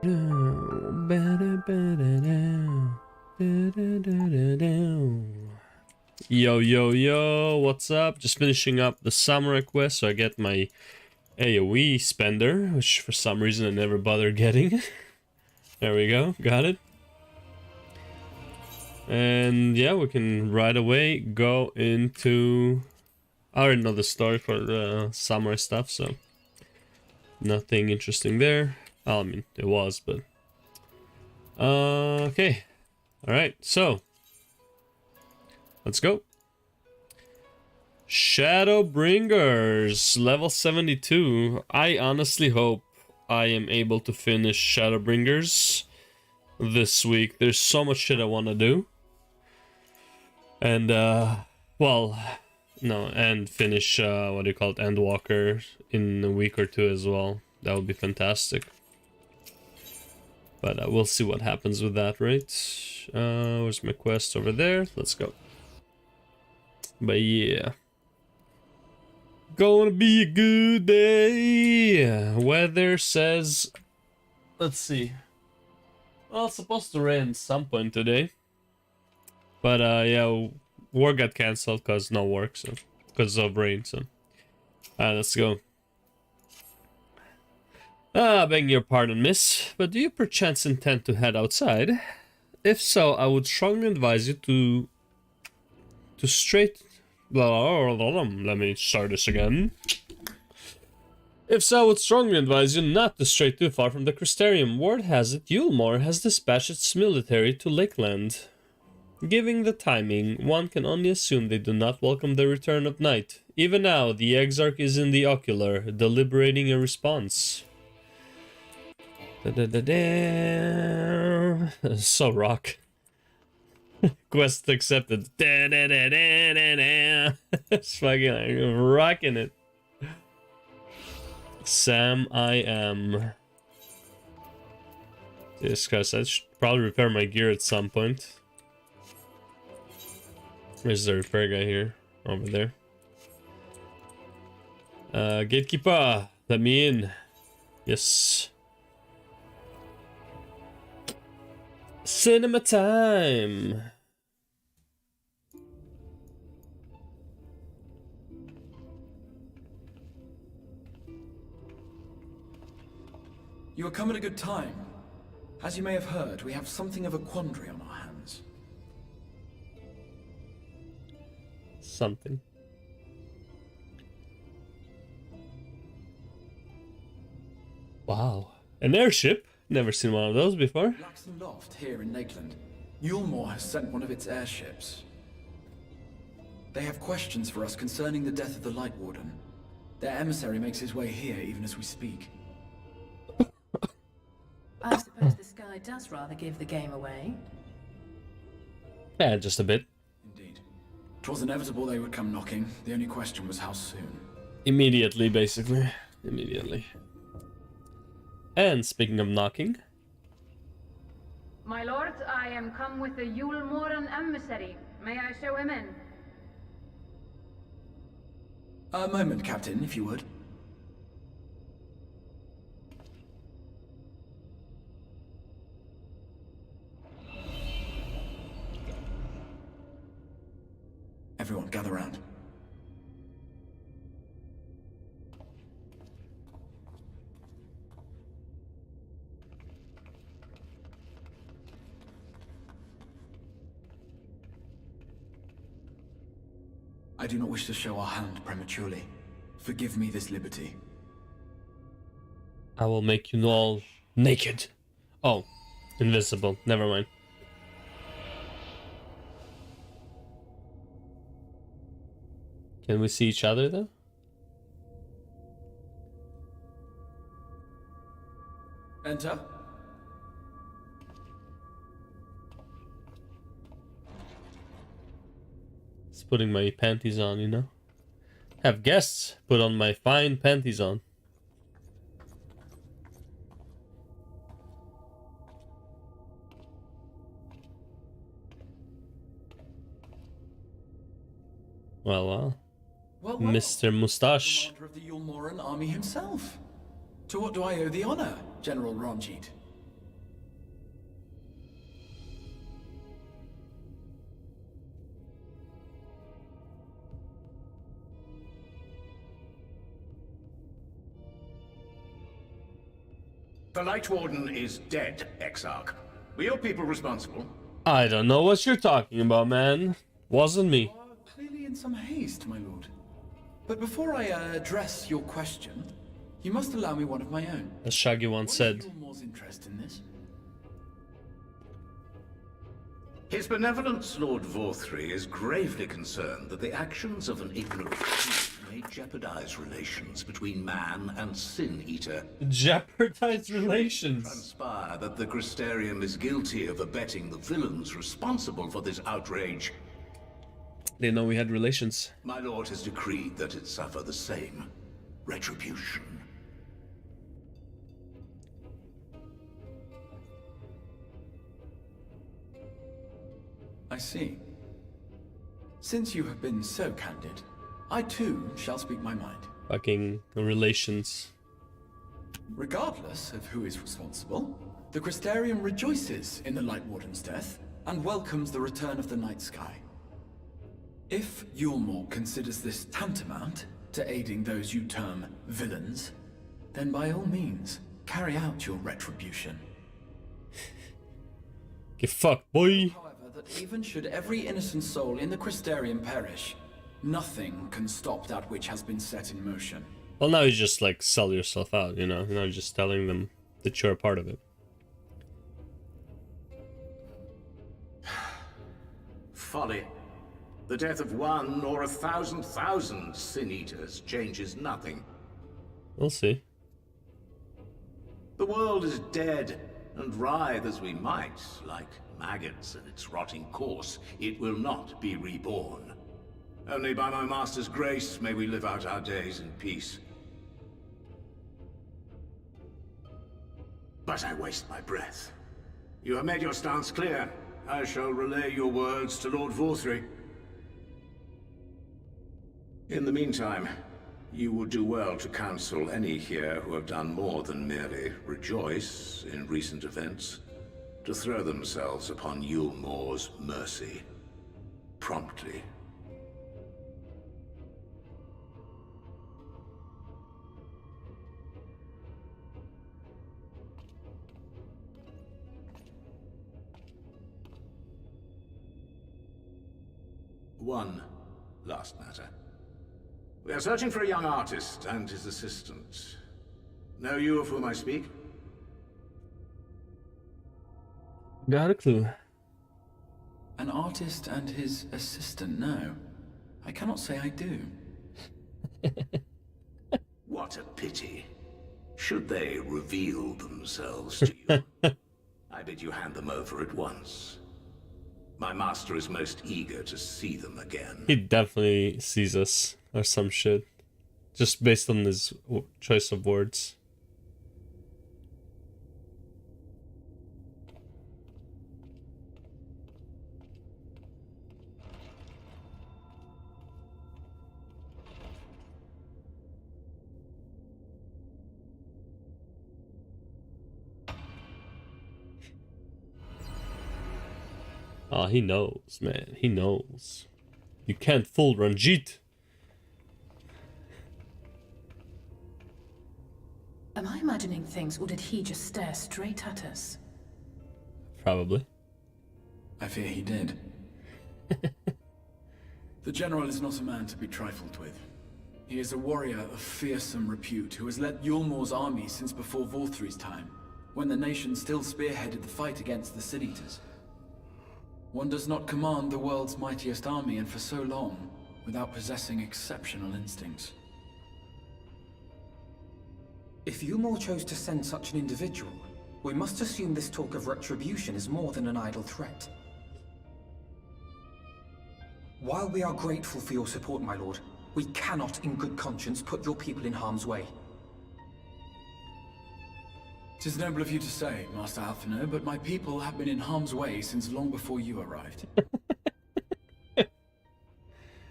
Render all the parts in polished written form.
Yo, yo, yo, what's up? Just finishing up the samurai quest, so I get my AoE spender, which for some reason I never bothered getting. There we go, got it. And yeah, we can right away go into... I already know the story for the samurai stuff, so nothing interesting there. Well, I mean, it was, but... okay. Alright, so... let's go. ShadowBringers, level 72. I honestly hope I am able to finish ShadowBringers this week. There's so much shit I want to do. And, well, no, and finish, what do you call it, Endwalker in a week or two as well. That would be fantastic. But we'll see what happens with that, right? Where's my quest? Over there. Let's go. But yeah. Gonna be a good day. Weather says... let's see. Well, it's supposed to rain at some point today. But yeah, work got cancelled because no work, so because of rain, so let's go. Begging your pardon, miss, but do you perchance intend to head outside? If so, I would strongly advise you to let me start this again. If so, I would strongly advise you not to stray too far from the Crystarium. Word has it, Yulmore has dispatched its military to Lakeland. Given the timing, one can only assume they do not welcome the return of night. Even now, the Exarch is in the ocular, deliberating a response. So rock. Quest accepted. It's fucking like rocking it. Sam, I am. Jesus Christ, I should probably repair my gear at some point. Where's the repair guy here? Over there. Gatekeeper, let me in. Yes. Cinema time. You have come at a good time. As you may have heard, we have something of a quandary on our hands. Something. Wow. An airship? Never seen one of those before. Laxton Loft here in Lakeland. Yulmore has sent one of its airships. They have questions for us concerning the death of the Light Warden. Their emissary makes his way here even as we speak. I suppose the sky does rather give the game away. Yeah, just a bit. Indeed. 'Twas inevitable they would come knocking. The only question was how soon. Immediately, basically. Immediately. And speaking of knocking... My lord, I am come with a Yulmoran emissary. May I show him in? A moment, Captain, if you would. Everyone, gather round. I do not wish to show our hand prematurely. Forgive me this liberty. I will make you all naked. Oh, invisible. Never mind. Can we see each other though? Enter. It's putting my panties on, you know? Have guests put on my fine panties on. Well. Well, Mr. Mustache. The commander of the Yulmoran army himself. To what do I owe the honor, General Ranjit? The Light Warden is dead, Exarch. Were your people responsible? I don't know what you're talking about, man. Wasn't me. You are clearly in some haste, my lord. But before I address your question, you must allow me one of my own. As Shaggy once said. What is Gilmore's interest in this? His benevolence, Lord Vorthry, is gravely concerned that the actions of an ignorant chief may jeopardize relations between man and Sin Eater. Jeopardize relations. Transpire that the Crystarium is guilty of abetting the villains responsible for this outrage. They know we had relations. My lord has decreed that it suffer the same retribution. I see. Since you have been so candid, I too shall speak my mind. Fucking relations. Regardless of who is responsible, the Crystarium rejoices in the Light Warden's death and welcomes the return of the night sky. If Yulmore considers this tantamount to aiding those you term villains, then by all means, carry out your retribution. Get fucked, boy. However, that even should every innocent soul in the Crystarium perish, nothing can stop that which has been set in motion. Well, now you just like sell yourself out, you know? You're not just telling them that you're a part of it. Folly. The death of one or 1,000,000 Sin Eaters changes nothing. We'll see. The world is dead, and writhe as we might, like maggots in its rotting course, it will not be reborn. Only by my master's grace may we live out our days in peace. But I waste my breath. You have made your stance clear. I shall relay your words to Lord Vorthry. In the meantime, you would do well to counsel any here who have done more than merely rejoice in recent events, to throw themselves upon Yulmore's mercy, promptly. One last matter. We are searching for a young artist and his assistant. Know you of whom I speak? Got a clue. An artist and his assistant, no. I cannot say I do. What a pity. Should they reveal themselves to you, I bid you hand them over at once. My master is most eager to see them again. He definitely sees us or some shit. Just based on his choice of words. Oh, he knows, man. He knows. You can't fool Ranjit. Am I imagining things, or did he just stare straight at us? Probably. I fear he did. The General is not a man to be trifled with. He is a warrior of fearsome repute who has led Yulmore's army since before Vorthry's time, when the nation still spearheaded the fight against the Sin Eaters. One does not command the world's mightiest army, and for so long, without possessing exceptional instincts. If Yulmore chose to send such an individual, we must assume this talk of retribution is more than an idle threat. While we are grateful for your support, my lord, we cannot in good conscience put your people in harm's way. 'Tis noble of you to say, Master Alphino, but my people have been in harm's way since long before you arrived.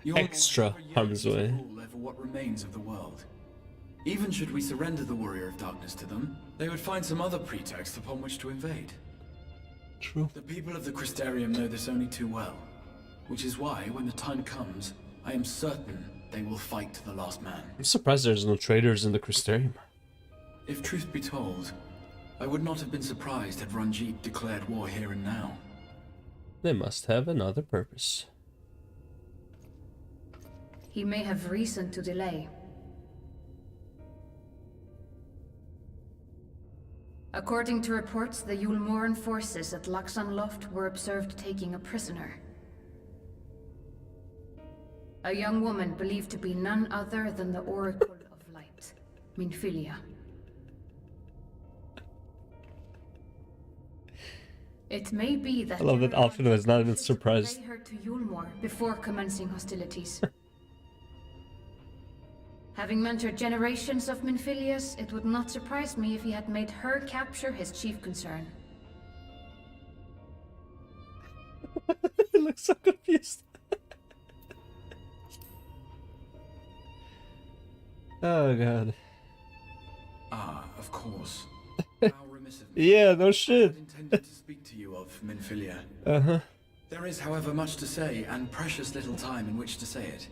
Extra harm's way. Rule over what remains of the world. Even should we surrender the Warrior of Darkness to them, they would find some other pretext upon which to invade. True. The people of the Crystarium know this only too well, which is why, when the time comes, I am certain they will fight to the last man. I'm surprised there's no traders in the Crystarium. If truth be told, I would not have been surprised had Ranjit declared war here and now. They must have another purpose. He may have reason to delay. According to reports, the Yulmoran forces at Laxan Loft were observed taking a prisoner. A young woman believed to be none other than the Oracle of Light, Minfilia. It may be that I love that Alfred was not even surprised. convey her to Yulmor before commencing hostilities. Having mentored generations of Minfilias, it would not surprise me if he had made her capture his chief concern. He looks so confused. Oh god. Ah, of course. How remiss of me. Yeah, no I shit. had intended to speak to you of Minfilia. Uh-huh. There is, however, much to say, and precious little time in which to say it.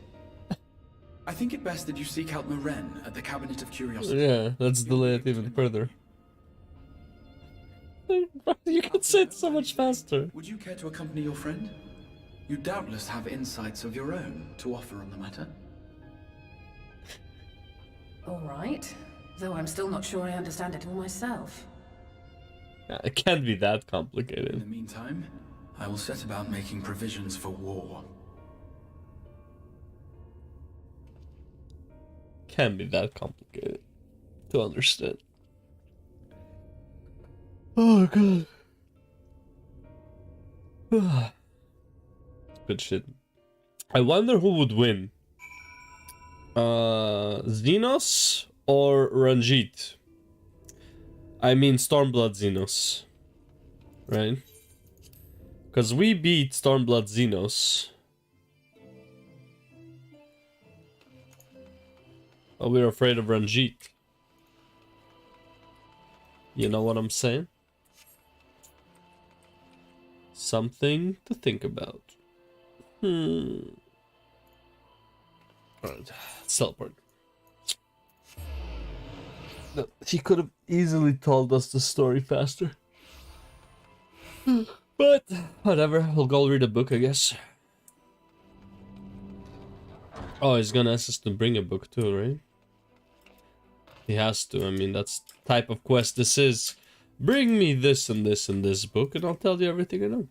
I think it best that you seek out Maren at the Cabinet of Curiosity. Yeah, let's delay it even further. You can say it so much faster. Would you care to accompany your friend? You doubtless have insights of your own to offer on the matter. All right. Though I'm still not sure I understand it all myself. Yeah, it can't be that In the complicated. meantime, I will set about making provisions for war. Can't be that complicated to understand. Oh god. Good shit. I wonder who would win. Xenos or Ranjit? I mean Stormblood Xenos. Right? Because we beat Stormblood Xenos. But we're afraid of Ranjit. You know what I'm saying? Something to think about. Alright, let's teleport. No, he could have easily told us the story faster. But, whatever, we'll go read a book, I guess. Oh, he's gonna ask us to bring a book too, right? He has to, I mean, that's the type of quest this is. Bring me this and this and this book and I'll tell you everything I know.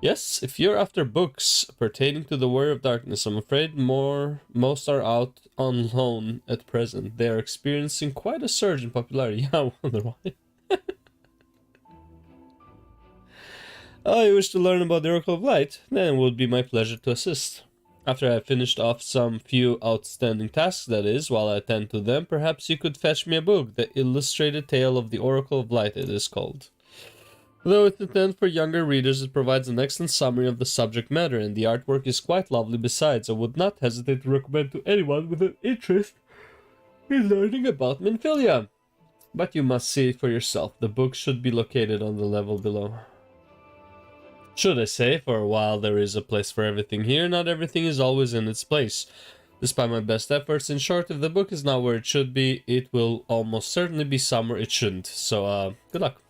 Yes, if you're after books pertaining to the Warrior of Darkness, I'm afraid most are out on loan at present. They are experiencing quite a surge in popularity. Yeah, I wonder why. Oh, you wish to learn about the Oracle of Light? Then it would be my pleasure to assist. After I have finished off some few outstanding tasks, that is, while I attend to them, perhaps you could fetch me a book. The Illustrated Tale of the Oracle of Light, it is called. Though it's intended for younger readers, it provides an excellent summary of the subject matter, and the artwork is quite lovely besides. I would not hesitate to recommend to anyone with an interest in learning about Minfilia. But you must see it for yourself. The book should be located on the level below. Should I say, for a while there is a place for everything here, not everything is always in its place. Despite my best efforts, in short, if the book is not where it should be, it will almost certainly be somewhere it shouldn't. So, good luck.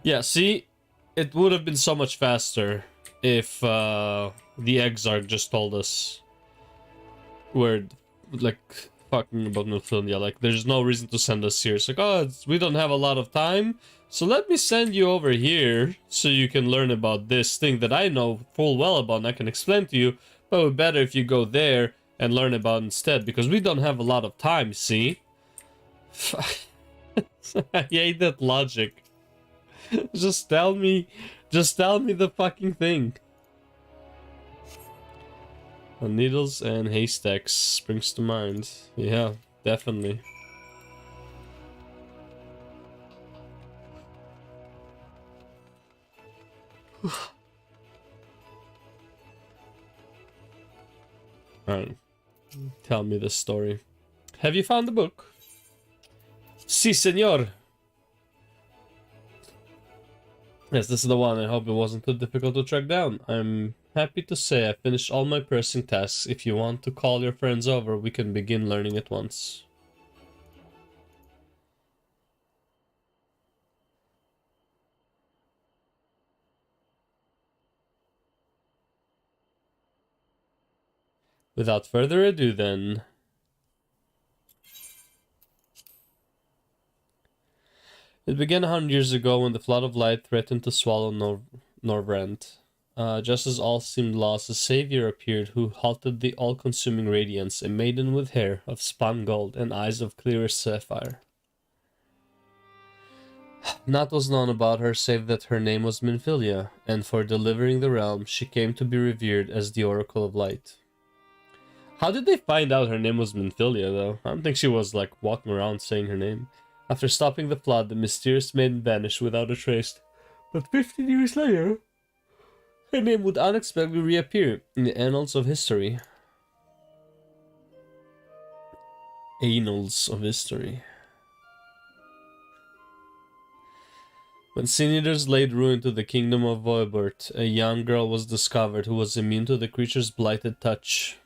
Yeah, see, it would have been so much faster if the Exarch just told us we're, like, fucking about Minfilia. Like, there's no reason to send us here. It's like, oh, we don't have a lot of time, so let me send you over here so you can learn about this thing that I know full well about and I can explain to you, but it would be better if you go there and learn about it instead, because we don't have a lot of time, see? I hate that logic. Just tell me the fucking thing. Needles and haystacks springs to mind. Yeah, definitely. Alright. Tell me the story. Have you found the book? Si, senor. Yes, this is the one. I hope it wasn't too difficult to track down. I'm happy to say I finished all my pressing tasks. If you want to call your friends over, we can begin learning at once. Without further ado then... It began 100 years ago when the flood of light threatened to swallow Norvrent. Just as all seemed lost, a savior appeared who halted the all-consuming radiance, a maiden with hair of spun gold and eyes of clearest sapphire. Naught was known about her save that her name was Minfilia, and for delivering the realm, she came to be revered as the Oracle of Light. How did they find out her name was Minfilia, though? I don't think she was, like, walking around saying her name. After stopping the flood, the mysterious maiden vanished without a trace. But 15 years later, her name would unexpectedly reappear in the annals of history. Annals of history. When Sin Eaters laid ruin to the kingdom of Voibert, a young girl was discovered who was immune to the creature's blighted touch.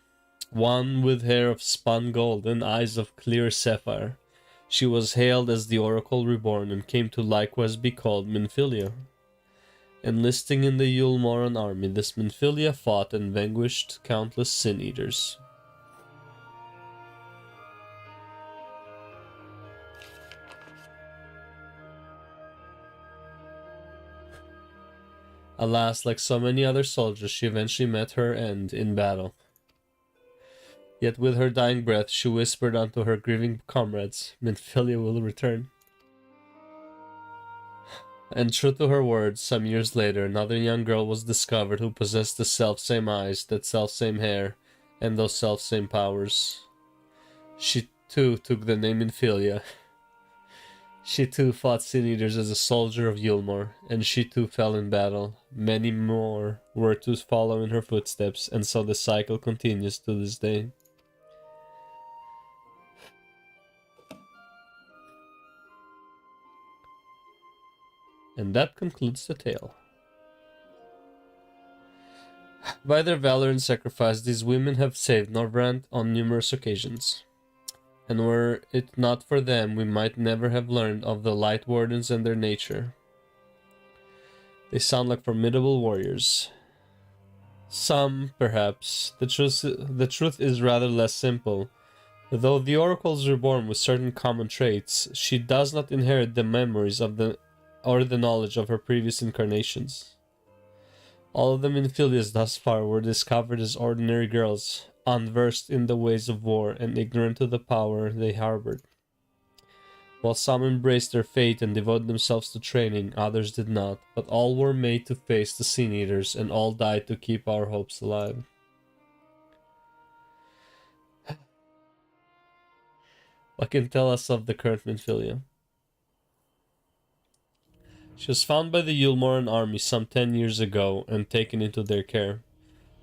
One with hair of spun gold and eyes of clear sapphire. She was hailed as the Oracle Reborn and came to likewise be called Minfilia. Enlisting in the Yulmoran army, this Minfilia fought and vanquished countless Sin Eaters. Alas, like so many other soldiers, she eventually met her end in battle. Yet with her dying breath, she whispered unto her grieving comrades, Minfilia will return. And true to her words, some years later, another young girl was discovered who possessed the self-same eyes, that self-same hair, and those self-same powers. She too took the name Minfilia. She too fought Sin Eaters as a soldier of Yulmor, and she too fell in battle. Many more were to follow in her footsteps, and so the cycle continues to this day. And that concludes the tale. By their valor and sacrifice, these women have saved Norvrent on numerous occasions. And were it not for them, we might never have learned of the Light Wardens and their nature. They sound like formidable warriors. Some, perhaps. The truth is rather less simple. Though the Oracle is reborn with certain common traits, she does not inherit the memories of or the knowledge of her previous incarnations. All of the Minfilias thus far were discovered as ordinary girls, unversed in the ways of war and ignorant of the power they harbored. While some embraced their fate and devoted themselves to training, others did not, but all were made to face the Sin Eaters, and all died to keep our hopes alive. What can tell us of the current Minfilia? She was found by the Yulmoran army some 10 years ago and taken into their care.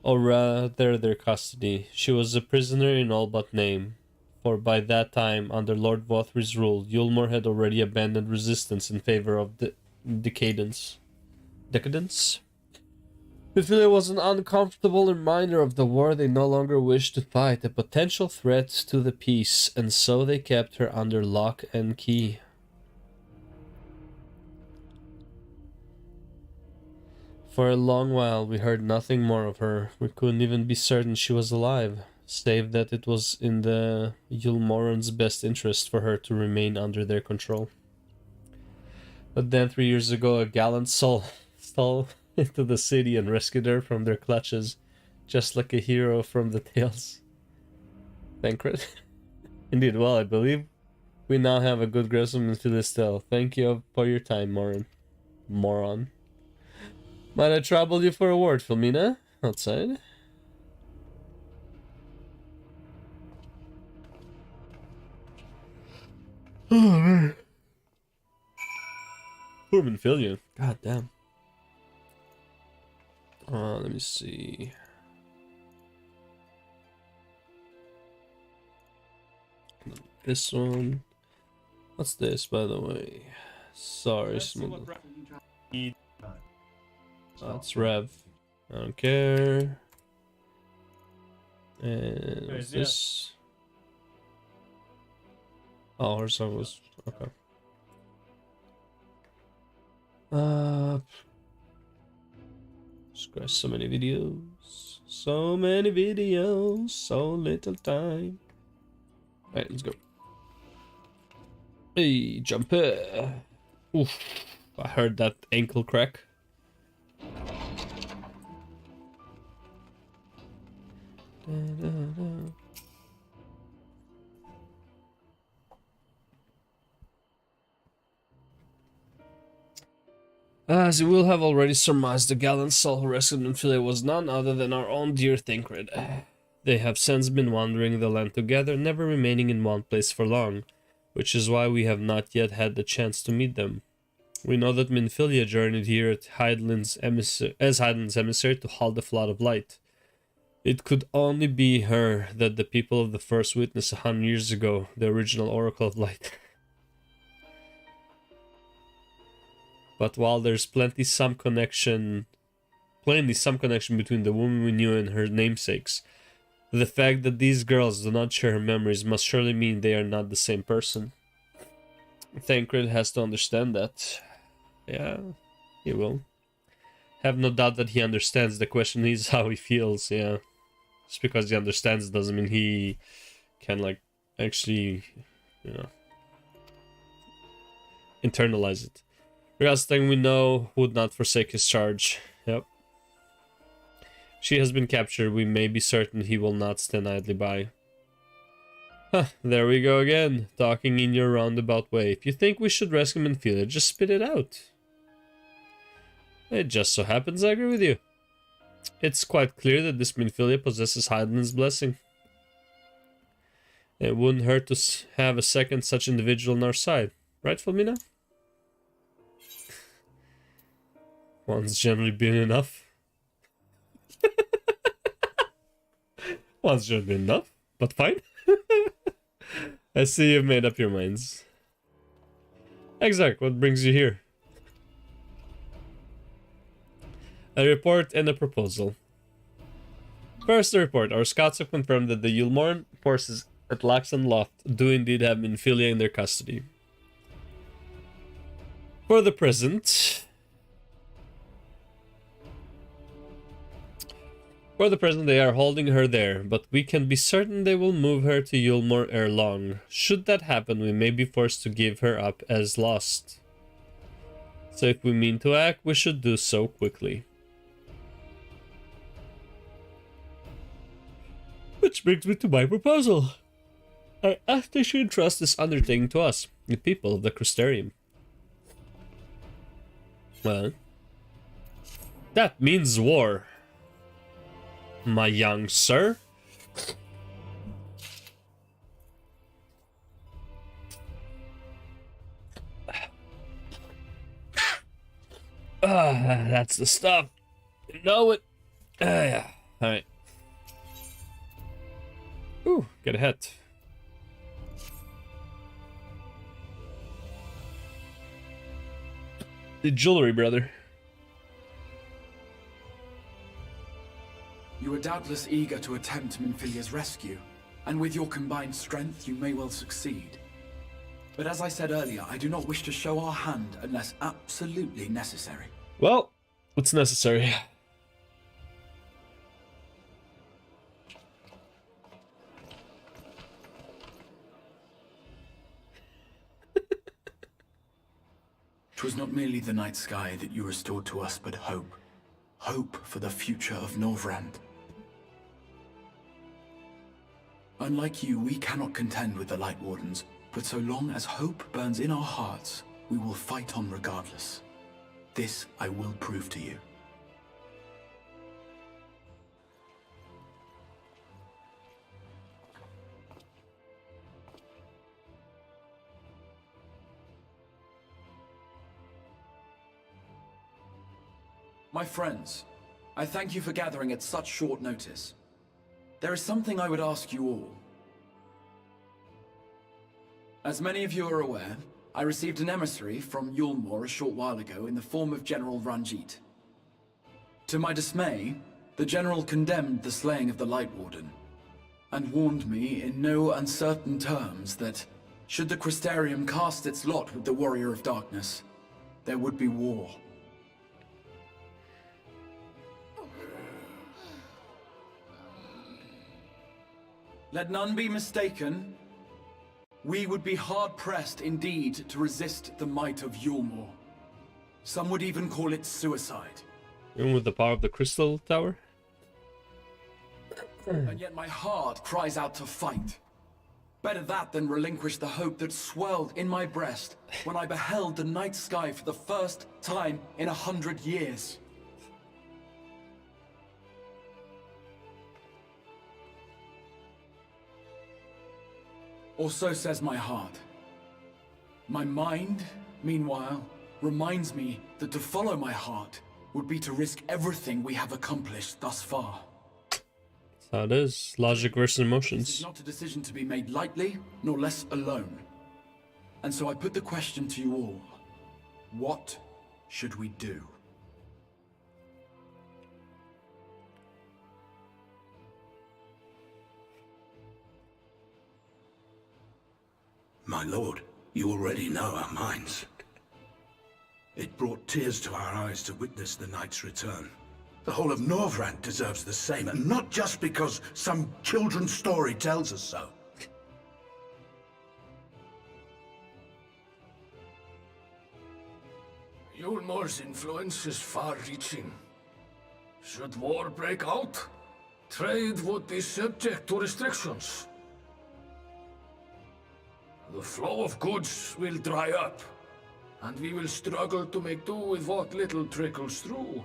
Or rather their custody. She was a prisoner in all but name, for by that time, under Lord Vothri's rule, Yulmor had already abandoned resistance in favor of decadence. Minfilia was an uncomfortable reminder of the war they no longer wished to fight, a potential threat to the peace, and so they kept her under lock and key. For a long while we heard nothing more of her. We couldn't even be certain she was alive, save that it was in the Yulmoran's best interest for her to remain under their control. But then 3 years ago a gallant soul stole into the city and rescued her from their clutches, just like a hero from the tales. Banquet. Indeed, well, I believe we now have a good grasp of Minfilia's tale. Thank you for your time, Moron. Might I trouble you for a word, Filmina? Outside? Oh, man. Poor Minfilia. God damn. Let me see. This one. What's this, by the way? Sorry, small. That's Rev. I don't care. And what's this? Oh, her song was okay. Scratch so many videos. So many videos, so little time. Alright, let's go. Hey, jump it. Oof, I heard that ankle crack. As you will have already surmised, the gallant soul who rescued Minfilia was none other than our own dear Thancred. They have since been wandering the land together, never remaining in one place for long, which is why we have not yet had the chance to meet them. We know that Minfilia journeyed here as Hydaelyn's emissary to halt the flood of light. It could only be her that the people of the first witnessed 100 years ago, the original Oracle of Light. But while there's plainly some connection between the woman we knew and her namesakes, the fact that these girls do not share her memories must surely mean they are not the same person. Thancred has to understand that. Yeah, he will. Have no doubt that he understands. The question is how he feels, yeah. Just because he understands doesn't mean he can, like, actually, you know, internalize it. Regardless, thing we know would not forsake his charge. Yep. She has been captured. We may be certain he will not stand idly by. Huh, there we go again, talking in your roundabout way. If you think we should rescue Minfilia, just spit it out. It just so happens I agree with you. It's quite clear that this Minfilia possesses Hydaelyn's blessing. It wouldn't hurt to have a second such individual on our side. Right, Filmina? One's generally been enough. One's generally been enough, but fine. I see you've made up your minds. Exarch, what brings you here? A report and a proposal. First, the report. Our scouts have confirmed that the Yulmorn forces at Laxan Loft do indeed have Minfilia in their custody. For the present, they are holding her there, but we can be certain they will move her to Yulmor ere long. Should that happen, we may be forced to give her up as lost. So if we mean to act, we should do so quickly. Which brings me to my proposal. I ask they should entrust this undertaking to us, the people of the Crystarium. Well, that means war, my young sir. That's the stuff. You know it. Yeah. Alright. Ooh, get a hat. The jewelry, brother. You are doubtless eager to attempt Minfilia's rescue, and with your combined strength, you may well succeed. But as I said earlier, I do not wish to show our hand unless absolutely necessary. Well, it's necessary. Twas not merely the night sky that you restored to us, but hope. Hope for the future of Norvrand. Unlike you, we cannot contend with the Light Wardens, but so long as hope burns in our hearts, we will fight on regardless. This I will prove to you. My friends, I thank you for gathering at such short notice. There is something I would ask you all. As many of you are aware, I received an emissary from Yulmor a short while ago in the form of General Ranjit. To my dismay, the General condemned the slaying of the Light Warden, and warned me in no uncertain terms that, should the Crystarium cast its lot with the Warrior of Darkness, there would be war. Let none be mistaken. We would be hard-pressed indeed to resist the might of Yulmore. Some would even call it suicide. Even with the power of the Crystal Tower? And yet my heart cries out to fight. Better that than relinquish the hope that swelled in my breast when I beheld the night sky for the first time in 100 years. Or so says my heart. My mind, meanwhile, reminds me that to follow my heart would be to risk everything we have accomplished thus far. That's how it is. Logic versus This emotions. is not a decision to be made lightly, nor less alone. And so I put the question to you all. What should we do? My lord, you already know our minds. It brought tears to our eyes to witness the knight's return. The whole of Norvrand deserves the same, and not just because some children's story tells us so. Yulmore's influence is far-reaching. Should war break out, trade would be subject to restrictions. The flow of goods will dry up, and we will struggle to make do with what little trickles through.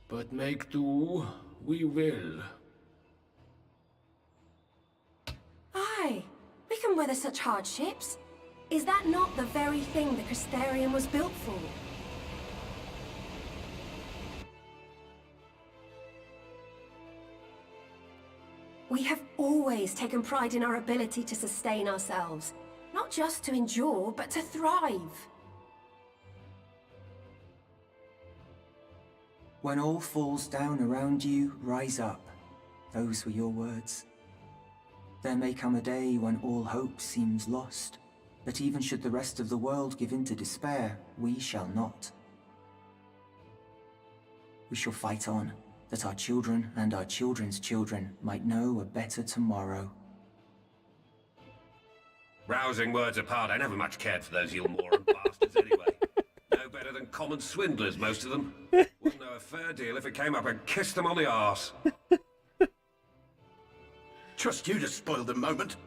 But make do, we will. Aye, we can weather such hardships. Is that not the very thing the Crystarium was built for? We have always taken pride in our ability to sustain ourselves. Not just to endure, but to thrive. When all falls down around you, rise up. Those were your words. There may come a day when all hope seems lost, but even should the rest of the world give in to despair, we shall not. We shall fight on, that our children and our children's children might know a better tomorrow. Rousing words apart, I never much cared for those Yulmoran bastards anyway. No better than common swindlers, most of them. Wouldn't know a fair deal if it came up and kissed them on the arse. Trust you to spoil the moment.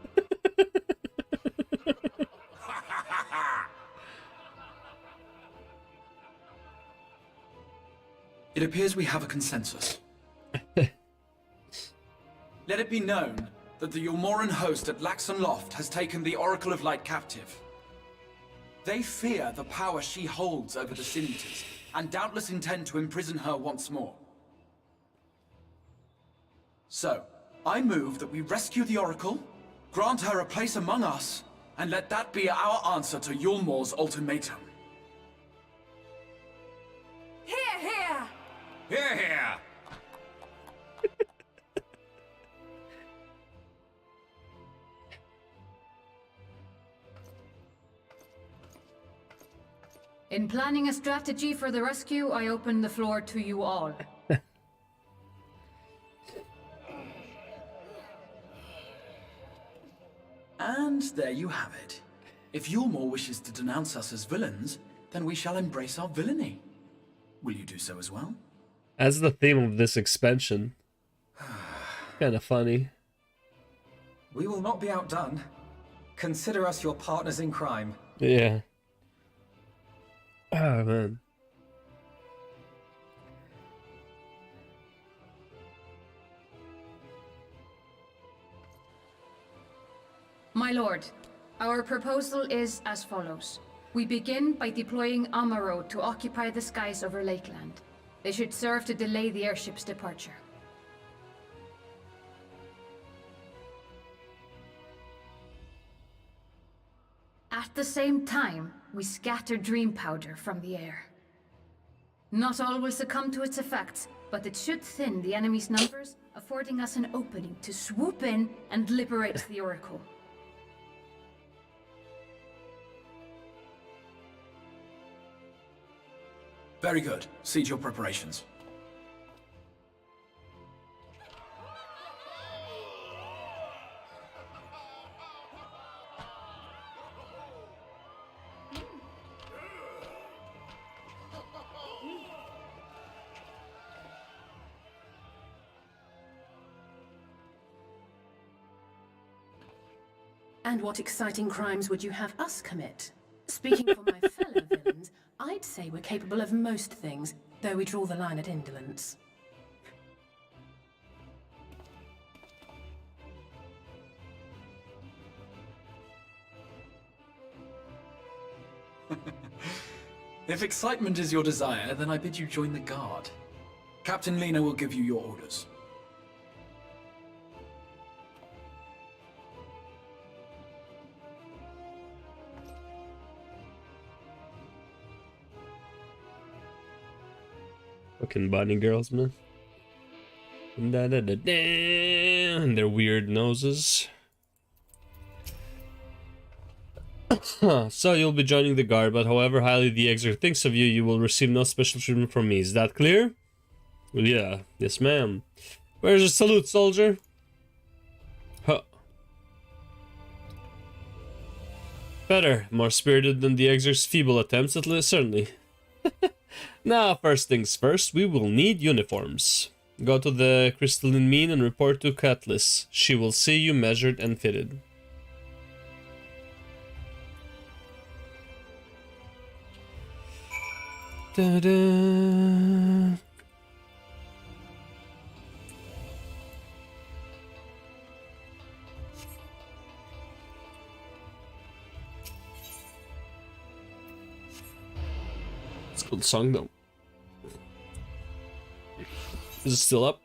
It appears we have a consensus. Let it be known that the Yulmoran host at Laxon Loft has taken the Oracle of Light captive. They fear the power she holds over the Sin Eaters, and doubtless intend to imprison her once more. So, I move that we rescue the Oracle, grant her a place among us, and let that be our answer to Yulmore's ultimatum. Hear, hear! Hear, hear! In planning a strategy for the rescue, I open the floor to you all. And there you have it. If Yulmore wishes to denounce us as villains, then we shall embrace our villainy. Will you do so as well? As the theme of this expansion. Kind of funny. We will not be outdone. Consider us your partners in crime. Yeah. Oh, man. My lord, our proposal is as follows. We begin by deploying Amaro to occupy the skies over Lakeland. They should serve to delay the airship's departure. At the same time, we scatter dream powder from the air. Not all will succumb to its effects, but it should thin the enemy's numbers, affording us an opening to swoop in and liberate the Oracle. Very good. Cease your preparations. And what exciting crimes would you have us commit? Speaking for my fellow villains, I'd say we're capable of most things, though we draw the line at indolence. If excitement is your desire, then I bid you join the guard. Captain Lena will give you your orders. Fucking bunny girls, man. Da, da, da, da. And their weird noses. So you'll be joining the guard, but however highly the Exer thinks of you, you will receive no special treatment from me. Is that clear? Well, yeah. Yes, ma'am. Where's your salute, soldier? Huh. Better. More spirited than the Exer's feeble attempts, at least, certainly. Now, first things first, we will need uniforms. Go to the crystalline mean and report to Cutlass. She will see you measured and fitted. Da-da. It's a good song though. Is it still up?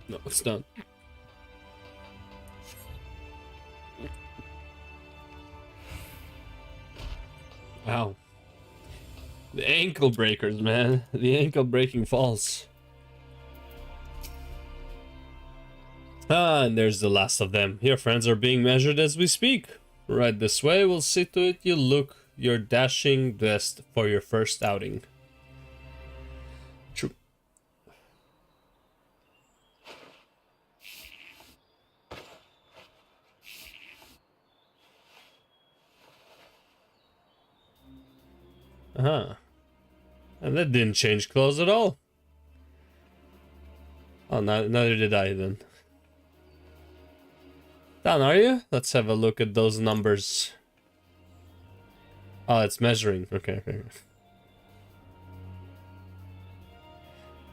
No, it's not. Wow. The ankle breakers, man. The ankle breaking falls. Ah, and there's the last of them. Your friends are being measured as we speak. Right this way, we'll see to it you look your dashing best for your first outing. True. Uh-huh. And that didn't change clothes at all. Oh, neither did I then. Done, are you? Let's have a look at those numbers. Oh, it's measuring. Okay, okay.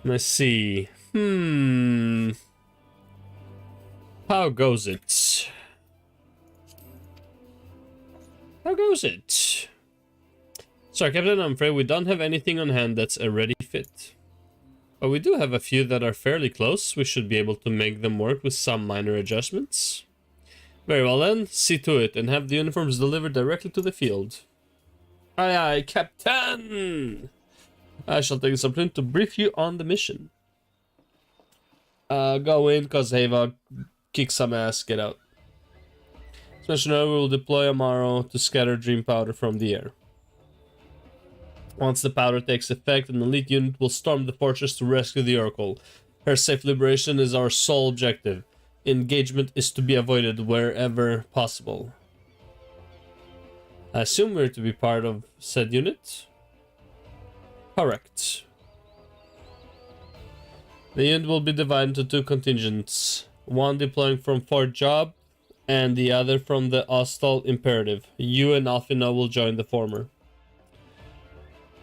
Let's see. How goes it? How goes it? Sorry, Captain, I'm afraid we don't have anything on hand that's a ready fit. But we do have a few that are fairly close. We should be able to make them work with some minor adjustments. Very well then, see to it and have the uniforms delivered directly to the field. Aye aye, Captain! I shall take this opportunity to brief you on the mission. Go in, cause Hava, kick some ass, get out. As mentioned earlier, we will deploy Amaro to scatter dream powder from the air. Once the powder takes effect, an elite unit will storm the fortress to rescue the Oracle. Her safe liberation is our sole objective. Engagement is to be avoided wherever possible. I assume we're to be part of said unit? Correct. The unit will be divided into two contingents. One deploying from Fort Job, and the other from the Ostal Imperative. You and Alfino will join the former.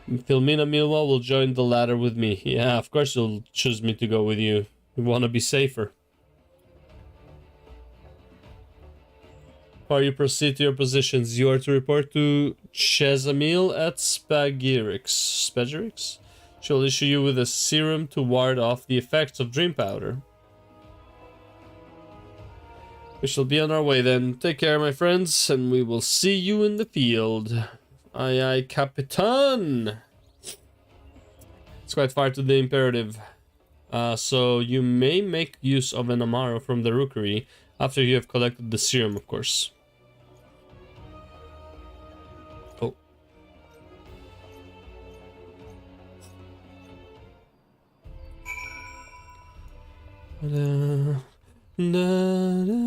Filmina Milwa will join the latter with me. Yeah, of course you'll choose me to go with you. We want to be safer. Before you proceed to your positions, you are to report to Chezamil at Spagirix. She'll issue you with a serum to ward off the effects of dream powder. We shall be on our way then. Take care, my friends, and we will see you in the field. Aye aye, Capitan! It's quite far to the Imperative. So you may make use of an Amaro from the rookery after you have collected the serum, of course. Oh. Da, da, da,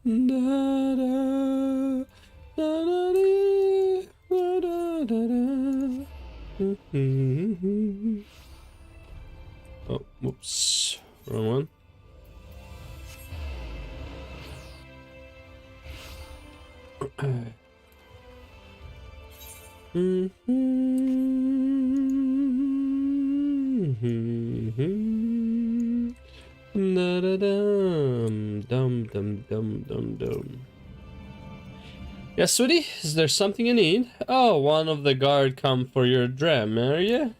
da, da, da, da, da, da. Oh, whoops. Wrong one. Yes, sweetie, is there something you need? Oh, one of the guard come for your dram, are you?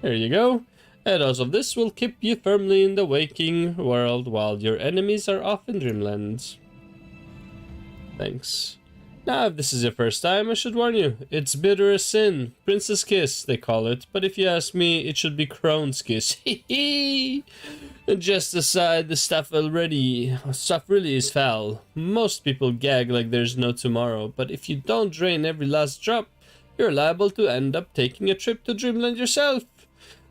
Here you go. A dose of this will keep you firmly in the waking world while your enemies are off in dreamland. Thanks. Now, if this is your first time, I should warn you. It's bitter as sin. Princess kiss, they call it. But if you ask me, it should be crone's kiss. Hehe. And just aside, the stuff really is foul. Most people gag like there's no tomorrow. But if you don't drain every last drop, you're liable to end up taking a trip to dreamland yourself.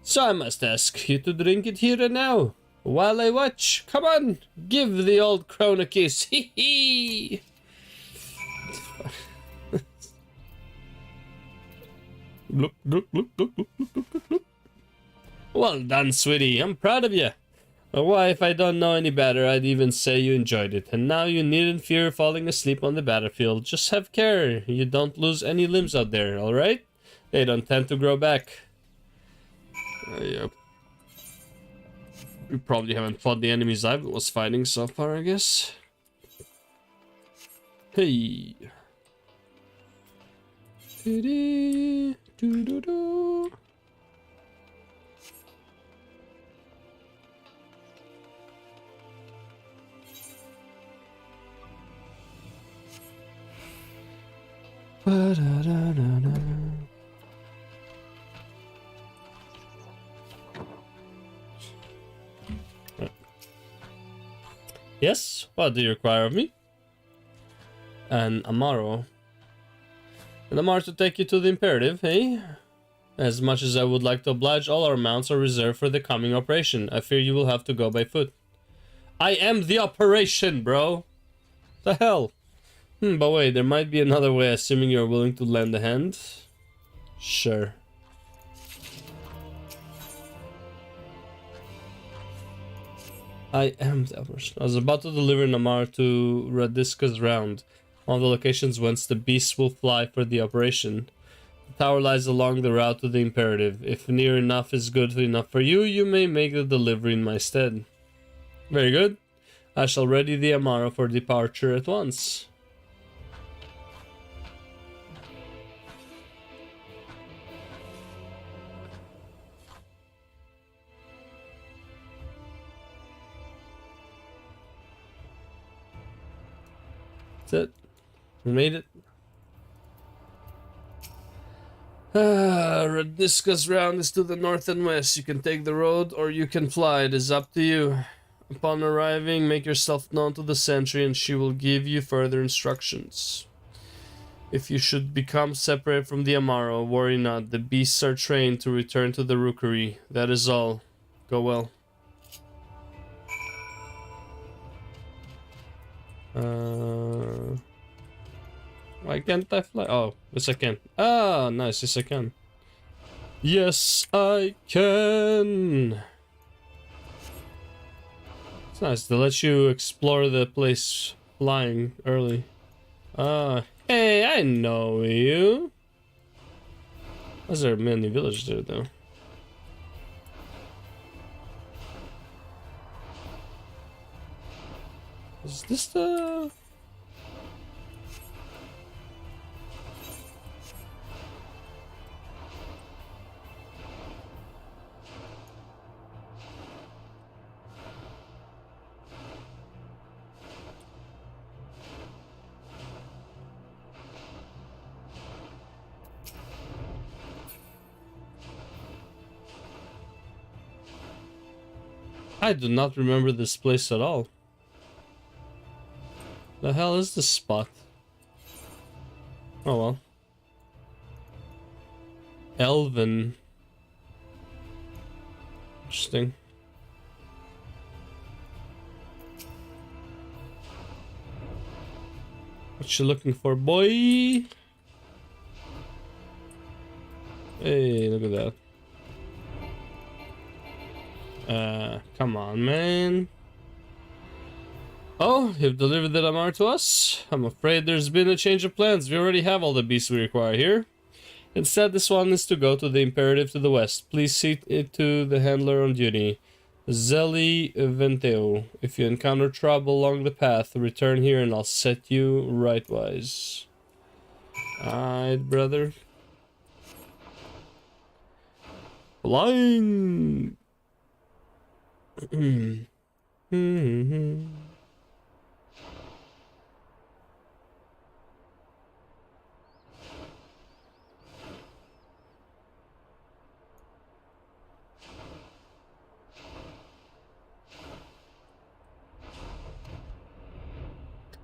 So I must ask you to drink it here and now. While I watch, come on, give the old crone a kiss. Hehe. Look. Well done, sweetie. I'm proud of you. Why, if I don't know any better, I'd even say you enjoyed it. And now you needn't fear falling asleep on the battlefield. Just have care. You don't lose any limbs out there, alright? They don't tend to grow back. Yep. We probably haven't fought the enemies I was fighting so far, I guess. Hey. Do-do-do. Ba-da-da-da-da. Yes, what do you require of me? An Amaro. An Amaro to take you to the Imperative, eh? As much as I would like to oblige, all our mounts are reserved for the coming operation. I fear you will have to go by foot. I am the operation, bro! The hell? But wait, there might be another way, assuming you're willing to lend a hand. Sure. I am the operation. I was about to deliver Namar to Radiska's round, one of the locations whence the beasts will fly for the operation. The tower lies along the route to the Imperative. If near enough is good enough for you, you may make the delivery in my stead. Very good. I shall ready the Amaro for departure at once. That's it. We made it. Radiska's round is to the north and west. You can take the road or you can fly. It is up to you. Upon arriving, make yourself known to the sentry and she will give you further instructions. If you should become separate from the Amaro, worry not. The beasts are trained to return to the rookery. That is all. Go well. Why can't I fly? Oh, yes I can. Ah, nice, yes I can. Yes, I can! It's nice to let you explore the place flying early. Hey, I know you! Was there a mini village there, though? Is this the... I do not remember this place at all. The hell is this spot? Oh well. Elven. Interesting. What you looking for, boy? Hey, look at that. Come on, man. Oh, you've delivered the Lamar to us? I'm afraid there's been a change of plans. We already have all the beasts we require here. Instead, this one is to go to the Imperative to the west. Please see it to the handler on duty. Zeli Venteo. If you encounter trouble along the path, return here and I'll set you rightwise. Alright, brother. Flying!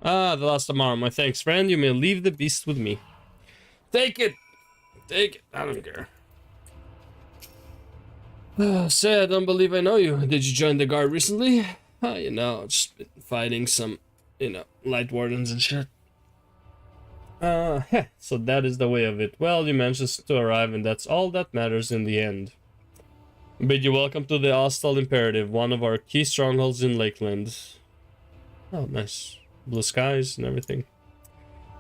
Ah, the last tomorrow. My thanks, friend. You may leave the beast with me. Take it! Take it. I don't care. Say, I don't believe I know you. Did you join the guard recently? You know, just been fighting some, light wardens and shit. So that is the way of it. Well, you managed to arrive and that's all that matters in the end. Bid you welcome to the Hostile Imperative, one of our key strongholds in Lakeland. Oh, nice. Blue skies and everything.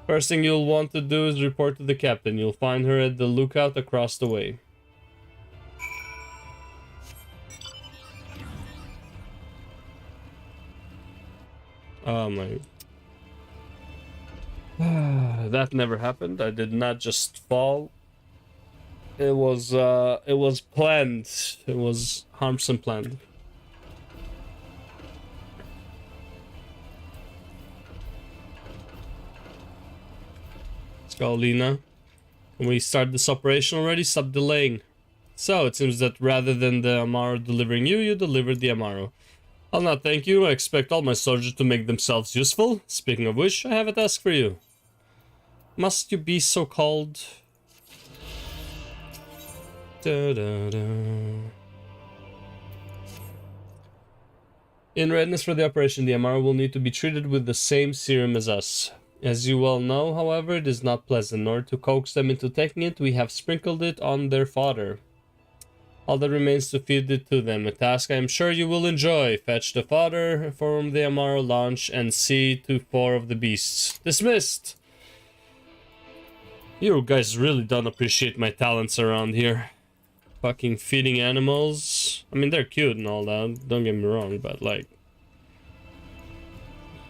First thing you'll want to do is report to the captain. You'll find her at the lookout across the way. Oh my. That never happened. I did not just fall. It was planned. It was harmsome planned. Let's go, Lena. Can we start this operation already? Stop delaying. So, it seems that rather than the Amaro delivering you, you delivered the Amaro. I'll not thank you. I expect all my soldiers to make themselves useful. Speaking of which, I have a task for you. Must you be so cold? Da, da, da. In readiness for the operation, the Amaro will need to be treated with the same serum as us. As you well know, however, it is not pleasant. In order to coax them into taking it, we have sprinkled it on their fodder. All that remains to feed it to them, a task I am sure you will enjoy. Fetch the fodder from the Amaro launch and see to 4 of the beasts. Dismissed! You guys really don't appreciate my talents around here. Fucking feeding animals. I mean, they're cute and all that, don't get me wrong, but like...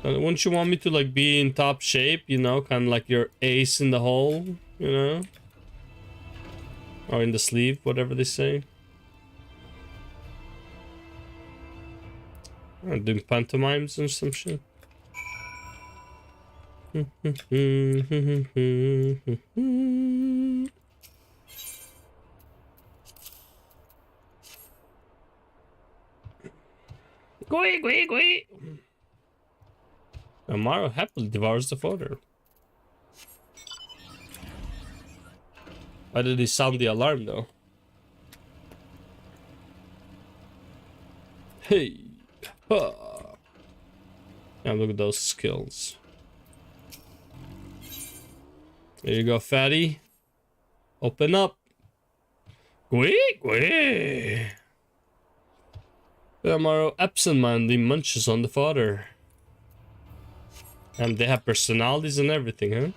Wouldn't you want me to like be in top shape, you know, kind of like your ace in the hole, you know? Or in the sleeve, whatever they say. I'm doing pantomimes and some shit. Gui, gui, gui. Amaro happily devours the fodder. Why did he sound the alarm though? Hey. Now look at those skills. There you go, fatty. Open up. Gui, gui. Amaro absent-mindedly munches on the fodder. And they have personalities and everything, huh?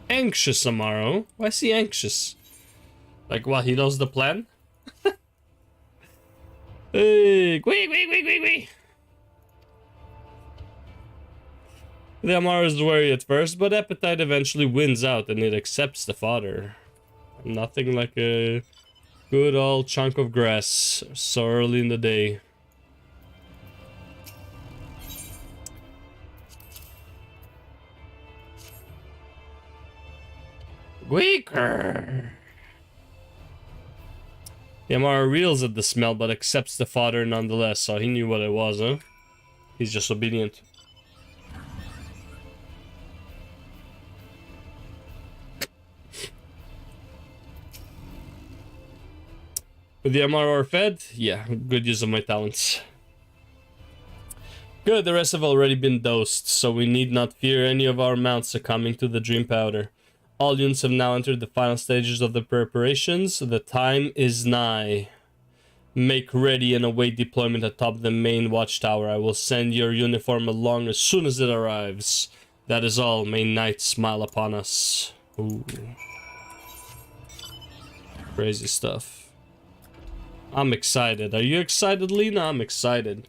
Anxious Amaro. Why is he anxious? Like what, he knows the plan? Hey, gui, gui, gui, gui, gui. The Amaro is wary at first, but appetite eventually wins out and it accepts the fodder. Nothing like a good old chunk of grass so early in the day. Weaker. The Amaro reels at the smell but accepts the fodder nonetheless, so he knew what it was, huh? He's just obedient. With the Amaro are fed? Yeah, good use of my talents. Good, the rest have already been dosed, so we need not fear any of our mounts succumbing to the dream powder. All units have now entered the final stages of the preparations. The time is nigh. Make ready and await deployment atop the main watchtower. I will send your uniform along as soon as it arrives. That is all. May night smile upon us. Ooh. Crazy stuff. I'm excited. Are you excited, Lena? I'm excited.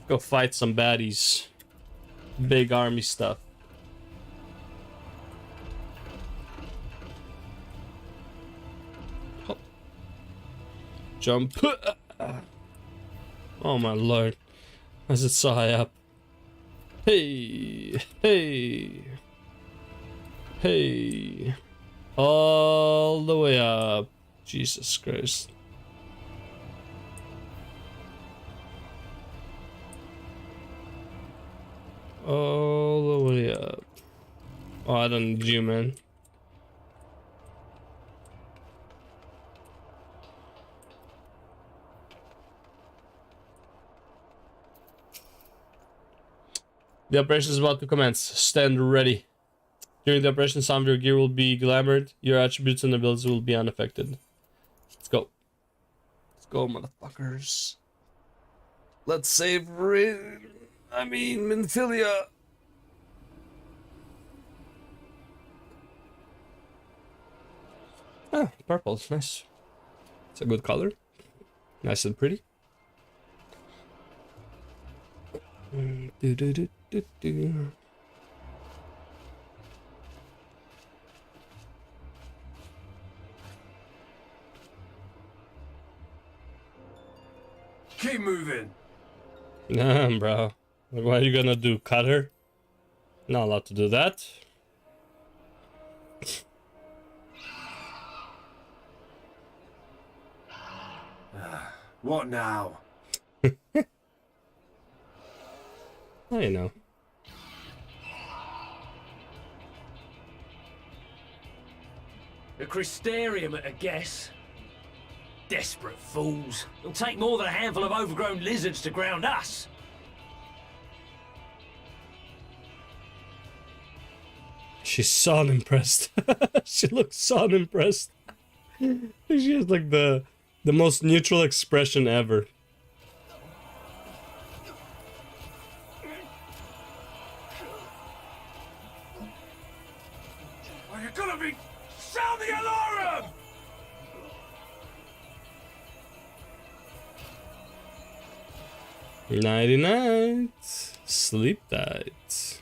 Go fight some baddies. Big army stuff. Oh. Jump. Oh my lord. As it's so high up. Hey. Hey. Hey. All the way up. Jesus Christ. All the way up. Oh, I don't need you, man. The operation is about to commence. Stand ready. During the operation, some of your gear will be glamored. Your attributes and abilities will be unaffected. Let's go. Let's go, motherfuckers. Let's save Minfilia. Ah, purple. Nice. It's a good color. Nice and pretty. Keep moving. Nah, bro. What are you gonna do? Cut her? Not allowed to do that. What now? Oh, you know. The Crystarium at a guess. Desperate fools. It'll take more than a handful of overgrown lizards to ground us. She's so unimpressed. She looks so unimpressed. She has like the most neutral expression ever. Are you gonna be... Sound the alarm! Nighty night. Sleep tight.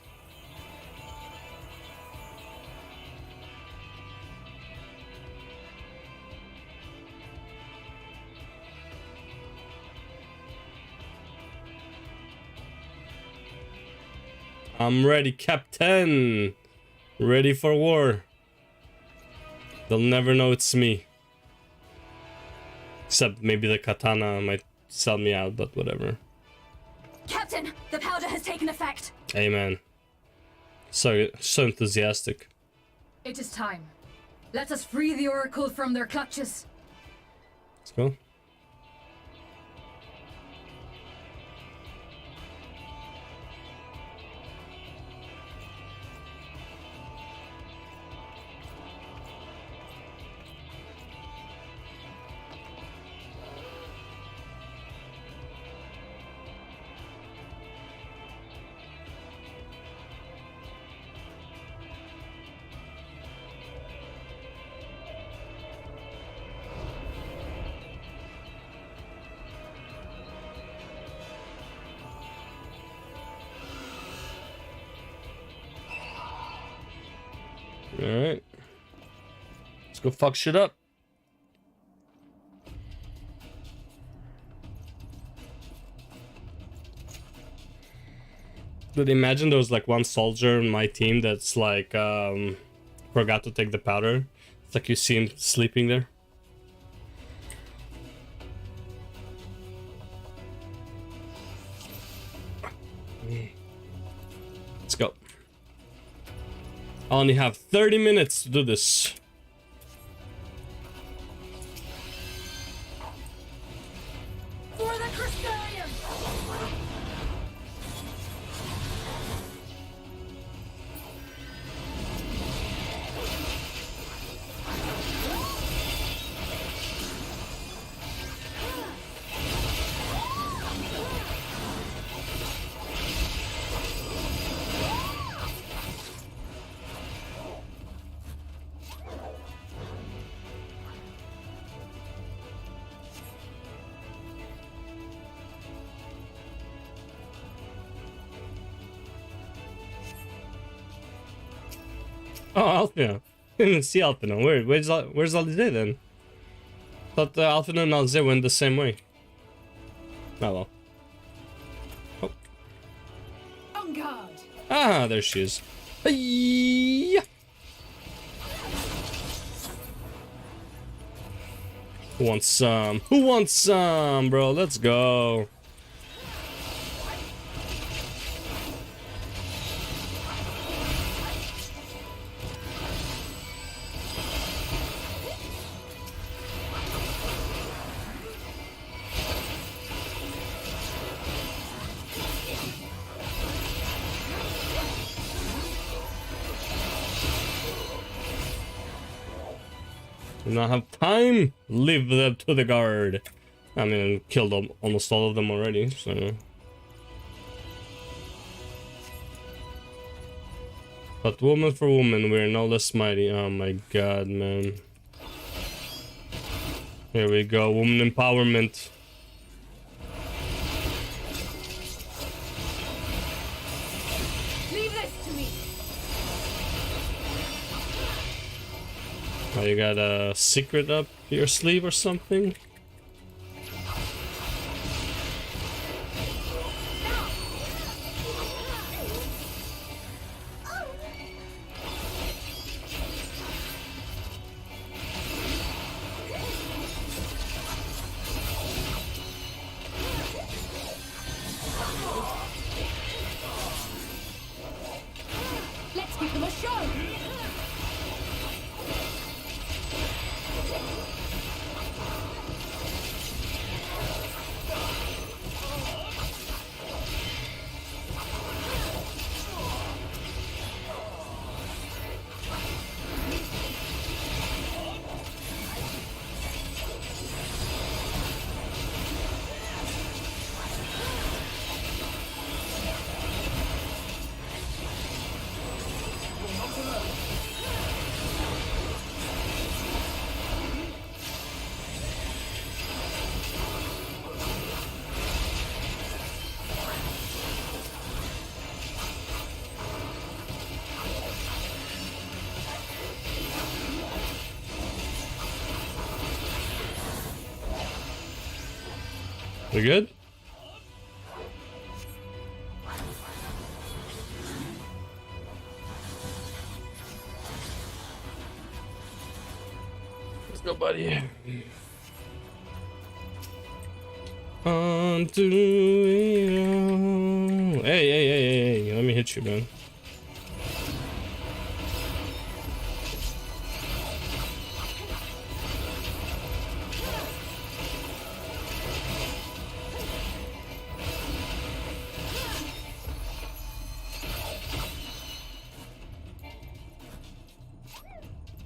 I'm ready, Captain. Ready for war. They'll never know it's me. Except maybe the katana might sell me out, but whatever. Captain, the powder has taken effect. Amen. So enthusiastic. It is time. Let us free the Oracle from their clutches. Let's go. Alright. Let's go fuck shit up. Dude, imagine there was like one soldier in my team that's like forgot to take the powder. It's like you see him sleeping there. Let's go. I only have 30 minutes to do this. For the Crystarium! Oh, Alfina. I didn't see Alfina. Where's Alize then? Thought Alfina and Alize went the same way. Oh well. Oh. On guard. Ah, there she is. Hey-ya! Who wants some? Who wants some, bro? Let's go. Do not have time. Leave them to the guard. I mean, killed almost all of them already, so. But woman for woman, we're no less mighty. Oh my god, man. Here we go, woman empowerment. Leave this to me. Oh, you got a secret up your sleeve or something? Let's give them a show. We good? Let's go, buddy. On to you. Hey, let me hit you, man.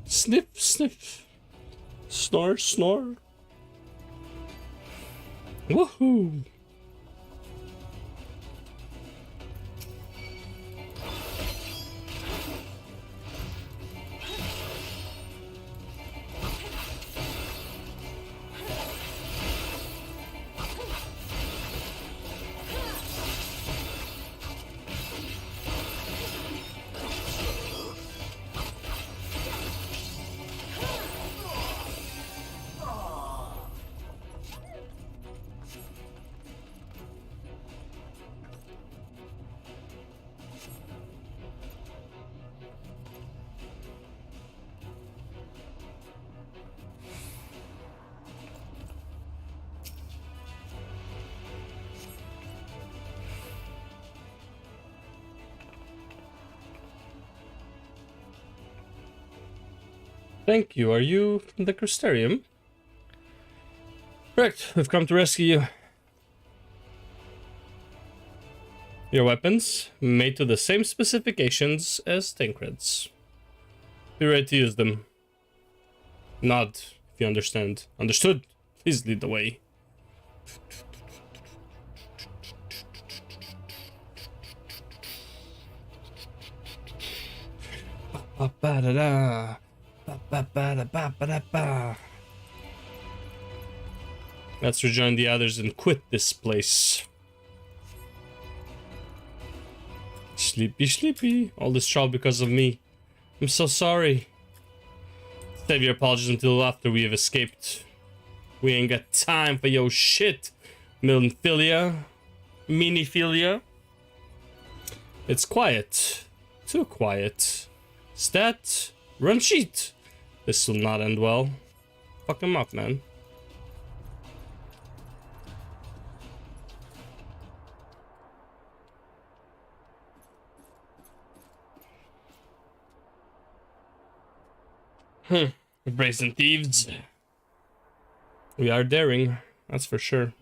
Snip, sniff. Snore, snore. Woohoo! Thank you. Are you from the Crystarium? Correct. We've come to rescue you. Your weapons, made to the same specifications as Tancred's. Be ready to use them. Nod, if you understand. Understood? Please lead the way. Ba-ba-da-da. Ba-ba-ba-da-ba-ba-da-ba. Let's rejoin the others and quit this place. Sleepy, sleepy. All this trouble because of me. I'm so sorry. Save your apologies until after we have escaped. We ain't got time for your shit, Millenphilia. Miniphilia. It's quiet. Too quiet. Stat. Run sheet. This will not end well. Fuck him up, man. Brazen thieves. We are daring, that's for sure.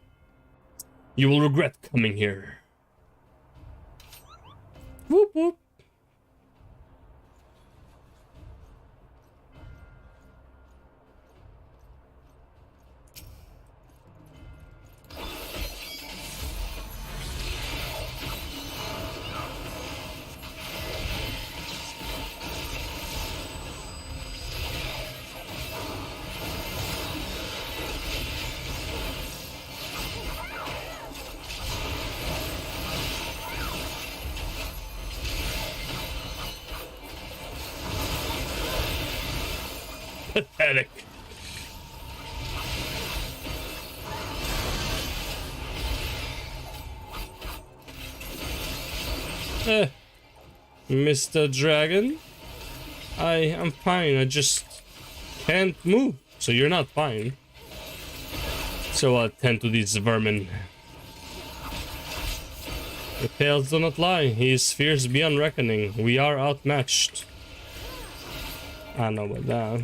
You will regret coming here. Whoop whoop. Pathetic. Mr. Dragon? I'm fine, I just can't move. So you're not fine. So I'll tend to these vermin. The tales do not lie, he is fierce beyond reckoning. We are outmatched. I know about that.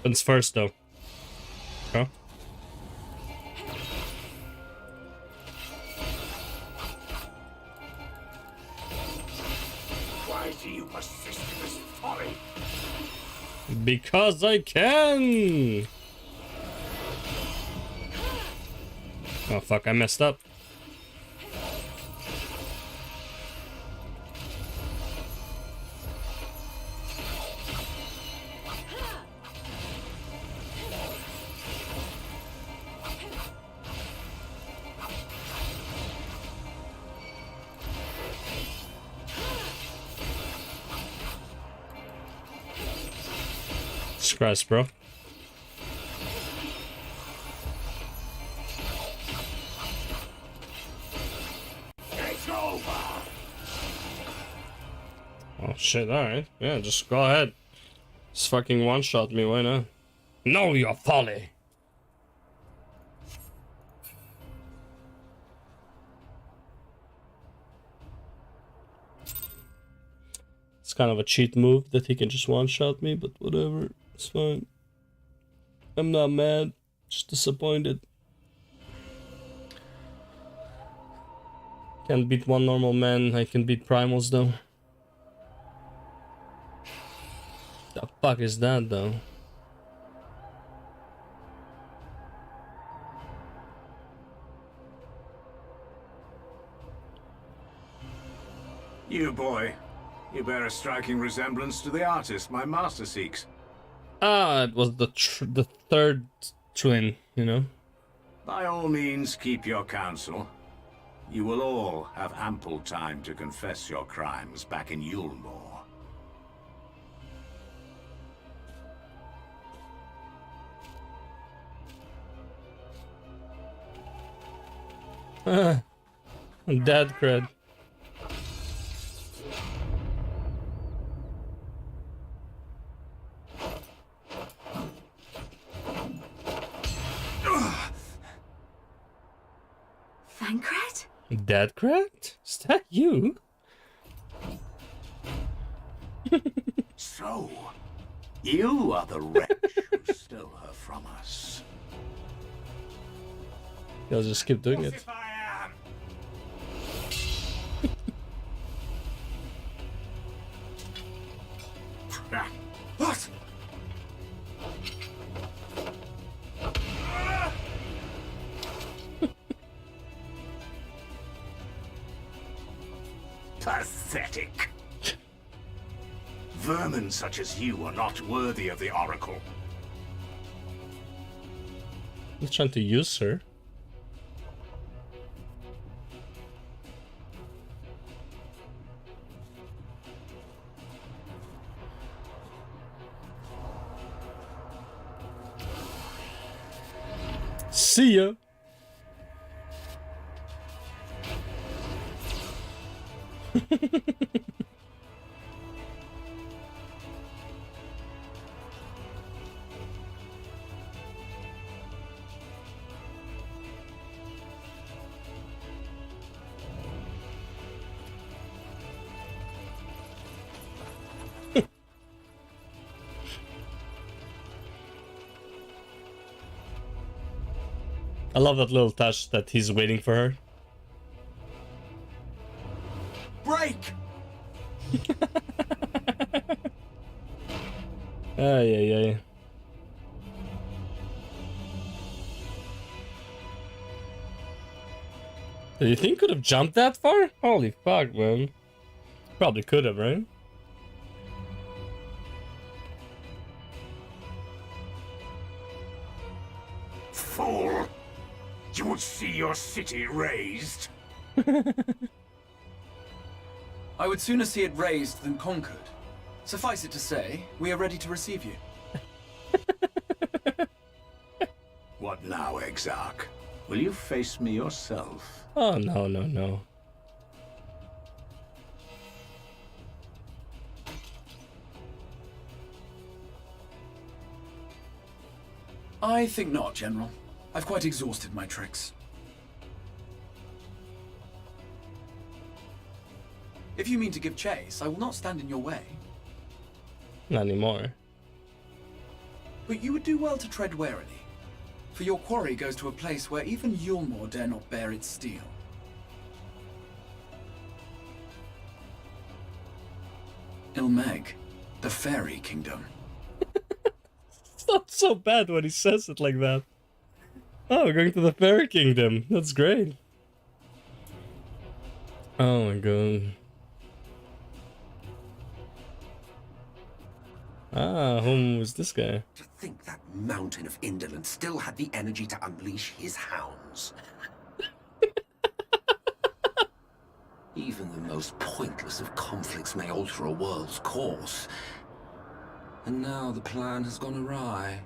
Weapons first, though. Huh? Why do you persist in this folly? Because I can! Oh fuck, I messed up. Christ, bro. It's over. Oh shit, alright. Yeah, just go ahead. Just fucking one-shot me, why not? Know your folly! It's kind of a cheat move that he can just one-shot me, but whatever. It's fine. I'm not mad. Just disappointed. Can't beat one normal man, I can beat primals though. The fuck is that though? You boy, you bear a striking resemblance to the artist my master seeks. Ah, it was the third twin, you know? By all means, keep your counsel. You will all have ample time to confess your crimes back in Yulmore. Dad cred. Thancred? Dad cred? Is that you? So, you are the wretch who stole her from us. I'll just keep doing it. If I am. What? Pathetic. Vermin such as you are not worthy of the Oracle. I'm trying to use her. See ya. I love that little touch that he's waiting for her. Break! Ay, ay, ay. Do you think could have jumped that far? Holy fuck, man. Probably could have, right? Fool! You would see your city razed. I would sooner see it razed than conquered. Suffice it to say, we are ready to receive you. What now, Exarch? Will you face me yourself? Oh, no, no, no. I think not, General. I've quite exhausted my tricks. If you mean to give chase, I will not stand in your way. Not anymore. But you would do well to tread warily, for your quarry goes to a place where even Yulmore dare not bear its steel. Ilmeg, the Fairy Kingdom. It's not so bad when he says it like that. Oh, we're going to the Fairy Kingdom. That's great. Oh my god. Ah, whom was this guy? To think that mountain of indolence still had the energy to unleash his hounds. Even the most pointless of conflicts may alter a world's course. And now the plan has gone awry.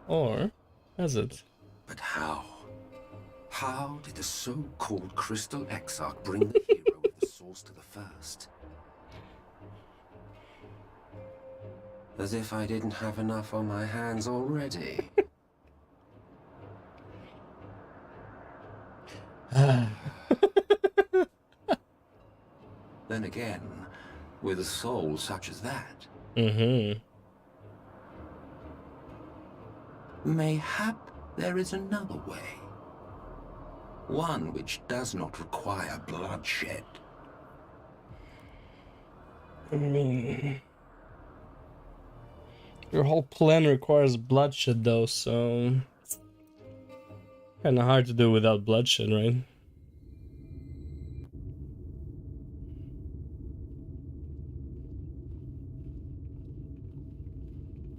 Or has it? But how? How did the so-called Crystal Exarch bring the hero of the source to the first? As if I didn't have enough on my hands already. Then again, with a soul such as that. Mayhap there is another way. One which does not require bloodshed. I mean, your whole plan requires bloodshed though, so kinda hard to do without bloodshed, right?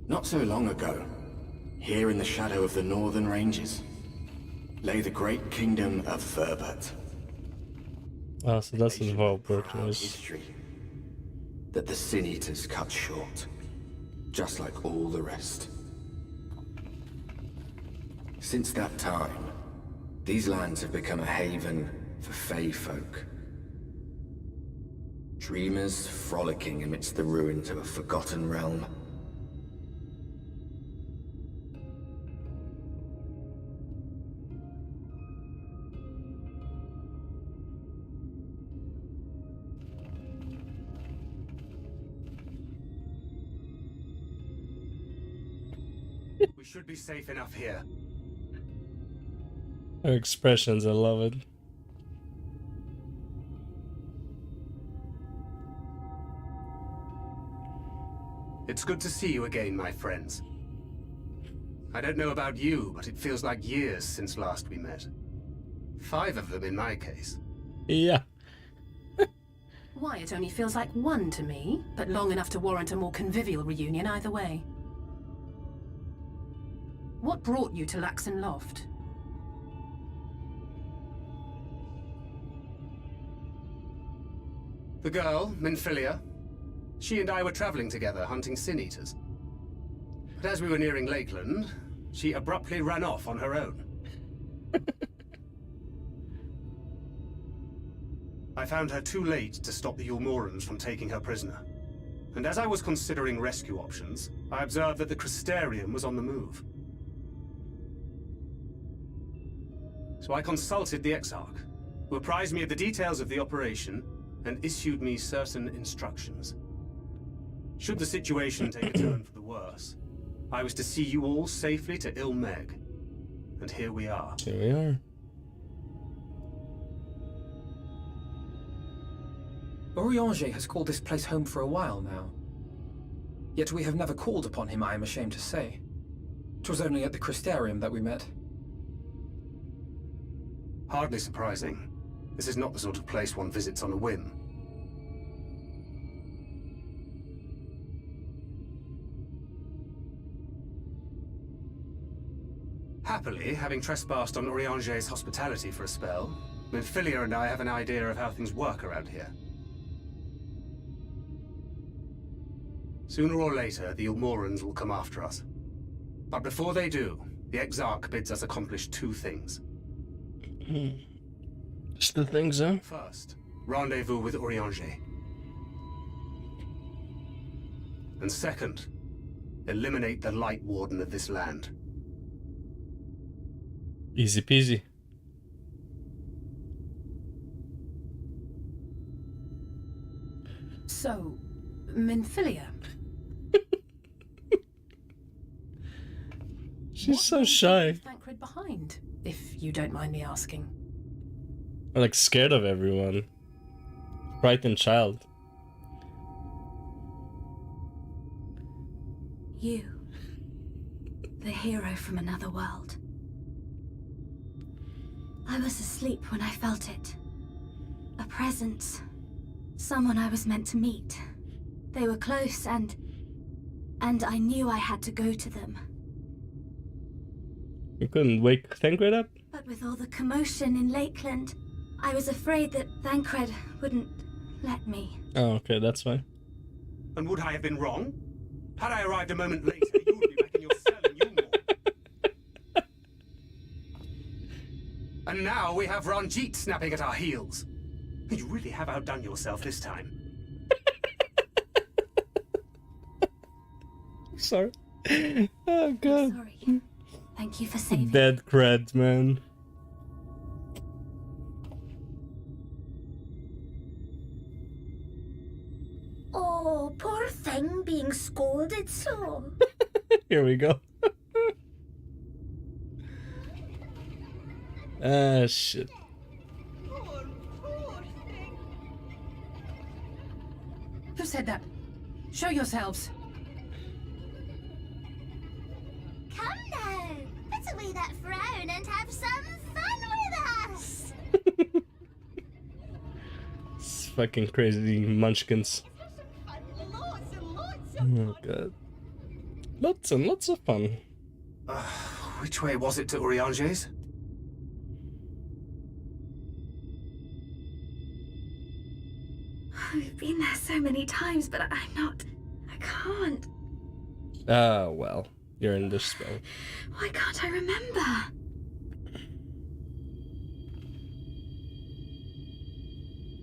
Not so long ago, here in the shadow of the northern ranges, lay the great kingdom of Thurbert. Ah, so that's the developer was. History that the Sin Eaters cut short, just like all the rest. Since that time, these lands have become a haven for Fey folk. Dreamers frolicking amidst the ruins of a forgotten realm. We should be safe enough here. Her expressions, I love it. It's good to see you again, my friends. I don't know about you, but it feels like years since last we met. 5 of them in my case. Yeah. Why, it only feels like one to me, but long enough to warrant a more convivial reunion either way. What brought you to Laxon Loft? The girl, Minfilia, she and I were traveling together hunting Sin Eaters. But as we were nearing Lakeland, she abruptly ran off on her own. I found her too late to stop the Yulmorans from taking her prisoner. And as I was considering rescue options, I observed that the Crystarium was on the move. So I consulted the Exarch, who apprised me of the details of the operation and issued me certain instructions. Should the situation take a turn for the worse, I was to see you all safely to Ilmeg. And here we are. Here we are. Orianger has called this place home for a while now. Yet we have never called upon him, I am ashamed to say. 'Twas only at the Crystarium that we met. Hardly surprising. This is not the sort of place one visits on a whim. Happily, having trespassed on Orianger's hospitality for a spell, Minfilia and I have an idea of how things work around here. Sooner or later, the Yulmorans will come after us. But before they do, the Exarch bids us accomplish 2 things. Just the things, huh? First, rendezvous with Orianger. And second, eliminate the Light Warden of this land. Easy peasy. So, Minfilia. She's so shy. Thancred behind, if you don't mind me asking. I'm like scared of everyone. Frightened child. You. The hero from another world. I was asleep when I felt it. A presence. Someone I was meant to meet. They were close and I knew I had to go to them. You couldn't wake Thancred up? But with all the commotion in Lakeland, I was afraid that Thancred wouldn't let me. Oh, okay, that's fine. And would I have been wrong? Had I arrived a moment later, you would be back in your cell in Yulmore. And now we have Ranjit snapping at our heels. You really have outdone yourself this time. Sorry. Oh god. Sorry. Thank you for saving me. Dead cred, man. Oh, poor thing being scolded so. Here we go. Ah, shit. Who said that? Show yourselves. Come now, put away that frown and have some fun with us. It's fucking crazy munchkins. Oh god. Lots and lots of fun. Which way was it to Urianger's? We've been there so many times, but I can't. Ah, well. You're in this spell. Why can't I remember?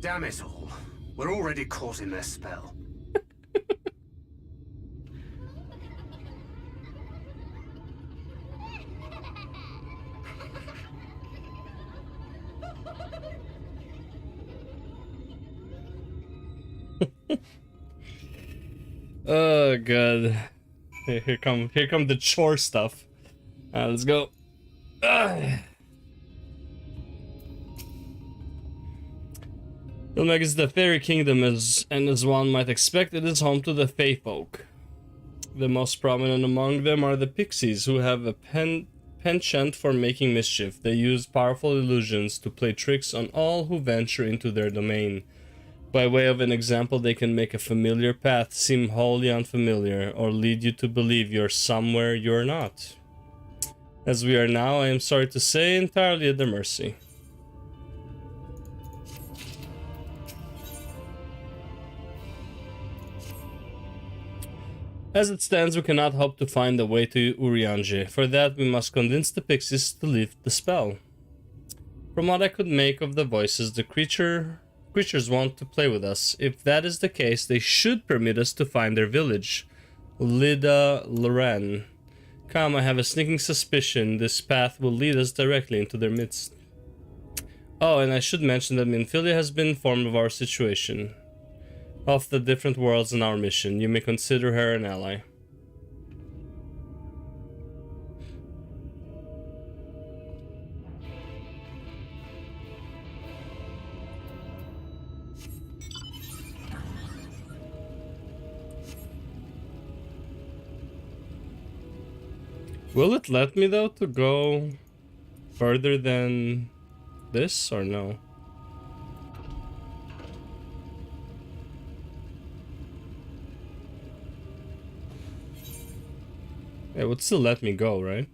Damn it all. We're already caught in their spell. Oh god. Here come the chore stuff. Let's go. Ilmeg is the fairy kingdom, as one might expect, it is home to the Fae folk. The most prominent among them are the pixies, who have a penchant for making mischief. They use powerful illusions to play tricks on all who venture into their domain. By way of an example, they can make a familiar path seem wholly unfamiliar, or lead you to believe you're somewhere you're not. As we are now, I am sorry to say, entirely at their mercy. As it stands, we cannot hope to find the way to Urianger. For that, we must convince the pixies to lift the spell. From what I could make of the voices, the creatures want to play with us. If that is the case, they should permit us to find their village, Lida Loren. Come, I have a sneaking suspicion this path will lead us directly into their midst. Oh, and I should mention that Minfilia has been informed of our situation, of the different worlds in our mission. You may consider her an ally. Will it let me, though, to go further than this, or no? It would still let me go, right?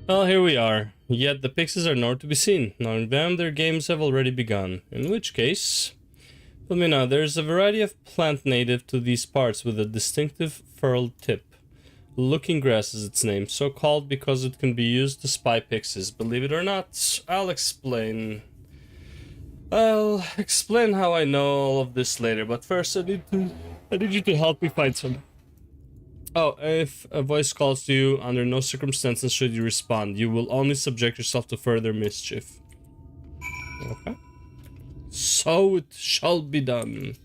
Well, here we are. Yet the pixies are nowhere to be seen. Knowing them, their games have already begun. In which case, let me know, there's a variety of plant native to these parts with a distinctive furled tip. Looking grass is its name, so called because it can be used to spy pixies. Believe it or not, I'll explain how I know all of this later, but first I need you to help me find some. Oh, if a voice calls to you, under no circumstances should you respond. You will only subject yourself to further mischief. Okay. So it shall be done.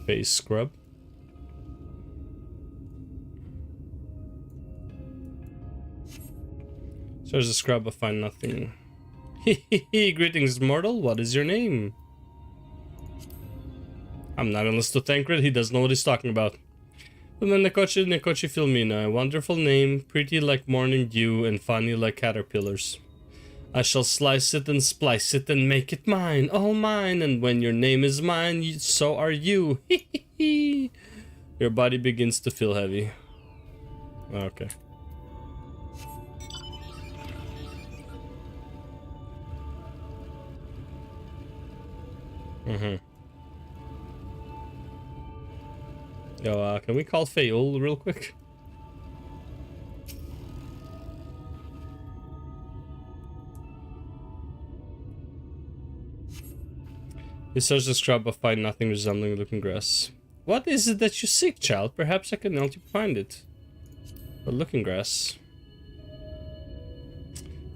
Face scrub. There's a scrub, but find nothing. Hehehe, greetings, mortal. What is your name? I'm not unless to Tancred. He doesn't know what he's talking about. Nekochi Filmina, a wonderful name, pretty like morning dew and funny like caterpillars. I shall slice it and splice it and make it mine, all mine. And when your name is mine, so are you. Hehehe. Your body begins to feel heavy. Okay. Yo, can we call Fayeul real quick? You search the scrub but find nothing resembling looking grass. What is it that you seek, child? Perhaps I can help you find it. But looking grass.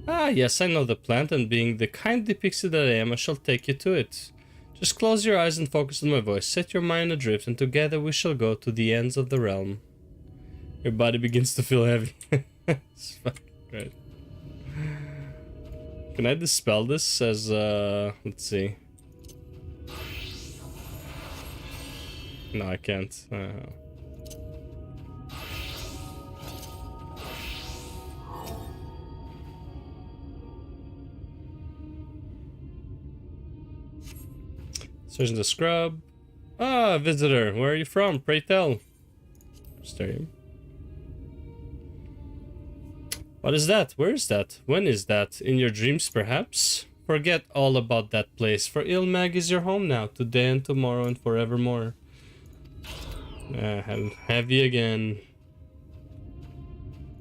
Ah, yes, I know the plant, and being the kindly pixie that I am, I shall take you to it. Just close your eyes and focus on my voice. Set your mind adrift, and together we shall go to the ends of the realm. Your body begins to feel heavy. It's fucking great. Can I dispel this as, let's see. No, I can't. Searching the scrub. Ah, visitor. Where are you from? Pray tell. Stadium. What is that? Where is that? When is that? In your dreams, perhaps? Forget all about that place, for Ilmag is your home now, today and tomorrow and forevermore. Heavy again.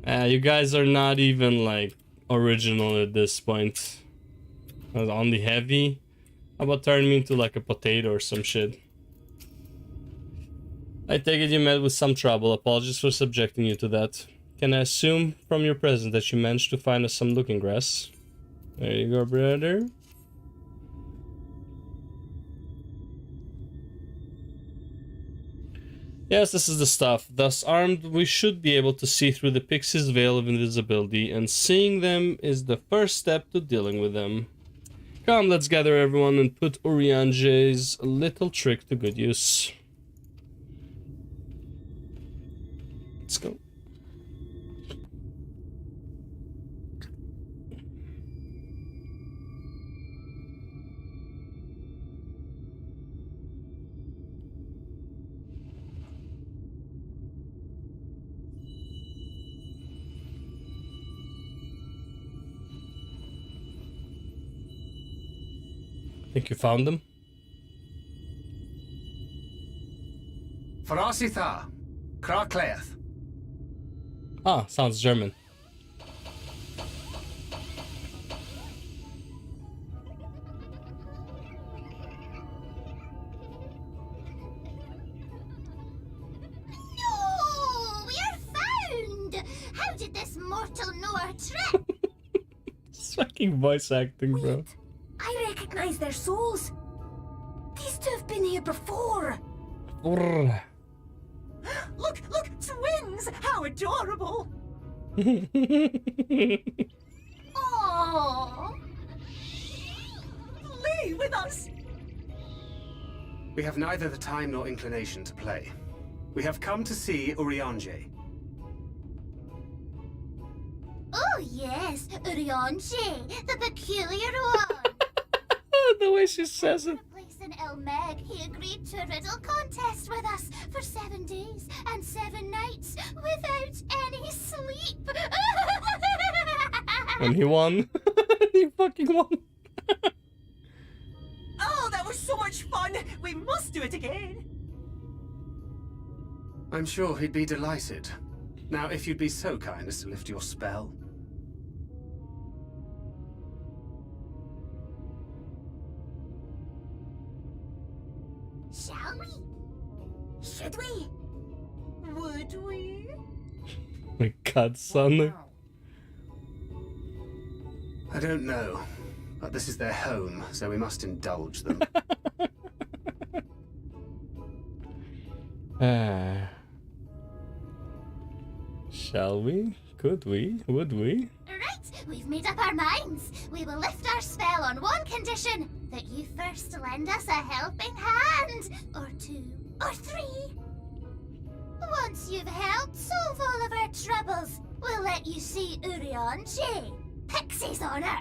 You guys are not even like original at this point. Only heavy. How about turn me into like a potato or some shit? I take it you met with some trouble. Apologies for subjecting you to that. Can I assume from your presence that you managed to find us some looking grass? There you go, brother. Yes, this is the stuff. Thus armed, we should be able to see through the pixie's veil of invisibility, and seeing them is the first step to dealing with them. Come, let's gather everyone and put Urianger's little trick to good use. Let's go. Think you found them? Farasitha, Krakleath. Ah, sounds German. No, we are found. How did this mortal know our trick? It's fucking voice acting, bro. Wait, I recognize their souls. These two have been here before. Brrr. Look, twins! How adorable! Aww! Play with us! We have neither the time nor inclination to play. We have come to see Urianger. Oh yes, Urianger, the peculiar one. The way she says it. Place in Ilmeg, he agreed to a riddle contest with us for 7 days and 7 nights without any sleep. And he won. He fucking won. Oh, that was so much fun! We must do it again! I'm sure he'd be delighted. Now, if you'd be so kind as to lift your spell. Shall we? Should we? Would we? My god, son. I don't know, but this is their home, so we must indulge them. Shall we? Could we? Would we? Right, we've made up our minds. We will lift our spell on one condition: that you first lend us a helping hand, or 2, or 3. Once you've helped solve all of our troubles, we'll let you see Urianger, Pixie's honor.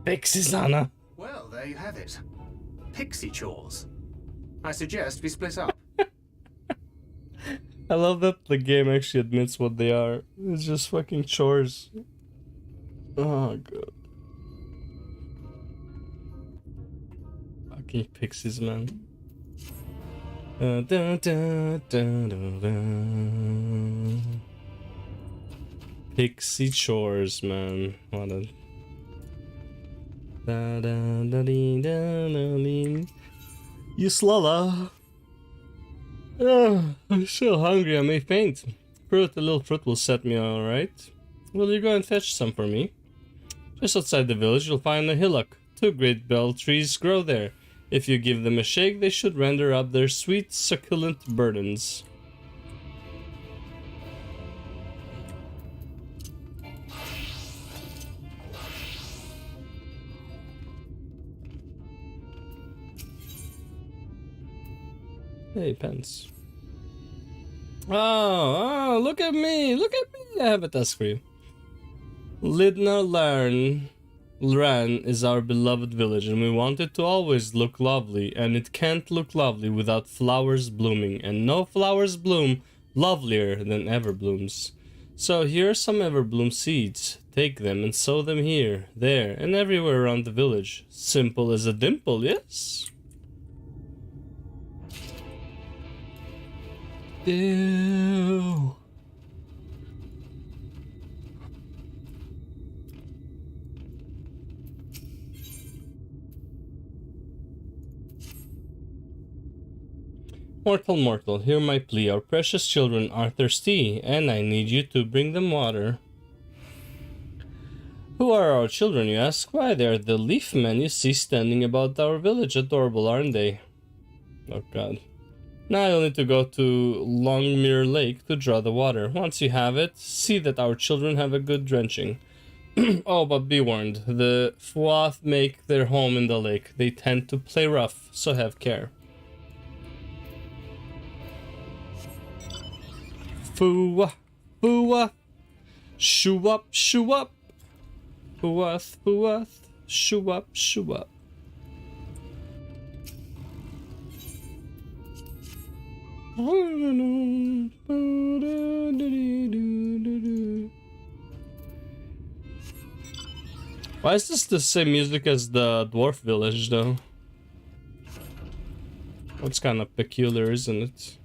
Pixie's honor. Well, there you have it. Pixie chores. I suggest we split up. I love that the game actually admits what they are. It's just fucking chores. Oh god. Fucking pixies, man. Dun, dun, dun, dun, dun. Pixie chores, man. What a... Da, da, da, dee, da, da, dee. You slala. I'm so hungry I may faint. Fruit, a little fruit will set me alright. Will you go and fetch some for me? Just outside the village you'll find a hillock. 2 great bell trees grow there. If you give them a shake, they should render up their sweet, succulent burdens. Hey, pens. Oh, look at me! Look at me! I have a task for you. Lidna Ran is our beloved village, and we want it to always look lovely, and it can't look lovely without flowers blooming, and no flowers bloom lovelier than everblooms. So here are some everbloom seeds. Take them and sow them here, there, and everywhere around the village. Simple as a dimple, yes? Ew. Mortal, hear my plea. Our precious children are thirsty, and I need you to bring them water. Who are our children, you ask? Why, they are the leaf men you see standing about our village. Adorable, aren't they? Oh god. Now you'll need to go to Longmere Lake to draw the water. Once you have it, see that our children have a good drenching. Oh, but be warned, the Fuath make their home in the lake. They tend to play rough, so have care. Fua, fua, shoo up, shoo up. Fuath, fuath, shoo up, shoo up. Why is this the same music as the dwarf village, though? That's kind of peculiar, isn't it?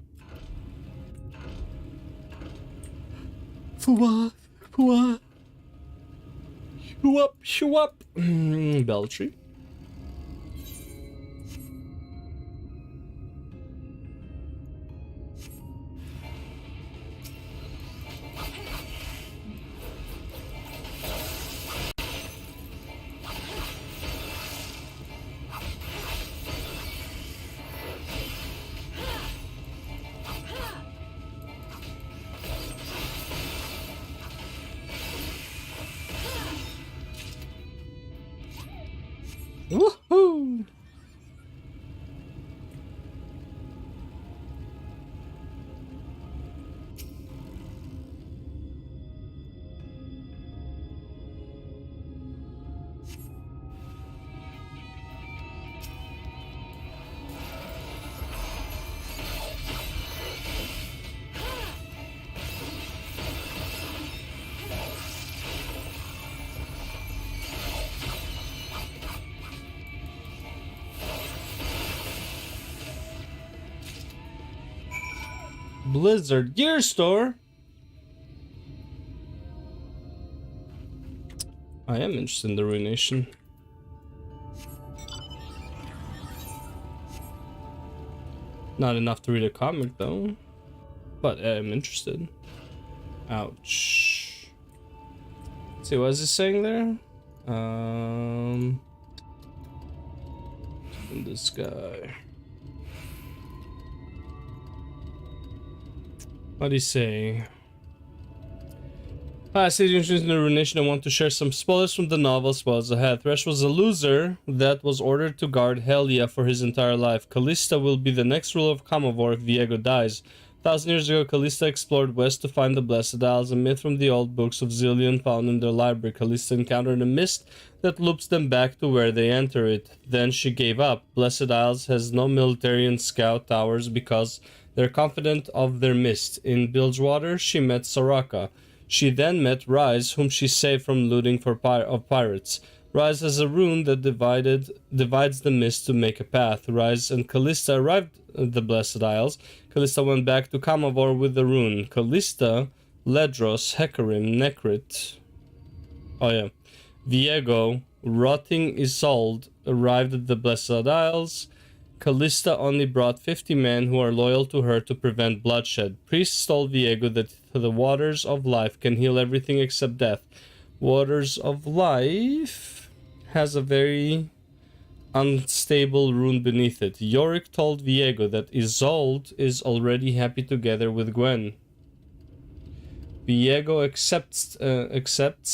Fua, fua. Shoo up, shoo up. Beltry. Woohoo! Blizzard Gear Store. I am interested in the Ruination. Not enough to read a comic though, but I'm interested. Ouch. Let's see, what is he saying there? This guy. What do you say? Citizen in the Ruination, I want to share some spoilers from the novel. Spoilers ahead. Thresh was a loser that was ordered to guard Helia for his entire life. Callista will be the next ruler of Kamavor if Viego dies. 1,000 years ago, Callista explored west to find the Blessed Isles, a myth from the old books of Zillion found in their library. Callista encountered a mist that loops them back to where they enter it. Then she gave up. Blessed Isles has no military and scout towers because they're confident of their mist. In Bilgewater, she met Soraka. She then met Rise, whom she saved from looting of pirates. Rise has a rune that divides the mist to make a path. Rise and Callista arrived at the Blessed Isles. Callista went back to Kamavor with the rune. Callista, Ledros, Hecarim, Necrit... Oh yeah. Viego, Rotting Isolde arrived at the Blessed Isles. Callista only brought 50 men who are loyal to her to prevent bloodshed. Priests told Viego that the waters of life can heal everything except death. Waters of life has a very unstable rune beneath it. Yorick told Viego that Isolde is already happy together with Gwen. Viego accepts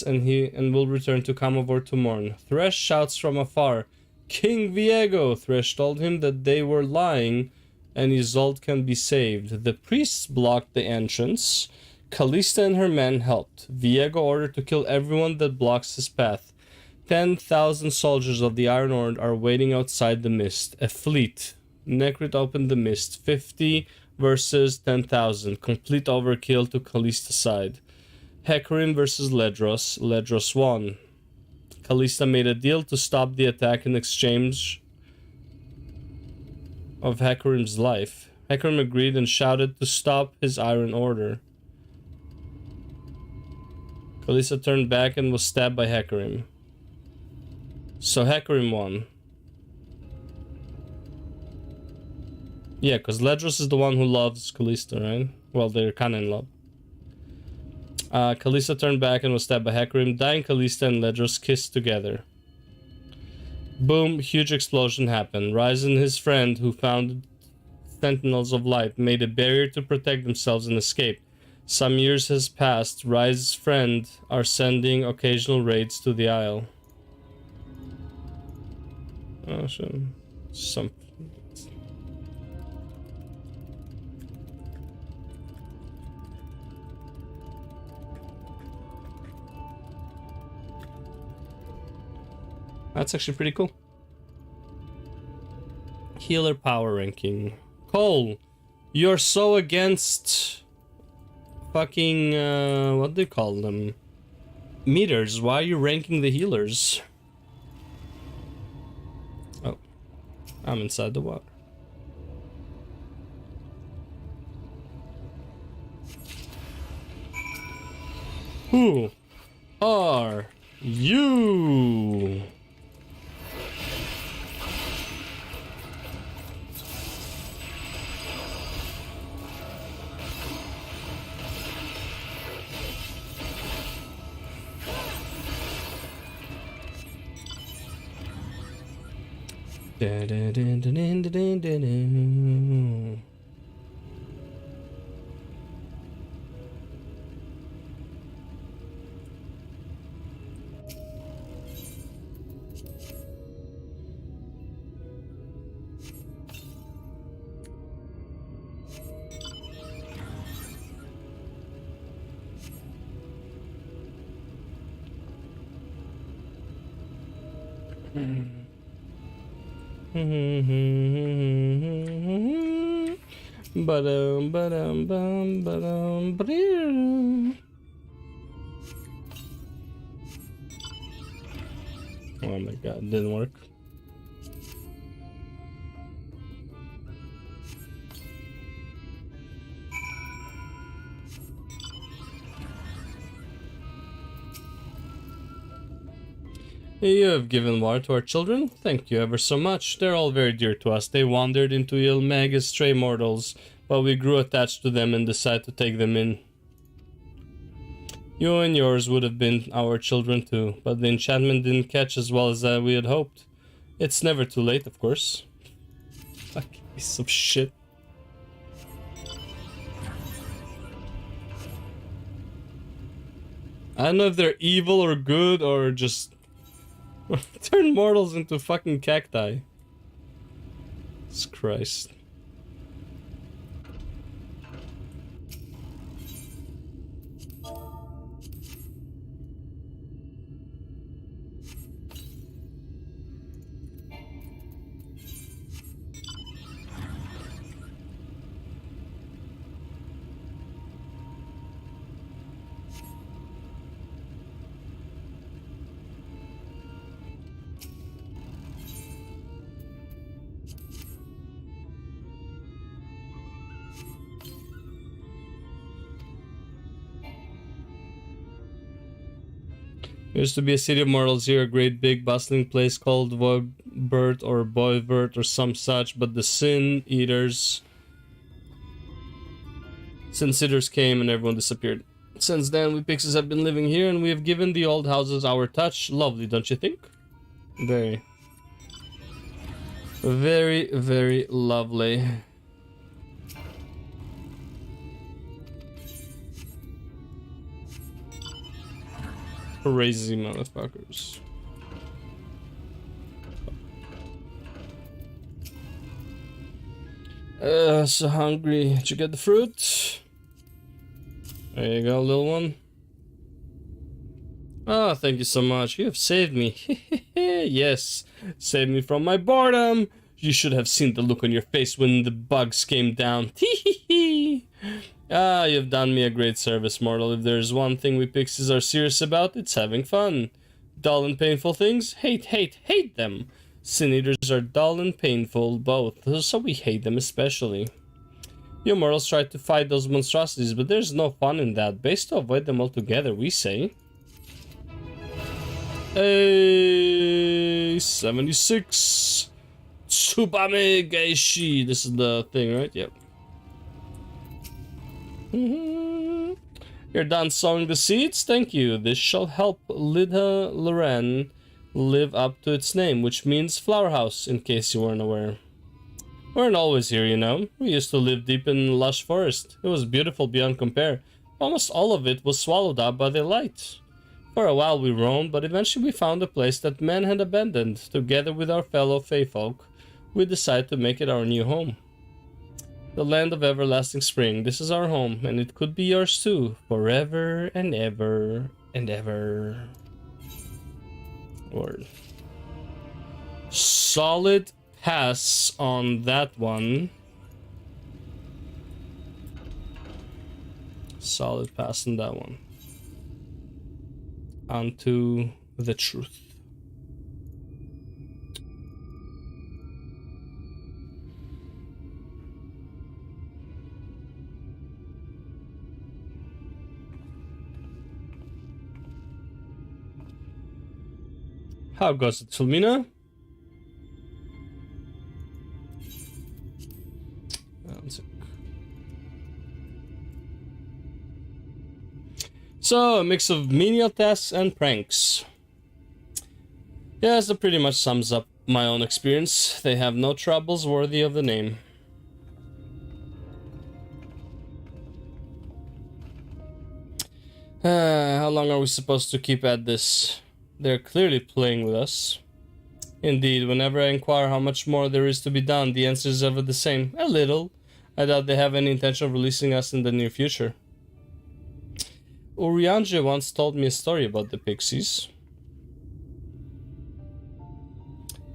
and will return to Kamavor to mourn. Thresh shouts from afar, "King Viego!" Thresh told him that they were lying and Isolde can be saved. The priests blocked the entrance. Callista and her men helped. Viego ordered to kill everyone that blocks his path. 10,000 soldiers of the Iron Horde are waiting outside the mist. A fleet. Necrit opened the mist. 50 versus 10,000. Complete overkill to Callista's side. Hecarim versus Ledros. Ledros won. Callista made a deal to stop the attack in exchange of Hecarim's life. Hecarim agreed and shouted to stop his Iron Order. Callista turned back and was stabbed by Hecarim. So Hecarim won. Yeah, because Ledros is the one who loves Callista, right? Well, they're kind of in love. Callista turned back and was stabbed by Hecarim. Dying Callista and Ledros kissed together. Boom, huge explosion happened. Rise and his friend, who founded Sentinels of Light, made a barrier to protect themselves and escape. Some years has passed. Rise's friend are sending occasional raids to the Isle. Oh, sure. Some... That's actually pretty cool. Healer power ranking. Cole, you're so against fucking what do you call them? Meters. Why are you ranking the healers? Oh, I'm inside the water. Who are you? Oh my god, didn't work. You have given water to our children. Thank you ever so much. They're all very dear to us. They wandered into Ilmeg as stray mortals, but we grew attached to them and decided to take them in. You and yours would have been our children too, but the enchantment didn't catch as well as we had hoped. It's never too late, of course. Fucking piece of shit. I don't know if they're evil or good or just... turn mortals into fucking cacti. Jesus Christ. There used to be a city of mortals here, a great big bustling place called Voivert or Boivert or some such, but the Sin Eaters came and everyone disappeared. Since then, we pixies have been living here and we have given the old houses our touch. Lovely, don't you think? Very. Very, very lovely. Crazy motherfuckers. So hungry. Did you get the fruit? There you go, little one. Oh, thank you so much. You have saved me. Yes, saved me from my boredom. You should have seen the look on your face when the bugs came down. Ah, you've done me a great service, mortal. If there's one thing we pixies are serious about, it's having fun. Dull and painful things? Hate them. Sin Eaters are dull and painful, both, so we hate them especially. You mortals try to fight those monstrosities, but there's no fun in that. Best to avoid them altogether, we say. Hey, 76. Tsubame Geishi. This is the thing, right? Yep. You're done sowing the seeds? Thank you. This shall help Lida Loren live up to its name, which means flower house, in case you weren't aware. We weren't always here, you know. We used to live deep in lush forest. It was beautiful beyond compare. Almost all of it was swallowed up by the light. For a while we roamed, but eventually we found a place that men had abandoned. Together with our fellow Feyfolk, we decided to make it our new home. The land of everlasting spring. This is our home, and it could be yours too, forever and ever and ever. Word. Solid pass on that one. Solid pass on that one. Onto the truth. How goes it, Filmina? So, a mix of menial tasks and pranks. Yes, that pretty much sums up my own experience. They have no troubles worthy of the name. How long are we supposed to keep at this? They're clearly playing with us. Indeed, whenever I inquire how much more there is to be done, the answer is ever the same. A little. I doubt they have any intention of releasing us in the near future. Urianje once told me a story about the pixies.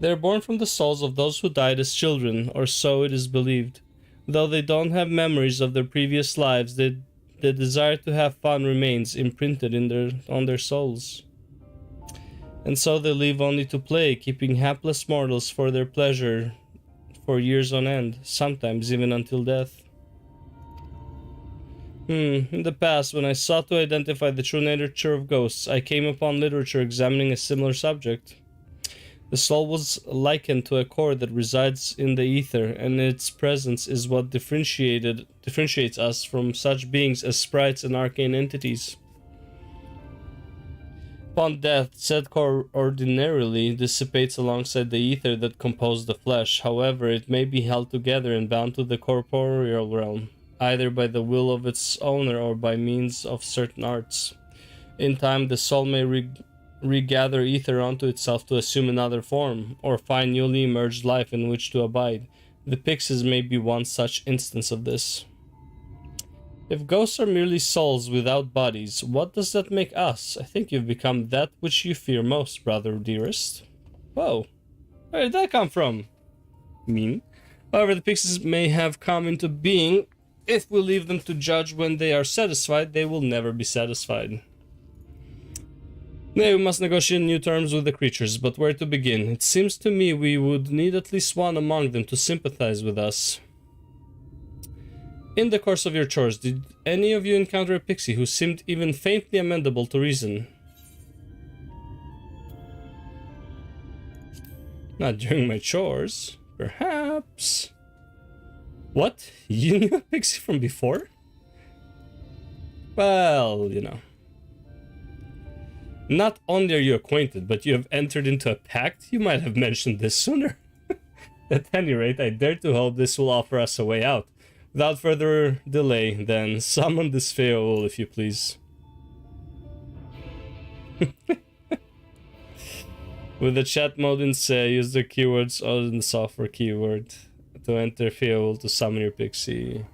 They're born from the souls of those who died as children, or so it is believed. Though they don't have memories of their previous lives, the desire to have fun remains imprinted on their souls. And so they live only to play, keeping hapless mortals for their pleasure for years on end, sometimes even until death. In the past, when I sought to identify the true nature of ghosts, I came upon literature examining a similar subject. The soul was likened to a core that resides in the ether, and its presence is what differentiates us from such beings as sprites and arcane entities. Upon death, said core ordinarily dissipates alongside the ether that composed the flesh. However, it may be held together and bound to the corporeal realm, either by the will of its owner or by means of certain arts. In time, the soul may regather ether onto itself to assume another form, or find newly emerged life in which to abide. The pixies may be one such instance of this. If ghosts are merely souls without bodies, what does that make us? I think you've become that which you fear most, brother dearest. Whoa. Where did that come from? Mean. However, the pixies may have come into being. If we leave them to judge when they are satisfied, they will never be satisfied. Nay, we must negotiate new terms with the creatures, but where to begin? It seems to me we would need at least one among them to sympathize with us. In the course of your chores, did any of you encounter a pixie who seemed even faintly amenable to reason? Not during my chores. Perhaps. What? You knew a pixie from before? Well, you know. Not only are you acquainted, but you have entered into a pact. You might have mentioned this sooner. At any rate, I dare to hope this will offer us a way out. Without further delay, then, summon this Feoul, if you please. With the chat mode in say, use the keywords other than the software keyword to enter Feoul to summon your pixie.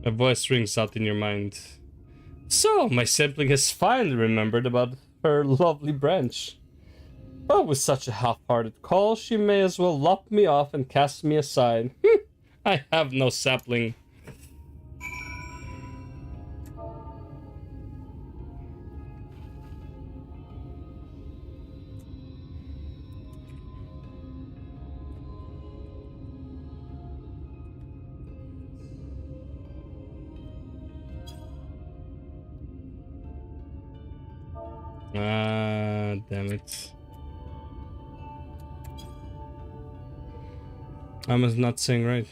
A voice rings out in your mind. So, my sibling has finally remembered about her lovely branch. But with such a half-hearted call, she may as well lop me off and cast me aside. I have no sapling. Ah, damn it. I must not sing right.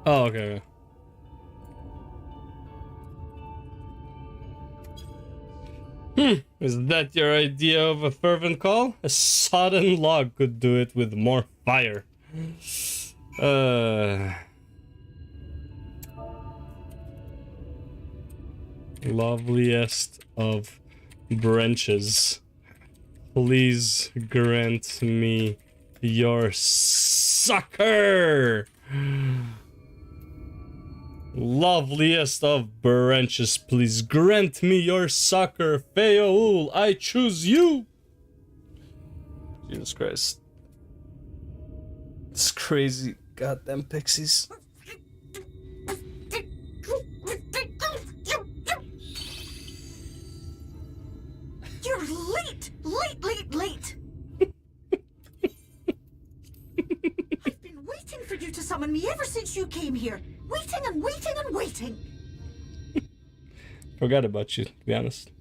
Oh, okay. Is that your idea of a fervent call? A sodden log could do it with more fire. Loveliest of branches, please grant me your succor. Loveliest of branches, please grant me your succor. Feoul, I choose you. Jesus Christ. It's crazy. Goddamn pixies. You're late! Late! I've been waiting for you to summon me ever since you came here. Waiting and waiting and waiting. Forgot about you, to be honest.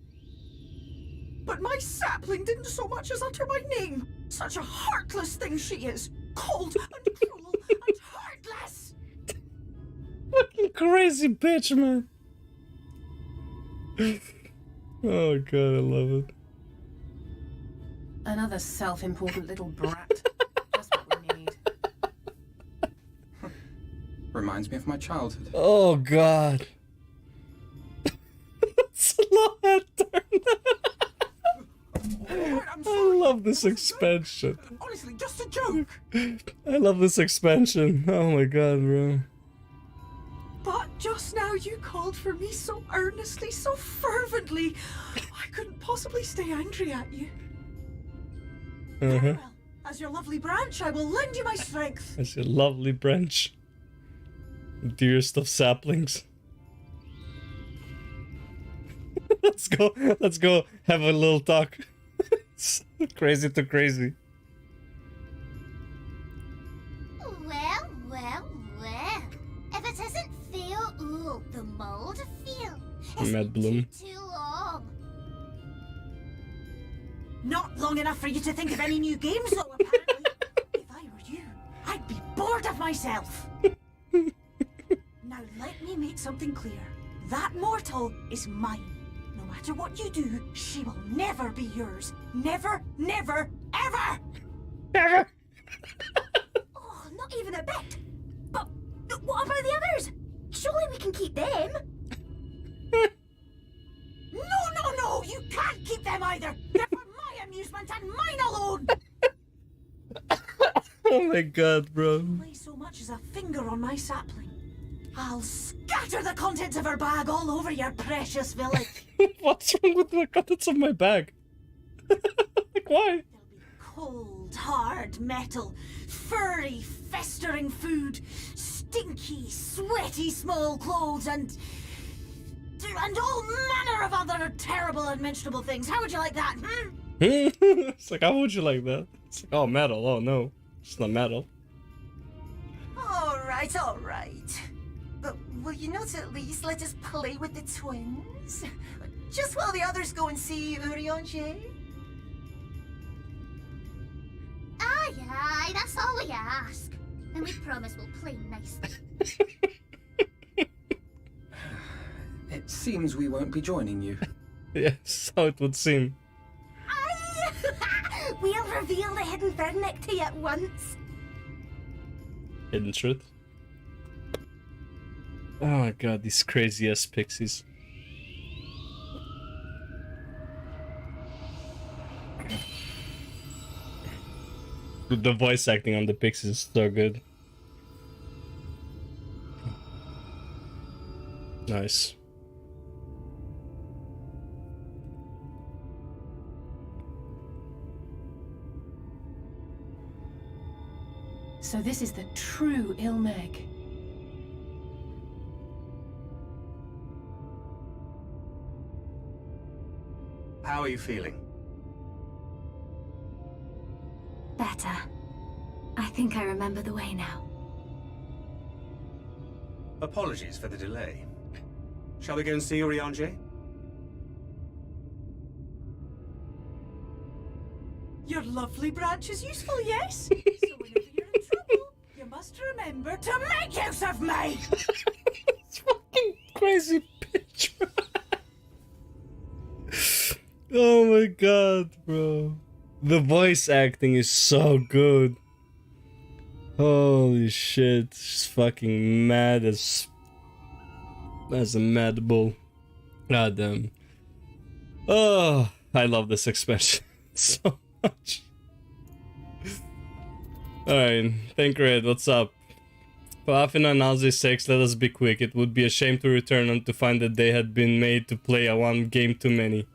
But my sapling didn't so much as utter my name. Such a heartless thing she is. Cold and cruel and heartless. Fucking crazy bitch, man. Oh god, I love it. Another self-important little brat. Just what we need. Reminds me of my childhood. Oh god. That's a lot turn. I love this expansion. Honestly, just a joke. I love this expansion. Oh my god, bro. But just now you called for me so earnestly, so fervently. I couldn't possibly stay angry at you. Very well. As your lovely branch, I will lend you my strength. As your lovely branch. Dearest of saplings. Let's go have a little talk. It's crazy to crazy. Well. If it isn't Feoul, the mold feel. Mad Bloom. Too long. Not long enough for you to think of any new games, though, apparently. If I were you, I'd be bored of myself. Now let me make something clear. That mortal is mine. No matter what you do, she will never be yours. Never, ever! Never! Oh, not even a bit. But what about the others? Surely we can keep them. No, you can't keep them either. They're for my amusement and mine alone. Oh my god, bro. Lay so much as a finger on my sapling. I'll scatter the contents of her bag all over your precious village. What's wrong with the contents of my bag? Like, why? There'll be cold, hard metal, furry, festering food, stinky, sweaty small clothes, and And all manner of other terrible and mentionable things. How would you like that, It's like, how would you like that? It's like, oh, metal. Oh, no. It's not metal. Alright, alright. But will you not at least let us play with the twins? Just while the others go and see Urianger? Aye, aye, that's all we ask. And we promise we'll play nicely. It seems we won't be joining you. Yes, how it would seem. Aye! We'll reveal the hidden verdict to you at once. Hidden truth. Oh my god, these crazy ass pixies. The voice acting on the pixies is so good. Nice. So this is the true Ilmeg. How are you feeling? Better. I think I remember the way now. Apologies for the delay. Shall we go and see Urianger? Your lovely branch is useful, yes? So whenever you're in trouble, you must remember to make use of me! It's fucking crazy picture. Oh my god, bro. The voice acting is so good. Holy shit. She's fucking mad as a mad bull. God damn. Oh, I love this expansion so much. Alright, Thancred, what's up? For Afina and Alze's sakes, let us be quick. It would be a shame to return and to find that they had been made to play a one game too many.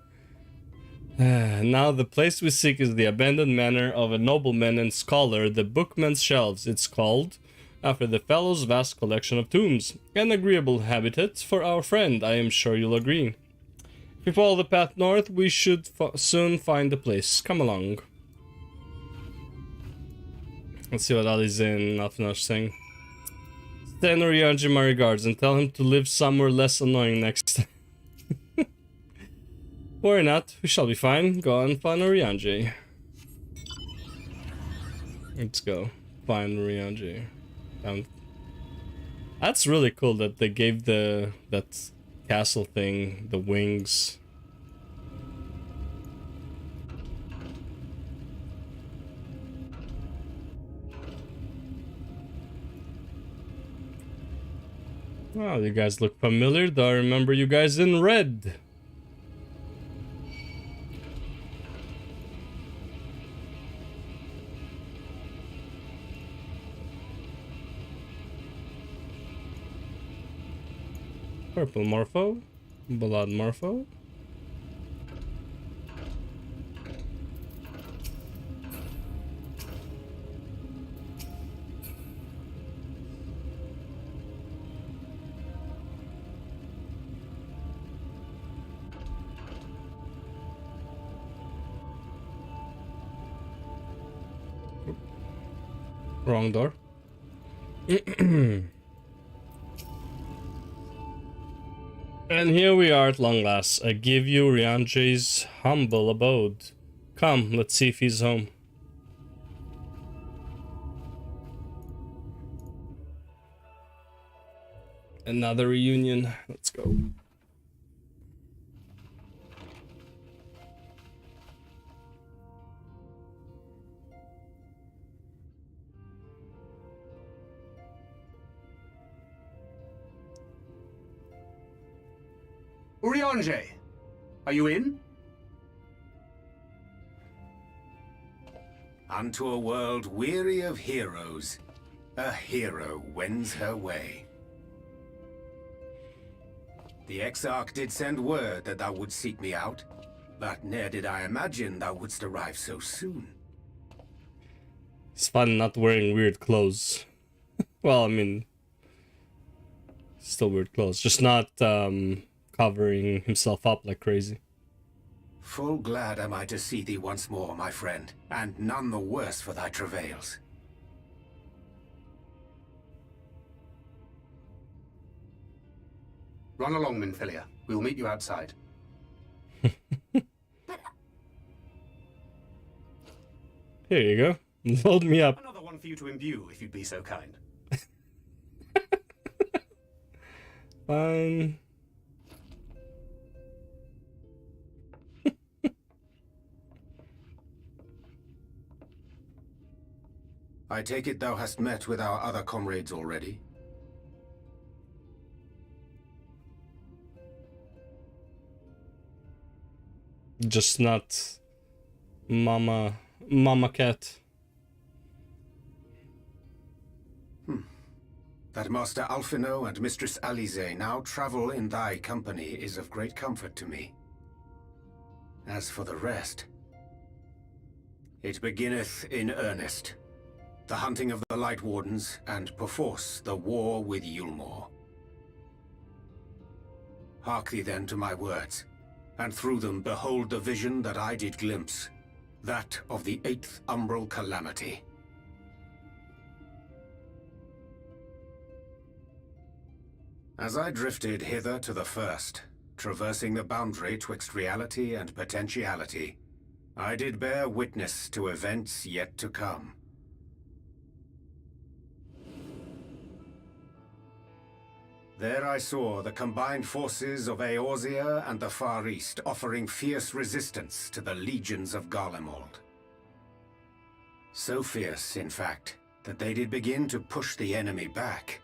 Now the place we seek is the abandoned manor of a nobleman and scholar, the Bookman's Shelves, it's called, after the fellow's vast collection of tombs. An agreeable habitat for our friend, I am sure you'll agree. If we follow the path north, we should soon find the place. Come along. Let's see what Ali's in Alfinosh saying. Send Urianger my regards and tell him to live somewhere less annoying next time. Worry not, we shall be fine. Go on, find Urianger. Let's go. Find Urianger. That's really cool that they gave that castle thing the wings. Oh, you guys look familiar. Do I remember you guys in red? Purple Morpho, Blood Morpho. Wrong door. And here we are at long last. I give you Urianger's humble abode. Come, let's see if he's home. Another reunion. Let's go. Urianger, are you in? Unto a world weary of heroes, a hero wends her way. The Exarch did send word that thou wouldst seek me out, but ne'er did I imagine thou wouldst arrive so soon. It's fun not wearing weird clothes. Well, I mean, still weird clothes, just not covering himself up like crazy. Full glad am I to see thee once more, my friend, and none the worse for thy travails. Run along, Minfilia. We'll meet you outside. Here you go. Load me up. Another one for you to imbue, if you'd be so kind. Fine. I take it thou hast met with our other comrades already? Just not Mama Cat. That Master Alphino and Mistress Alize now travel in thy company is of great comfort to me. As for the rest, it beginneth in earnest. The hunting of the Light Wardens, and perforce the war with Yulmore. Hark thee then to my words, and through them behold the vision that I did glimpse, that of the 8th Umbral Calamity. As I drifted hither to the first, traversing the boundary twixt reality and potentiality, I did bear witness to events yet to come. There I saw the combined forces of Eorzea and the Far East offering fierce resistance to the legions of Garlemald. So fierce, in fact, that they did begin to push the enemy back.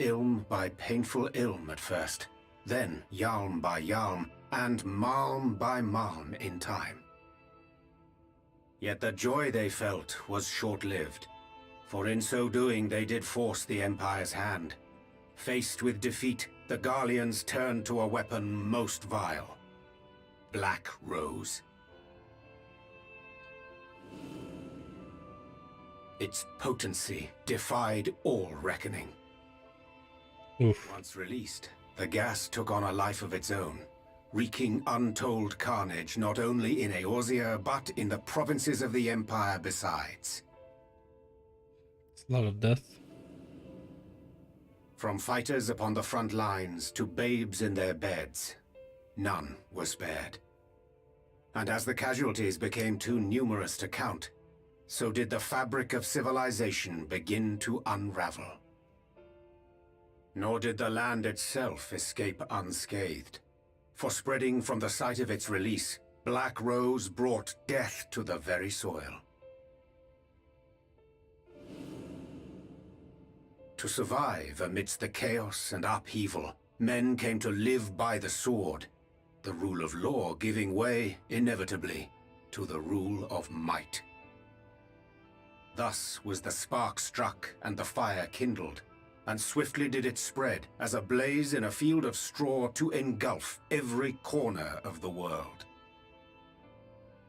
Ilm by painful ilm at first, then yalm by yalm, and malm by malm in time. Yet the joy they felt was short-lived, for in so doing they did force the Empire's hand. Faced with defeat, the Garleans turned to a weapon most vile. Black Rose. Its potency defied all reckoning. Oof. Once released, the gas took on a life of its own, wreaking untold carnage not only in Eorzea, but in the provinces of the Empire besides. It's a lot of death. From fighters upon the front lines to babes in their beds, none were spared. And as the casualties became too numerous to count, so did the fabric of civilization begin to unravel. Nor did the land itself escape unscathed, for spreading from the site of its release, Black Rose brought death to the very soil. To survive amidst the chaos and upheaval, men came to live by the sword, the rule of law giving way, inevitably, to the rule of might. Thus was the spark struck and the fire kindled, and swiftly did it spread as a blaze in a field of straw to engulf every corner of the world.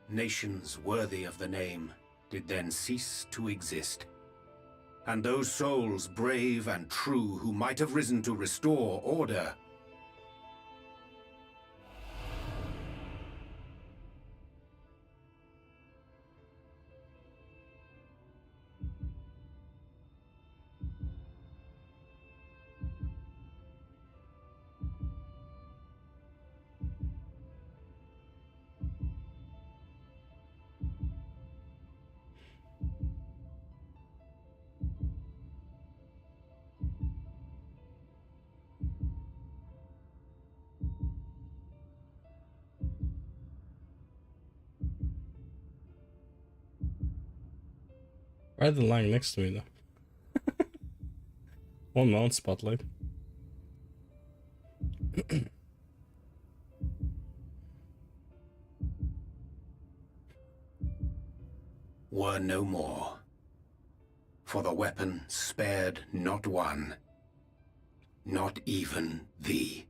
Nations worthy of the name did then cease to exist. And those souls brave and true who might have risen to restore order Right the line next to me though. One mount spotlight. were no more. For the weapon spared not one, not even thee.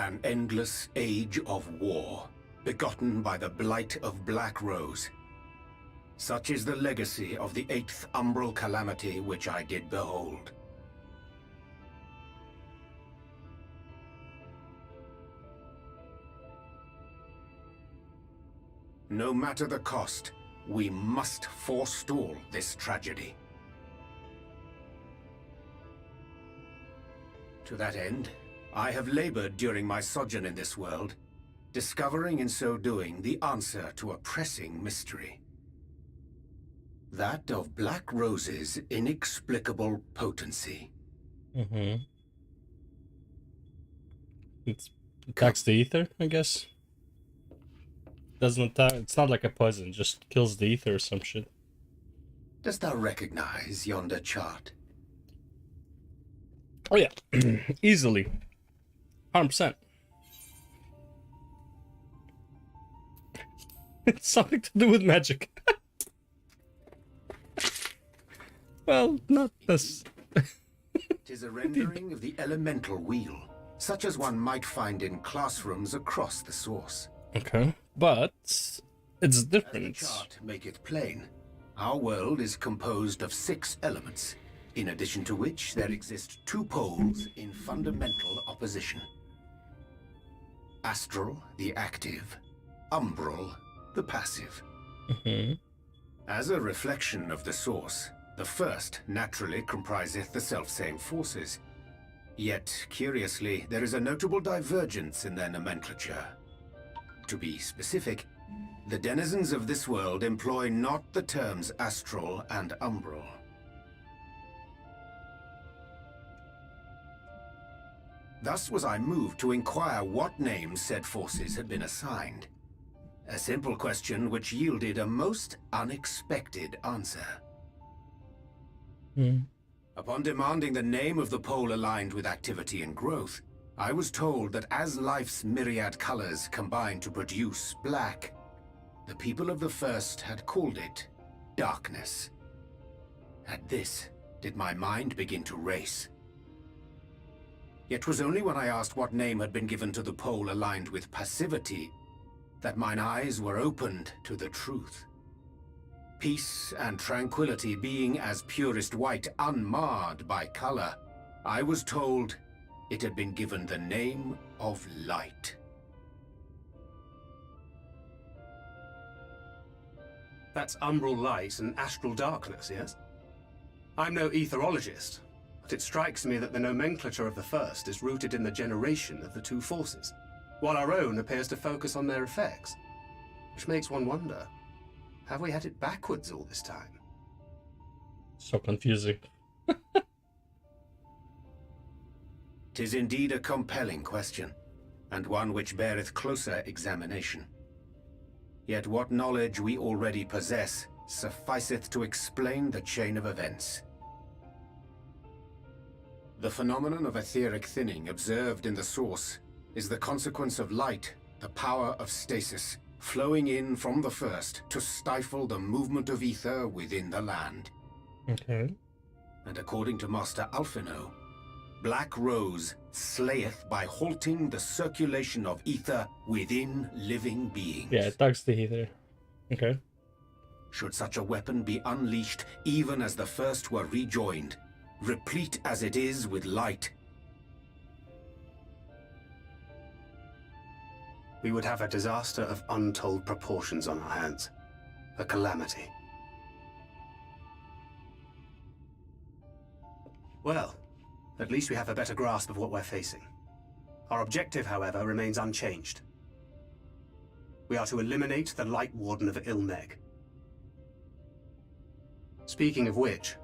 An endless age of war, begotten by the blight of Black Rose. Such is the legacy of the 8th umbral calamity which I did behold. No matter the cost, we must forestall this tragedy. To that end, I have labored during my sojourn in this world, discovering in so doing the answer to a pressing mystery. That of Black Rose's inexplicable potency. Mm-hmm. It attacks the ether, I guess. Doesn't attack, it's not like a poison, just kills the ether or some shit. Dost thou recognize yonder chart? Oh yeah, easily. 100%. It's something to do with magic. Well, not this. Tis a rendering of the elemental wheel, such as one might find in classrooms across the source. Okay, but it's different. As the chart maketh plain, our world is composed of 6 elements, in addition to which there exist 2 poles in fundamental opposition. Astral, the active, umbral, the passive. Mm-hmm. As a reflection of the source, the first naturally compriseth the selfsame forces. Yet, curiously, there is a notable divergence in their nomenclature. To be specific, the denizens of this world employ not the terms astral and umbral. Thus was I moved to inquire what names said forces had been assigned. A simple question which yielded a most unexpected answer. Upon demanding the name of the pole aligned with activity and growth, I was told that as life's myriad colors combine to produce black, the people of the first had called it darkness. At this, did my mind begin to race. Yet 'twas only when I asked what name had been given to the pole aligned with passivity that mine eyes were opened to the truth. Peace and tranquility being as purest white, unmarred by color, I was told it had been given the name of light. That's umbral light and astral darkness, yes? I'm no etherologist, but it strikes me that the nomenclature of the first is rooted in the generation of the 2 forces, while our own appears to focus on their effects. Which makes one wonder, have we had it backwards all this time? So confusing. 'Tis indeed a compelling question, and one which beareth closer examination. Yet what knowledge we already possess sufficeth to explain the chain of events. The phenomenon of etheric thinning observed in the source is the consequence of light, the power of stasis, flowing in from the first to stifle the movement of ether within the land. Okay. And according to Master Alphino, Black Rose slayeth by halting the circulation of ether within living beings. Yeah, it attacks the ether. Okay. Should such a weapon be unleashed even as the first were rejoined, replete as it is with light, We would have a disaster of untold proportions on our hands. A calamity. Well, at least we have a better grasp of what we're facing. Our objective, however, remains unchanged. We are to eliminate the Light Warden of Ilmeg. Speaking of which,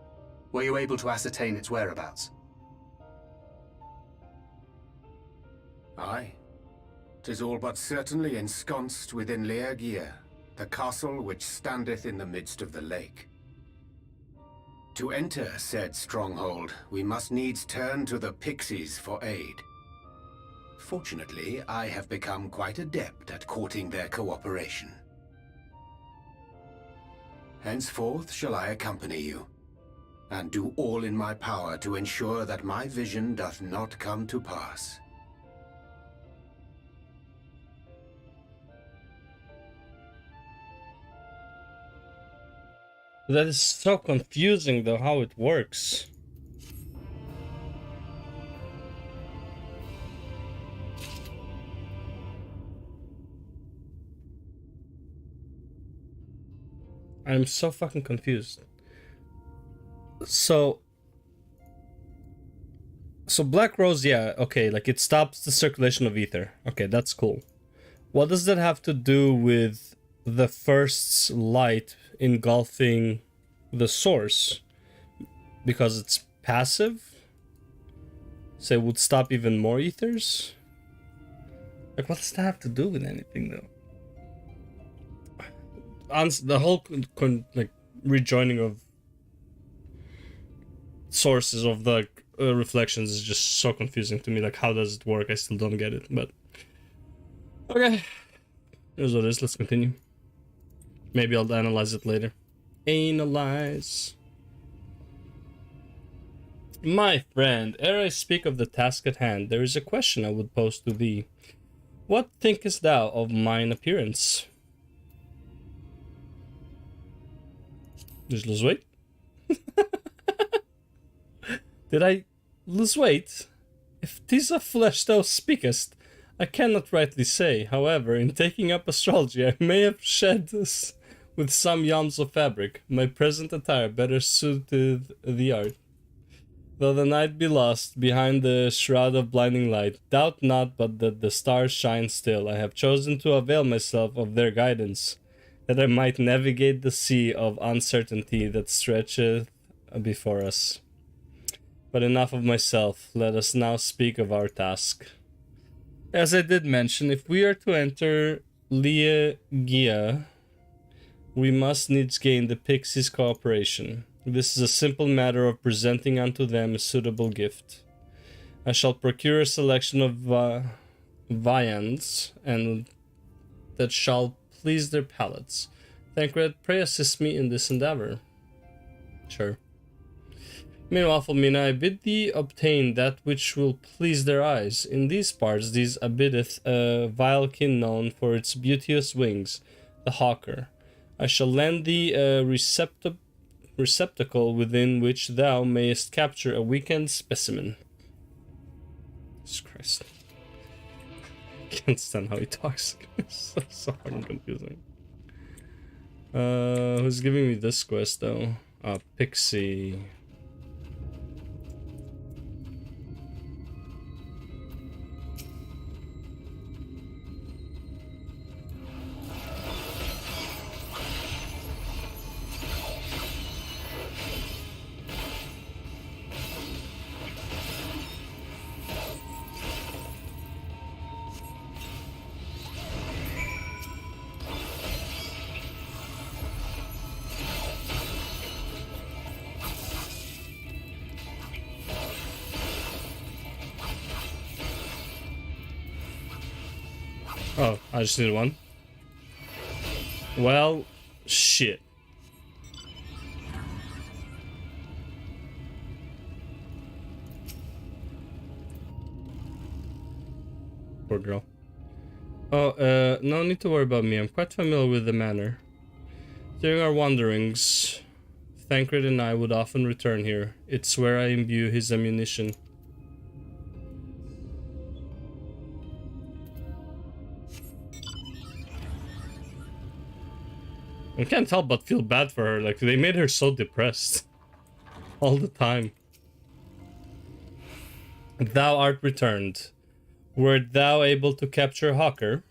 were you able to ascertain its whereabouts? Aye. 'Tis all but certainly ensconced within Leagia, the castle which standeth in the midst of the lake. To enter said stronghold, we must needs turn to the pixies for aid. Fortunately, I have become quite adept at courting their cooperation. Henceforth shall I accompany you, and do all in my power to ensure that my vision doth not come to pass. That is so confusing though, how it works. I'm so fucking confused. So Black Rose, yeah, okay, like it stops the circulation of ether. Okay, that's cool. What does that have to do with the first's light engulfing the source? Because it's passive? So it would stop even more ethers? Like, what does that have to do with anything, though? The whole like rejoining of sources of the reflections is just so confusing to me. Like, how does it work? I still don't get it, but okay, here's what it is. Let's continue. Maybe I'll analyze it later. Analyze. My friend, ere I speak of the task at hand, there is a question I would pose to thee. What thinkest thou of mine appearance? Just lose weight? Did I lose weight? If 'tis of flesh thou speakest, I cannot rightly say. However, in taking up astrology, I may have shed this with some yalms of fabric. My present attire better suited the art. Though the night be lost behind the shroud of blinding light, doubt not but that the stars shine still. I have chosen to avail myself of their guidance, that I might navigate the sea of uncertainty that stretcheth before us. But enough of myself, let us now speak of our task. As I did mention, if we are to enter Liagia, we must needs gain the Pixies' cooperation. This is a simple matter of presenting unto them a suitable gift. I shall procure a selection of viands, and that shall please their palates. Thancred, pray assist me in this endeavor. Sure. Meanwhile, Fulmina, I bid thee obtain that which will please their eyes. In these parts, these abideth a vilekin known for its beauteous wings, the hawker. I shall lend thee a receptacle within which thou mayest capture a weekend specimen. Jesus Christ. I can't stand how he talks. It's so fucking confusing. Who's giving me this quest though? Pixie. Oh, I just need one. Well, shit. Poor girl. Oh, no need to worry about me. I'm quite familiar with the manor. During our wanderings, Thancred and I would often return here. It's where I imbue his ammunition. I can't help but feel bad for her. Like, they made her so depressed all the time. Thou art returned. Wert thou able to capture Hawker?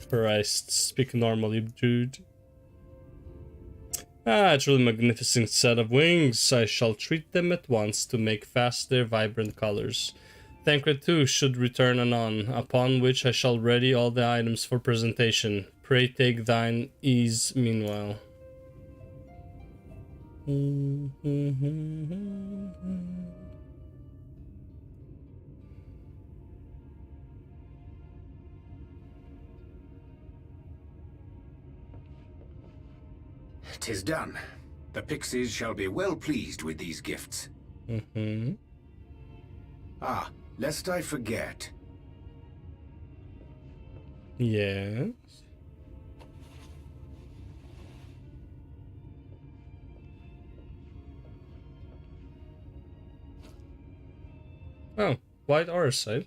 Christ, speak normally, dude. Ah, a truly magnificent set of wings. I shall treat them at once to make fast their vibrant colors. Thancred too should return anon, upon which I shall ready all the items for presentation. Pray take thine ease meanwhile. "'Tis done. The Pixies shall be well pleased with these gifts. Ah, lest I forget. Yes. Oh, white orsite.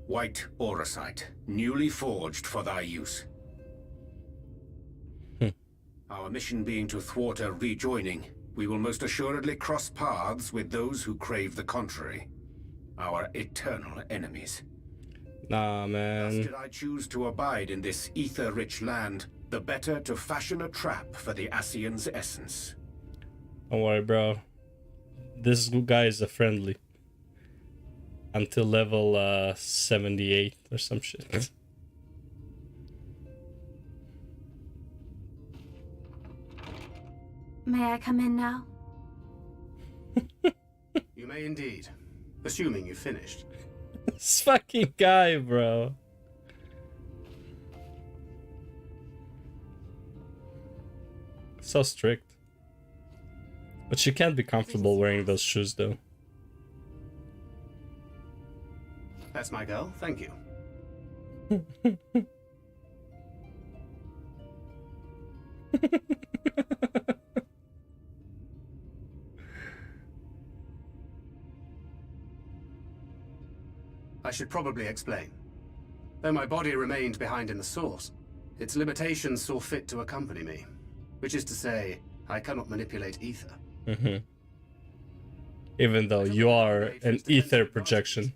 White orsite, newly forged for thy use. Our mission being to thwart a rejoining, we will most assuredly cross paths with those who crave the contrary. Our eternal enemies. Nah, Thus man. did I choose to abide in this ether-rich land, the better to fashion a trap for the Ascian's essence. Don't worry, bro. This guy is a friendly. Until level 78 or some shit. May I come in now? You may indeed, assuming you've finished. This fucking guy, bro. So strict. But she can't be comfortable wearing those shoes, though. That's my girl, thank you. I should probably explain. Though my body remained behind in the source, its limitations saw fit to accompany me. Which is to say, I cannot manipulate ether. Even though you are an ether projection.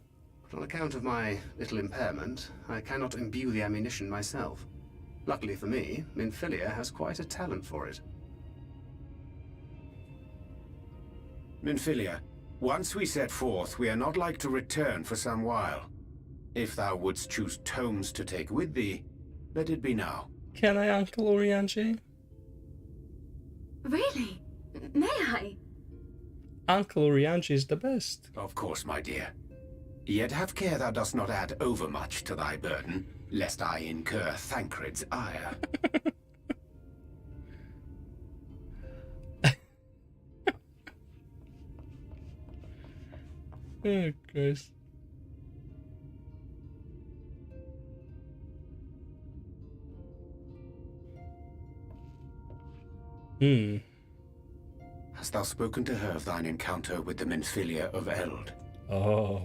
But on account of my little impairment, I cannot imbue the ammunition myself. Luckily for me, Minfilia has quite a talent for it. Minfilia, once we set forth, we are not like to return for some while. If thou wouldst choose tomes to take with thee, let it be now. Can I, Uncle Orianji? Really? May I? Uncle Orianji is the best. Of course, my dear. Yet have care thou dost not add overmuch to thy burden, lest I incur Thancred's ire. Oh, Christ. Hast thou spoken to her of thine encounter with the Minfilia of Eld? Oh.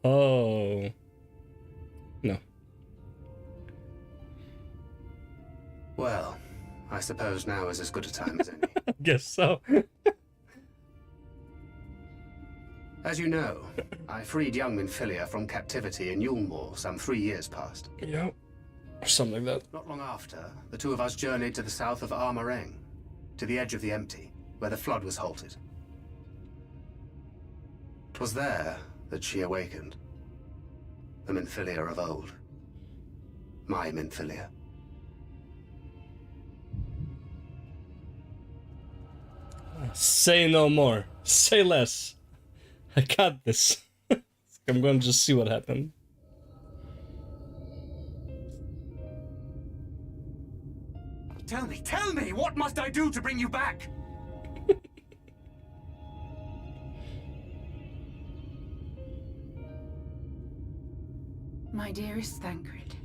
Oh. No. Well, I suppose now is as good a time as any. Guess so. As you know, I freed young Minfilia from captivity in Yulmore some 3 years past. Yep. Or something like that. Not long after, the two of us journeyed to the south of Armareng, to the edge of the Empty, where the flood was halted. 'Twas there that she awakened. The Minfilia of old. My Minfilia. Say no more. Say less. I got this. I'm gonna just see what happened. Tell me, what must I do to bring you back? My dearest Thancred,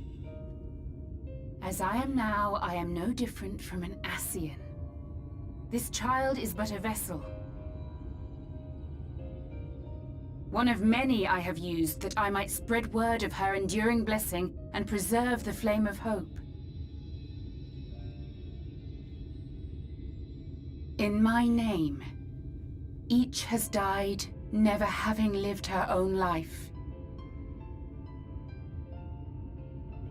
as I am now, I am no different from an Ascian. This child is but a vessel. One of many I have used that I might spread word of her enduring blessing and preserve the flame of hope. In my name, each has died, never having lived her own life.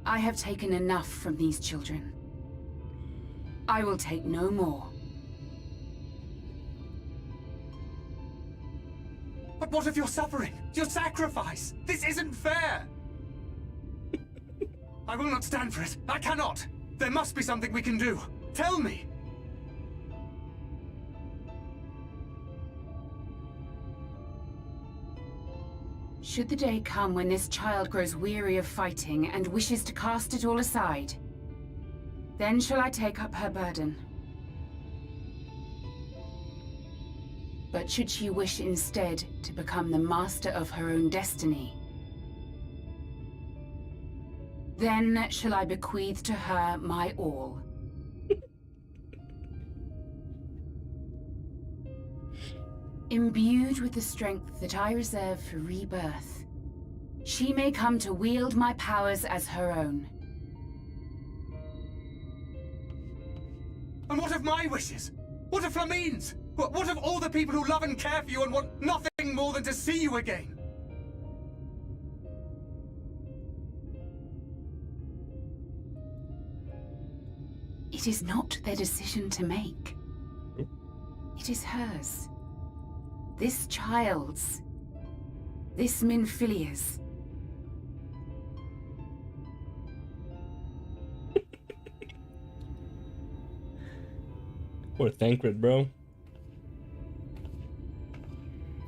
I have taken enough from these children. I will take no more. But what of your suffering? Your sacrifice? This isn't fair! I will not stand for it. I cannot! There must be something we can do. Tell me! Should the day come when this child grows weary of fighting and wishes to cast it all aside, then shall I take up her burden. But should she wish instead to become the master of her own destiny, then shall I bequeath to her my all. Imbued with the strength that I reserve for rebirth, she may come to wield my powers as her own. And what of my wishes? What of Flamine's? What of all the people who love and care for you and want nothing more than to see you again? It is not their decision to make. It is hers. This child's. This Minfilia's. Poor Thancred, bro.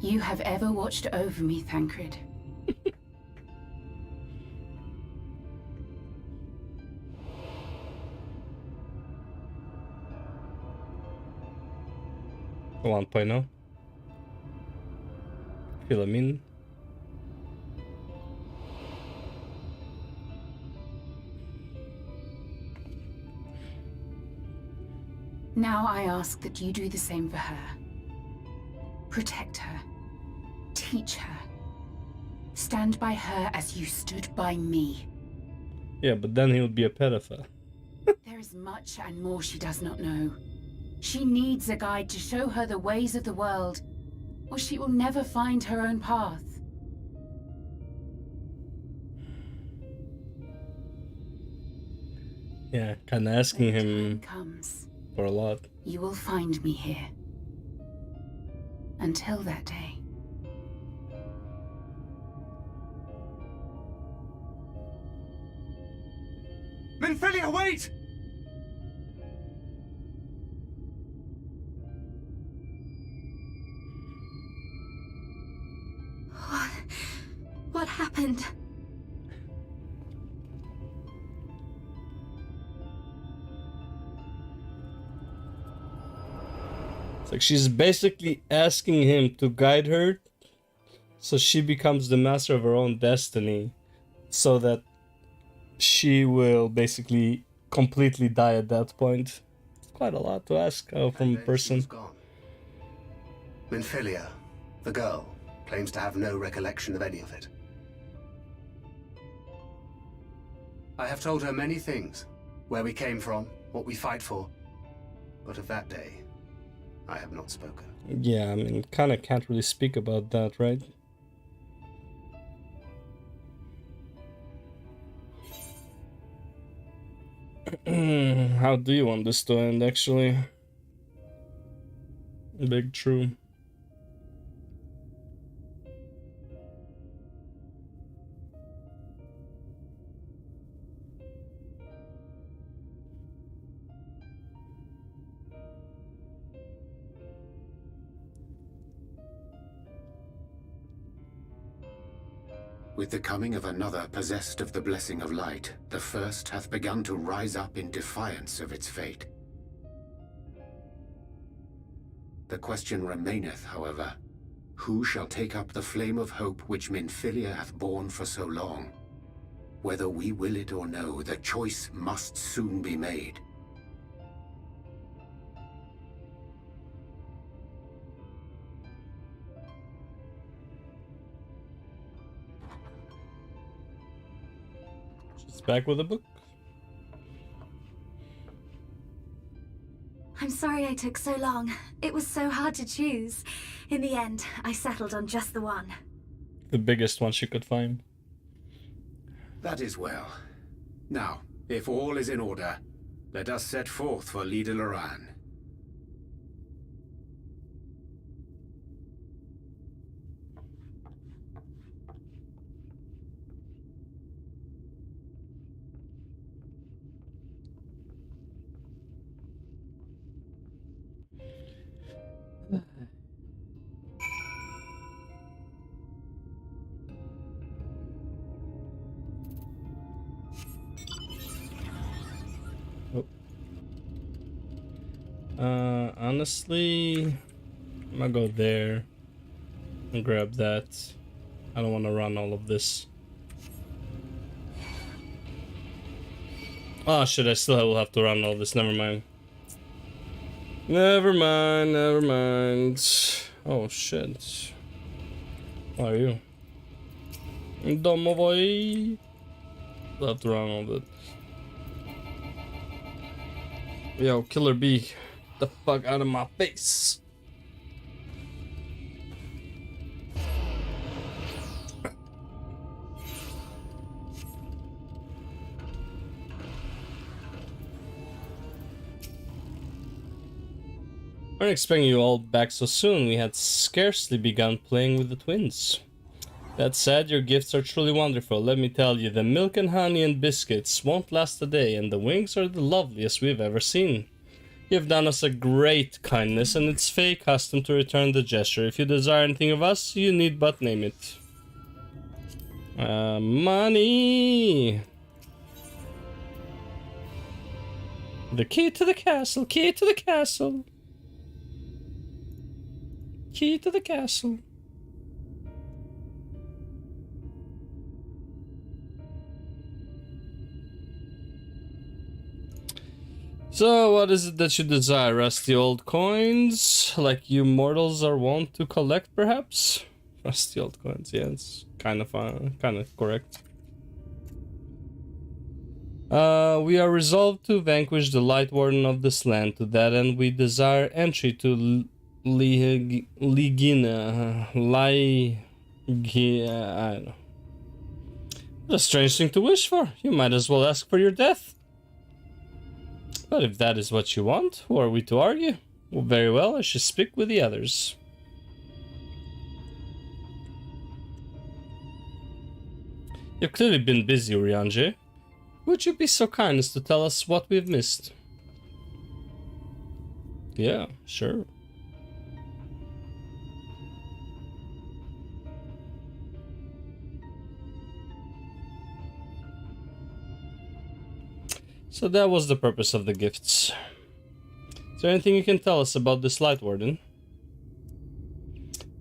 You have ever watched over me, Thancred. Go on, point now. Philamine. Now I ask that you do the same for her. Protect her. Teach her. Stand by her as you stood by me. Yeah, but then he would be a pedophile. There is much and more she does not know. She needs a guide to show her the ways of the world, or she will never find her own path. Yeah, kinda asking him Comes. for a lot. You will find me here. Until that day. Minfilia, wait! What happened? It's like she's basically asking him to guide her so she becomes the master of her own destiny, so that she will basically completely die at that point. It's quite a lot to ask from a person. Minfilia, the girl, claims to have no recollection of any of it. I have told her many things. Where we came from, what we fight for. But of that day, I have not spoken. Yeah, I mean, kinda can't really speak about that, right? How do you want this to end, actually? Big true. With the coming of another possessed of the blessing of light, the first hath begun to rise up in defiance of its fate. The question remaineth, however, who shall take up the flame of hope which Minfilia hath borne for so long? Whether we will it or no, the choice must soon be made. She's back with a book. I'm sorry I took so long. It was so hard to choose. In the end, I settled on just the one. The biggest one she could find. That is well. Now, if all is in order, let us set forth for Lida Loran. Honestly, I'm gonna go there and grab that. I don't want to run all of this. Oh shit, I still will have to run all this. Never mind. Never mind, never mind. Oh shit. How are you? Domovoi. I'll have to run a little bit. Yo, Killer Bee. The fuck out of my face. Weren't expecting you all back so soon. We had scarcely begun playing with the twins. That said, your gifts are truly wonderful. Let me tell you, the milk and honey and biscuits won't last a day, and the wings are the loveliest we've ever seen. You've done us a great kindness, and it's fey custom to return the gesture. If you desire anything of us, you need but name it. Money! The key to the castle, key to the castle. Key to the castle. So, what is it that you desire? Rusty old coins, like you mortals are wont to collect, perhaps? Rusty old coins, yeah, it's kind of correct. We are resolved to vanquish the Light Warden of this land. To that end, we desire entry to Ligina. I don't know. What a strange thing to wish for. You might as well ask for your death. But if that is what you want, who are we to argue? Well, very well, I should speak with the others. You've clearly been busy, Urianger. Would you be so kind as to tell us what we've missed? Yeah, sure. So that was the purpose of the gifts. Is there anything you can tell us about this Light Warden?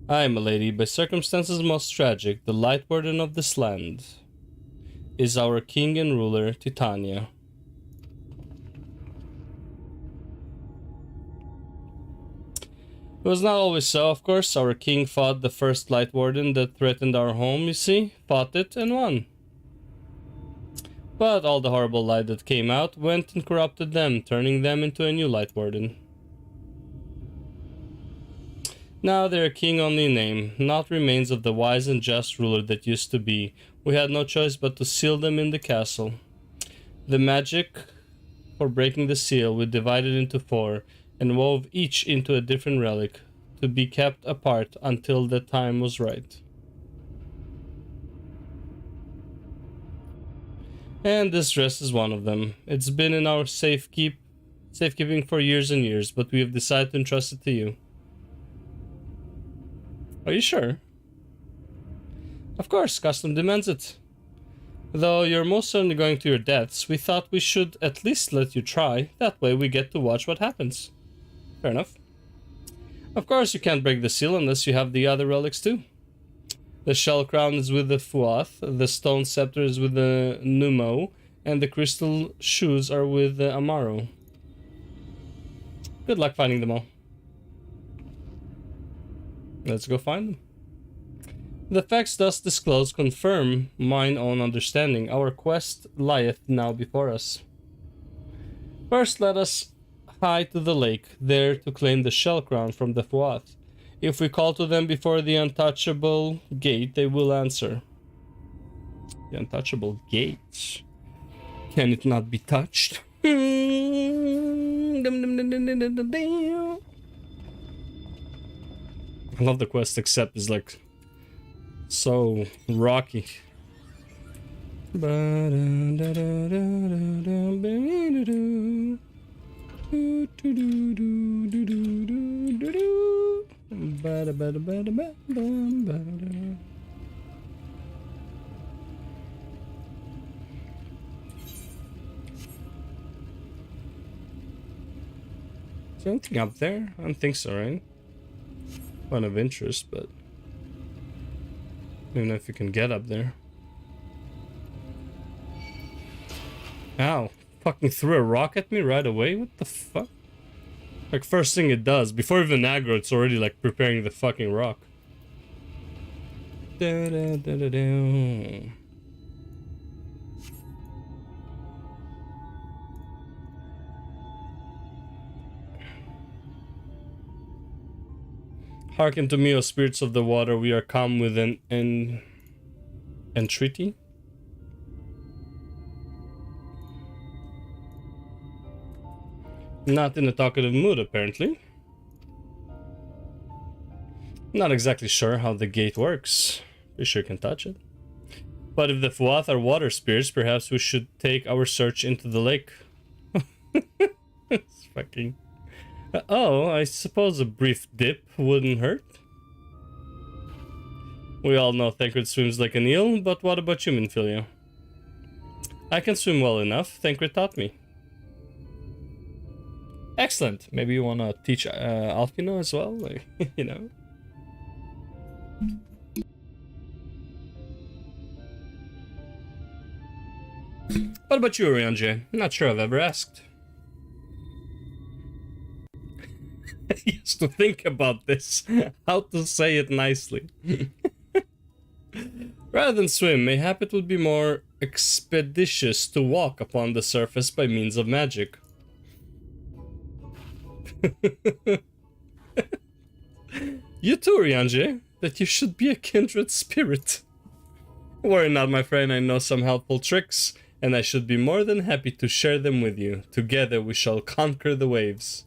Aye, my lady, by circumstances most tragic, the Light Warden of this land is our king and ruler, Titania. It was not always so, of course. Our king fought the first Light Warden that threatened our home, you see. Fought it and won. But all the horrible light that came out went and corrupted them, turning them into a new Light Warden. Now they are king only in name, not remains of the wise and just ruler that used to be. We had no choice but to seal them in the castle. The magic for breaking the seal we divided into 4 and wove each into a different relic to be kept apart until the time was right. And this dress is one of them. It's been in our safekeeping for years and years, but we have decided to entrust it to you. Are you sure? Of course, custom demands it. Though you're most certainly going to your deaths, we thought we should at least let you try. That way we get to watch what happens. Fair enough. Of course you can't break the seal unless you have the other relics too. The shell crown is with the Fuath, the stone scepter is with the Numo, and the crystal shoes are with the Amaro. Good luck finding them all. Let's go find them. The facts thus disclosed confirm mine own understanding. Our quest lieth now before us. First let us hie to the lake, there to claim the shell crown from the Fuath. If we call to them before the untouchable gate, they will answer. The untouchable gate? Can it not be touched? I love the quest, except it's like so rocky. Is there anything up there? I don't think so, right? Point of interest, but I don't know if you can get up there. Ow. Fucking threw a rock at me right away? What the fuck? Like, first thing it does, before even aggro, it's already like preparing the fucking rock. Da, da, da, da, da. Hearken to me, O spirits of the water, we are come with an entreaty. Not in a talkative mood, apparently. Not exactly sure how the gate works. We sure can touch it. But if the Fuath are water spirits, perhaps we should take our search into the lake. It's fucking... oh, I suppose a brief dip wouldn't hurt. We all know Thancred swims like an eel, but what about you, Minfilia? I can swim well enough. Thancred taught me. Excellent. Maybe you want to teach Alfino as well? Like, you know. What about you, Oriange? Not sure I've ever asked. He has to think about this. How to say it nicely. Rather than swim, mayhap it would be more expeditious to walk upon the surface by means of magic. You too, Oriange, that you should be a kindred spirit. Worry not, my friend, I know some helpful tricks, and I should be more than happy to share them with you. Together we shall conquer the waves.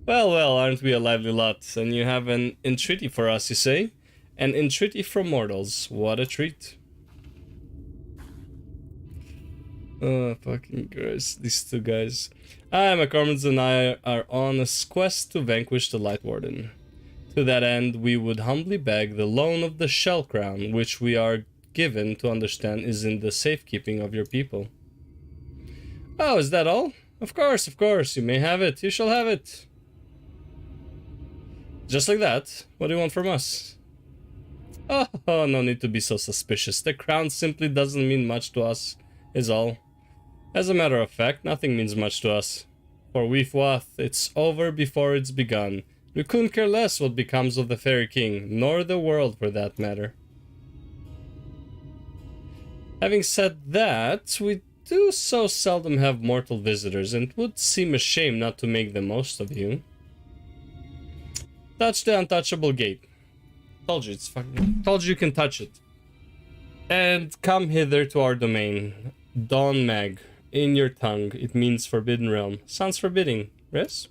Well, well, aren't we a lively lot? And you have an entreaty for us, you say? An entreaty from mortals. What a treat. Oh, fucking gross. These two guys. I, McCormick, and I are on a quest to vanquish the Light Warden. To that end, we would humbly beg the loan of the Shell Crown, which we are given to understand is in the safekeeping of your people. Oh, is that all? Of course, you may have it. You shall have it. Just like that? What do you want from us? Oh, no need to be so suspicious. The crown simply doesn't mean much to us, is all. As a matter of fact, nothing means much to us. For we Fuath, it's over before it's begun. We couldn't care less what becomes of the Fairy King, nor the world for that matter. Having said that, we do so seldom have mortal visitors, and it would seem a shame not to make the most of you. Touch the untouchable gate. Told you it's fucking... Told you can touch it. And come hither to our domain. Dawn Mag. In your tongue, it means Forbidden Realm. Sounds forbidding, yes?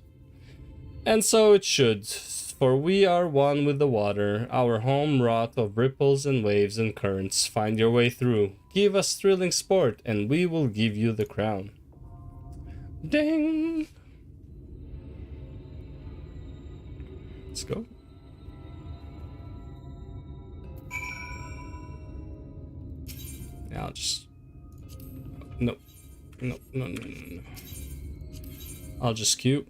And so it should, for we are one with the water, our home wrought of ripples and waves and currents. Find your way through. Give us thrilling sport, and we will give you the crown. Ding! Let's go. Yeah, I'll just... No. No. I'll just queue.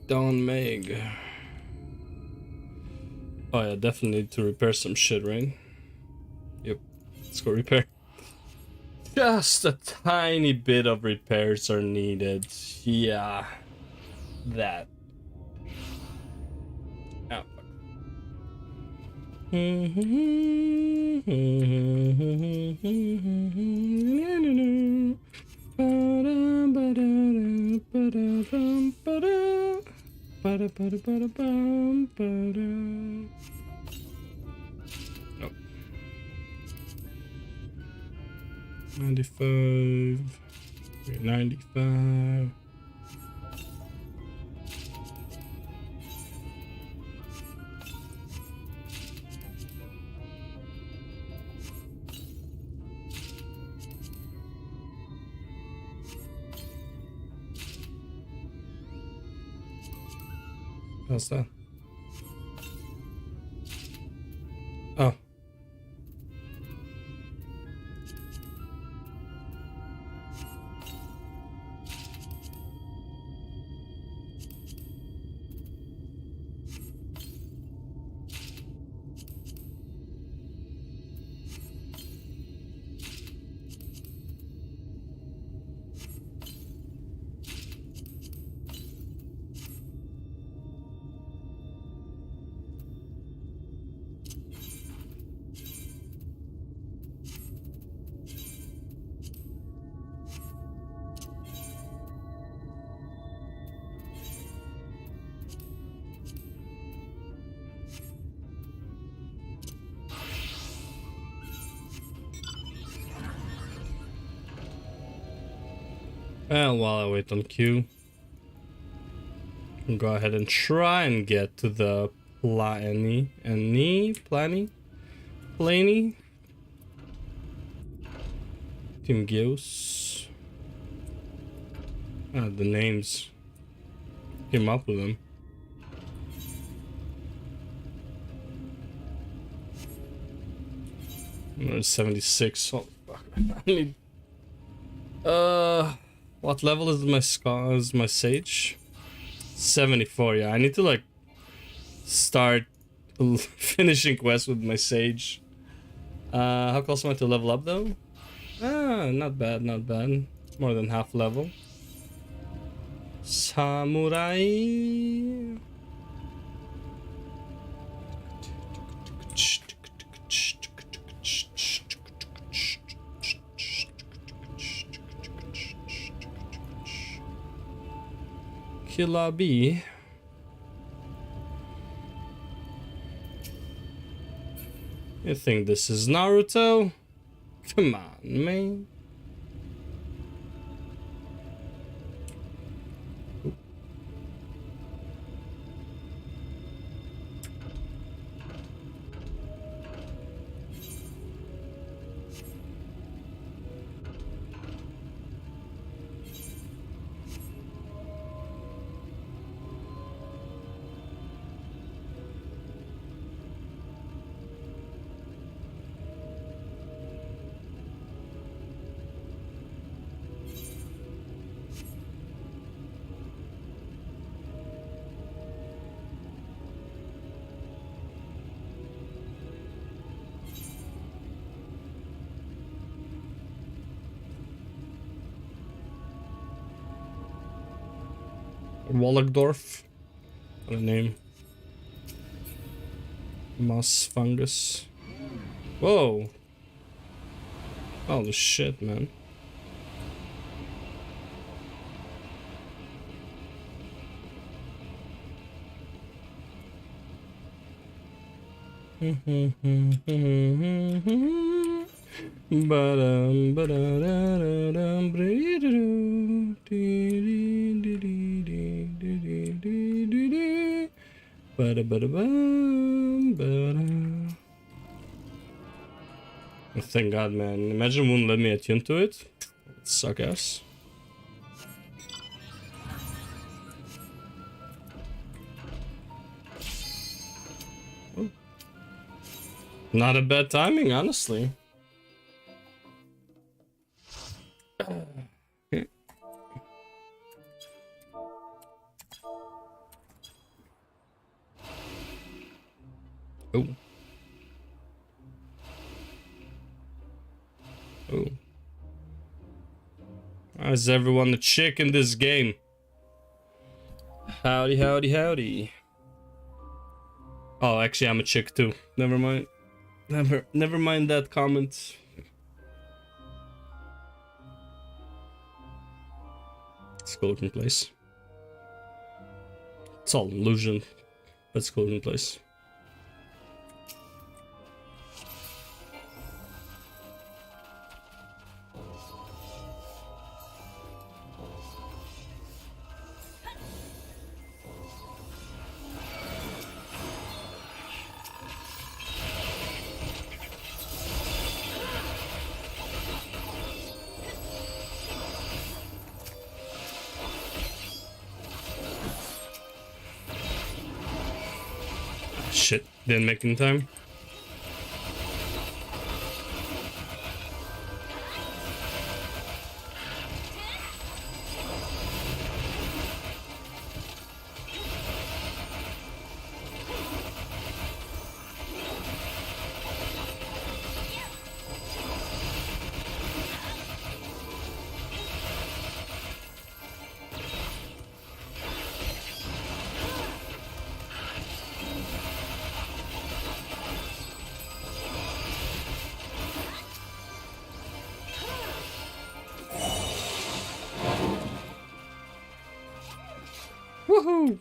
Dawn Meg. Oh yeah, definitely need to repair some shit, right? Yep. Let's go repair. Just a tiny bit of repairs are needed. Yeah. That. Oh, fuck. Nope. 95. 95. What's that? Oh. And while I wait on Q, I'll go ahead and try and get to the Plany. Team Geos. Ah, the names. Came up with them. There's 76. Oh fuck. I need. What level is my Sage? 74. Yeah, I need to like start finishing quests with my Sage. How close am I to level up though? Ah, not bad, not bad. More than half level. Samurai. Killer B. You think this is Naruto? Come on, man. Wallachdorf. What a name. Moss fungus. Whoa. Holy shit, man. Thank God, man. Imagine wouldn't let me attune to it. It'd suck ass. Oh. Not a bad timing, honestly. Okay. Oh. Oh. Is everyone a chick in this game? Howdy, howdy, howdy. Oh, actually, I'm a chick too. Never mind. Never mind that comment. It's cool looking place. It's all illusion. That's cool looking place. Shit, didn't make it in time. Woohoo!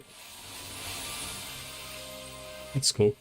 That's cool.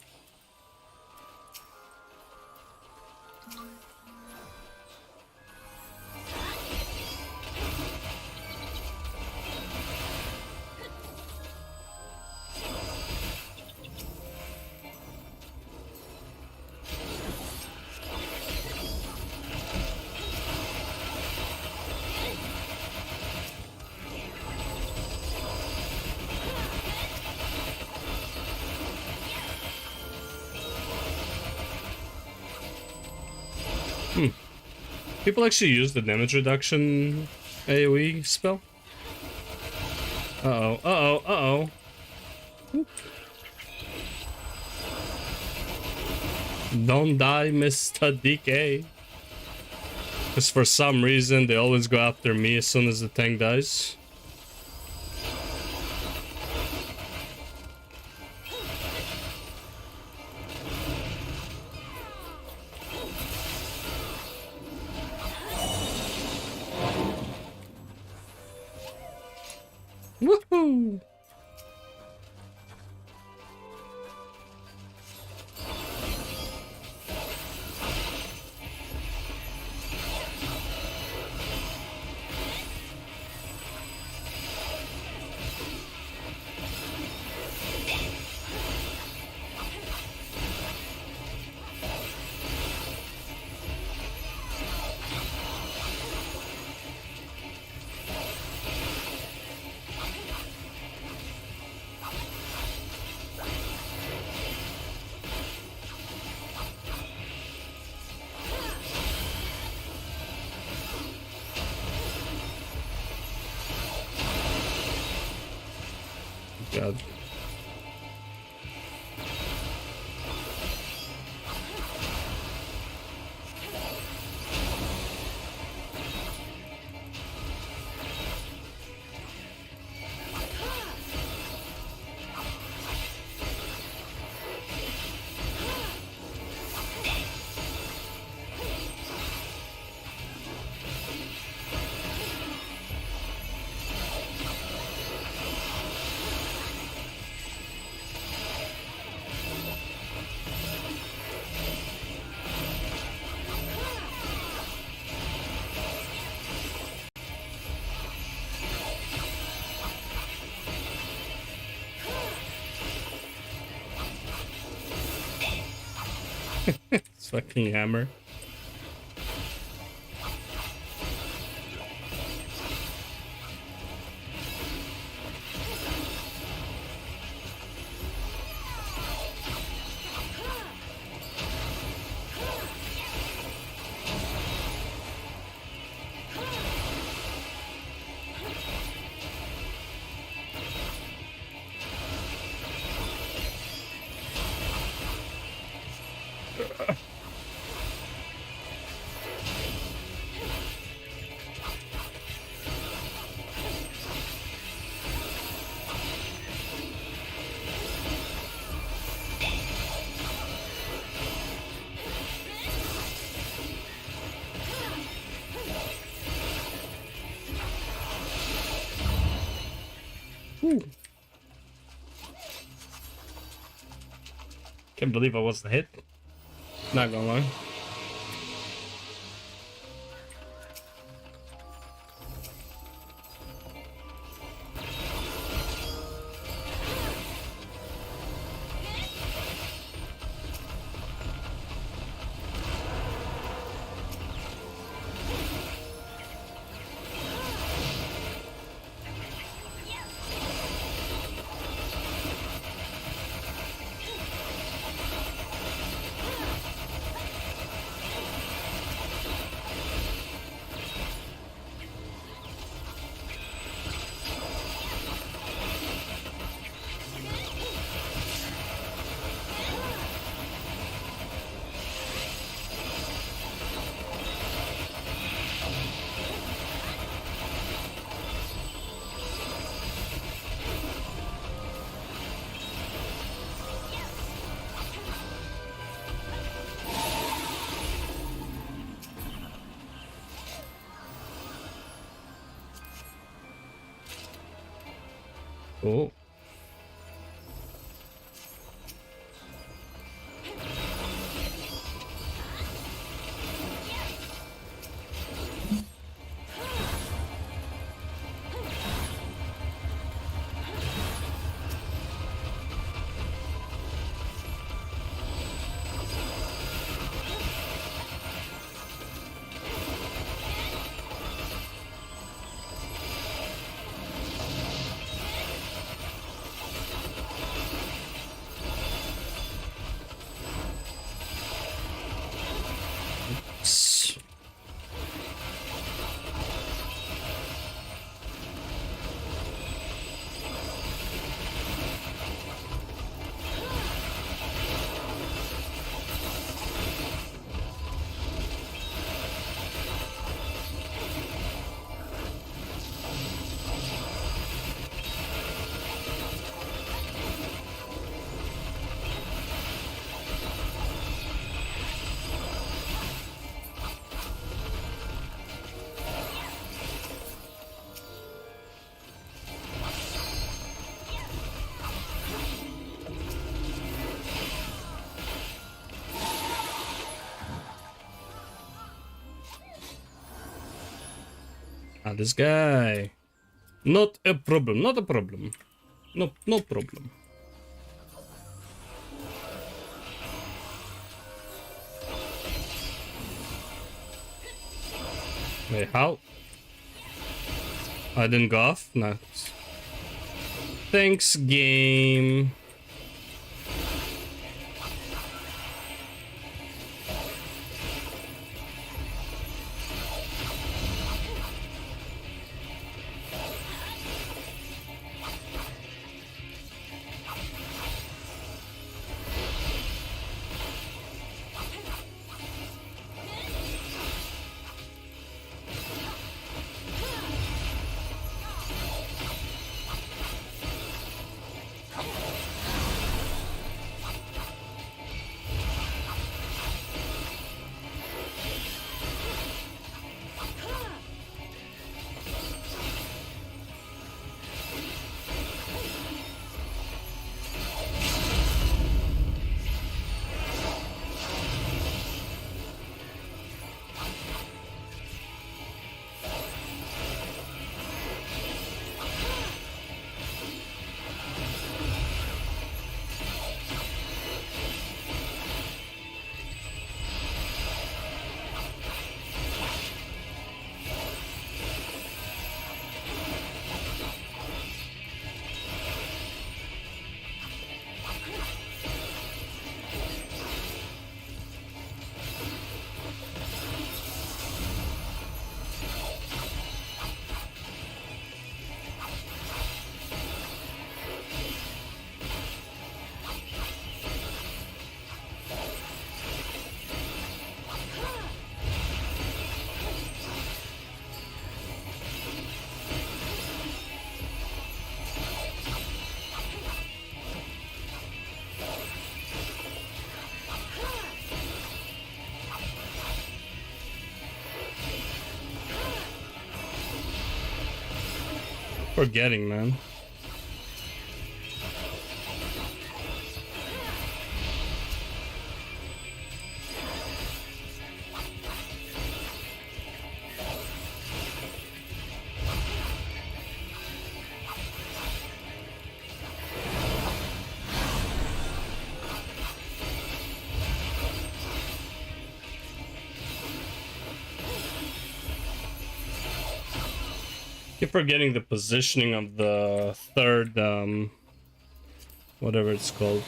People actually use the damage reduction AoE spell. Uh-oh, uh-oh, uh-oh. Don't die, Mr. DK. Because for some reason, they always go after me as soon as the tank dies. Woohoo! God. Fucking hammer. Can't believe I wasn't hit. Not gonna lie. Oh. Ah, this guy. Not a problem, not a problem. No, no problem. Wait, how? I didn't go off? No. Thanks, game. Forgetting, man. Keep forgetting the positioning of the third, whatever it's called.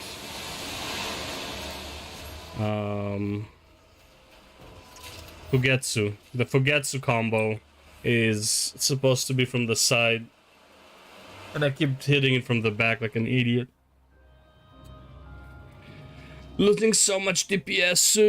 Fugetsu. The Fugetsu combo is supposed to be from the side, and I keep hitting it from the back like an idiot. Losing so much DPS.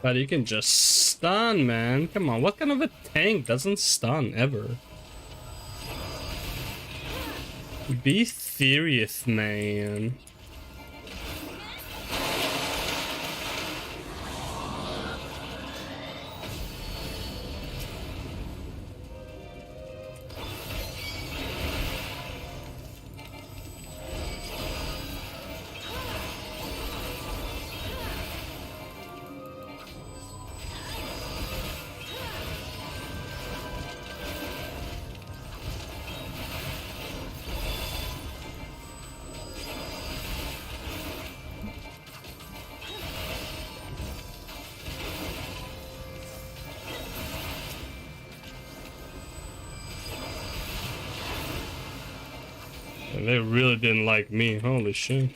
But you can just stun, man. Come on, what kind of a tank doesn't stun ever? Be serious, man. They really didn't like me. Holy shit.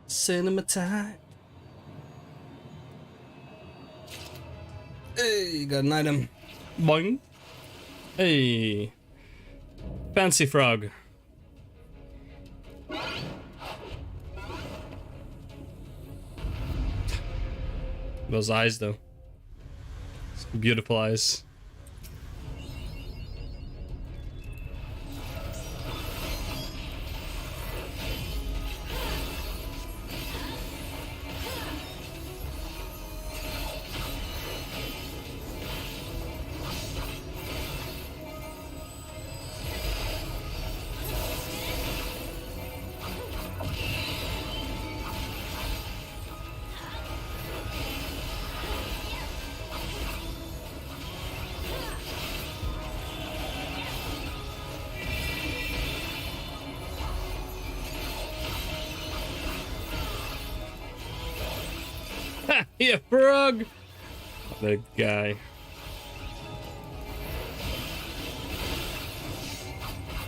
Cinema time. Hey, got an item. Boing. Hey. Fancy frog. Those eyes, though. Beautiful eyes. Yeah, frog! The guy.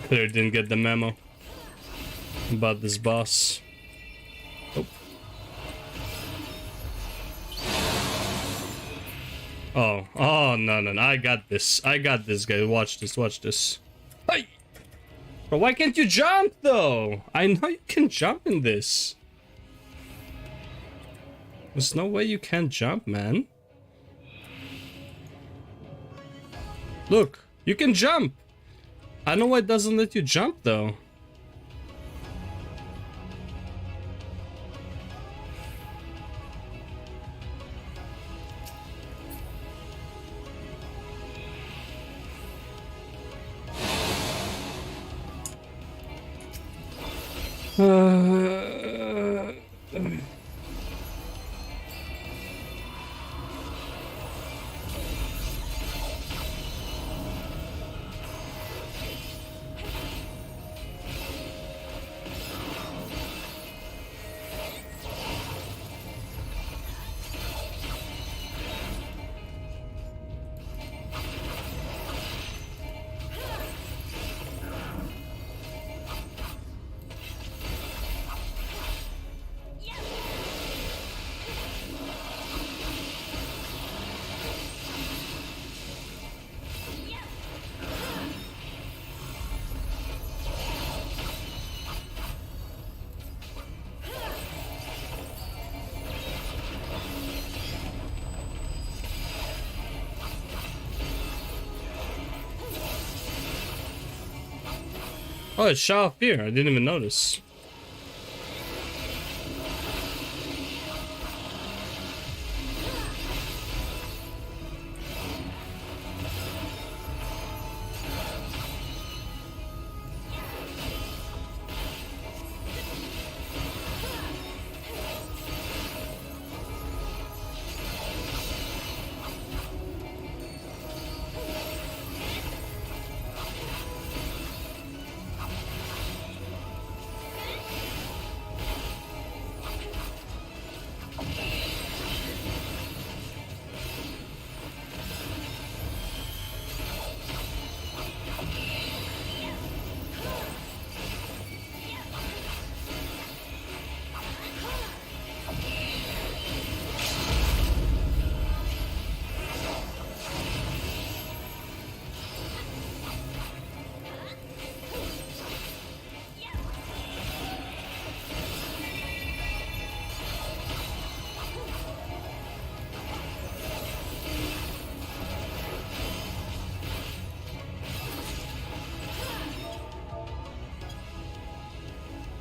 Clearly didn't get the memo about this boss. Oh, no, I got this. I got this, guy. Watch this. Hey! Bro, why can't you jump, though? I know you can jump in this. There's no way you can't jump, man. Look, you can jump. I know why it doesn't let you jump, though. Oh, it's shot off here. I didn't even notice.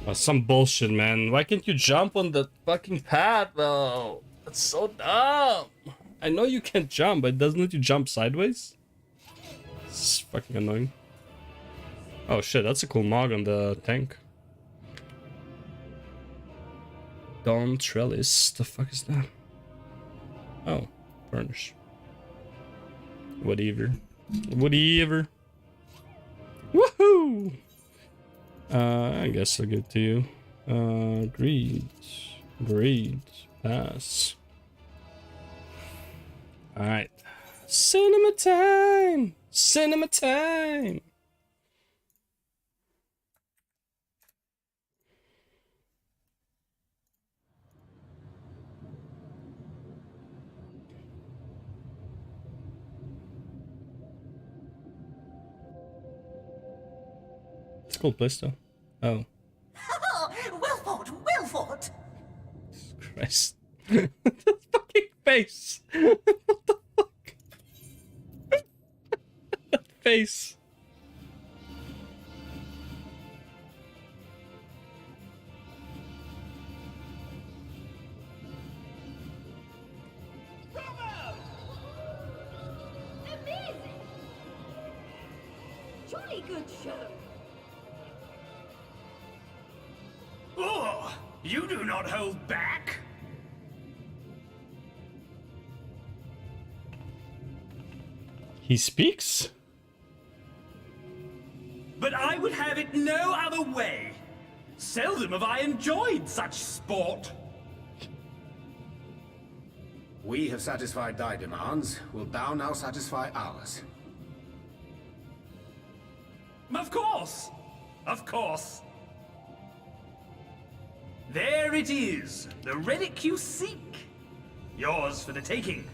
Oh, some bullshit, man. Why can't you jump on the fucking pad, though? That's so dumb. I know you can't jump, but doesn't let you jump sideways? It's fucking annoying. Oh shit, that's a cool mog on the tank. Dawn Trellis. The fuck is that? Oh, burnish. Whatever. Whatever. Woohoo! I guess I'll give it to you. Greed. Greed. Pass. Alright. Cinema time! Cinema time! It's a cool place though. Oh. Well fought, well fought. Christ. The fucking face. What the fuck? That face. Amazing! Jolly good show. Oh, you do not hold back. He speaks? But I would have it no other way. Seldom have I enjoyed such sport. We have satisfied thy demands. Wilt thou now satisfy ours? Of course. Of course. There it is, the relic you seek. Yours for the taking.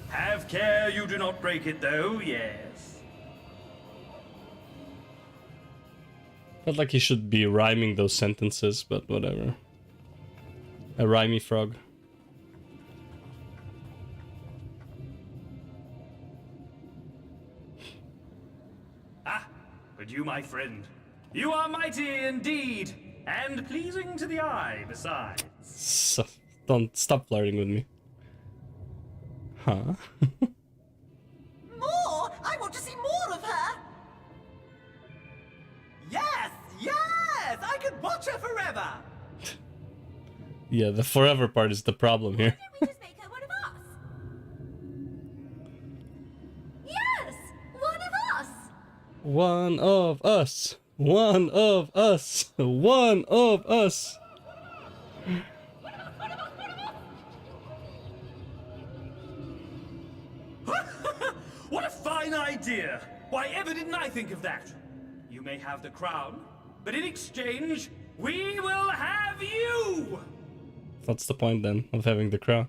Have care you do not break it, though, yes. Felt like he should be rhyming those sentences, but whatever. A rhymey frog. Ah, but you, my friend, you are mighty indeed, and pleasing to the eye besides. So, don't stop flirting with me. Huh? More! I want to see more of her! Yes! Yes! I could watch her forever! Yeah, the forever part is the problem here. We just make her one of us. Yes! One of us! One of us. One of us. One of us. What a fine idea! Why ever didn't I think of that? You may have the crown, but in exchange, we will have you! What's the point then of having the crown?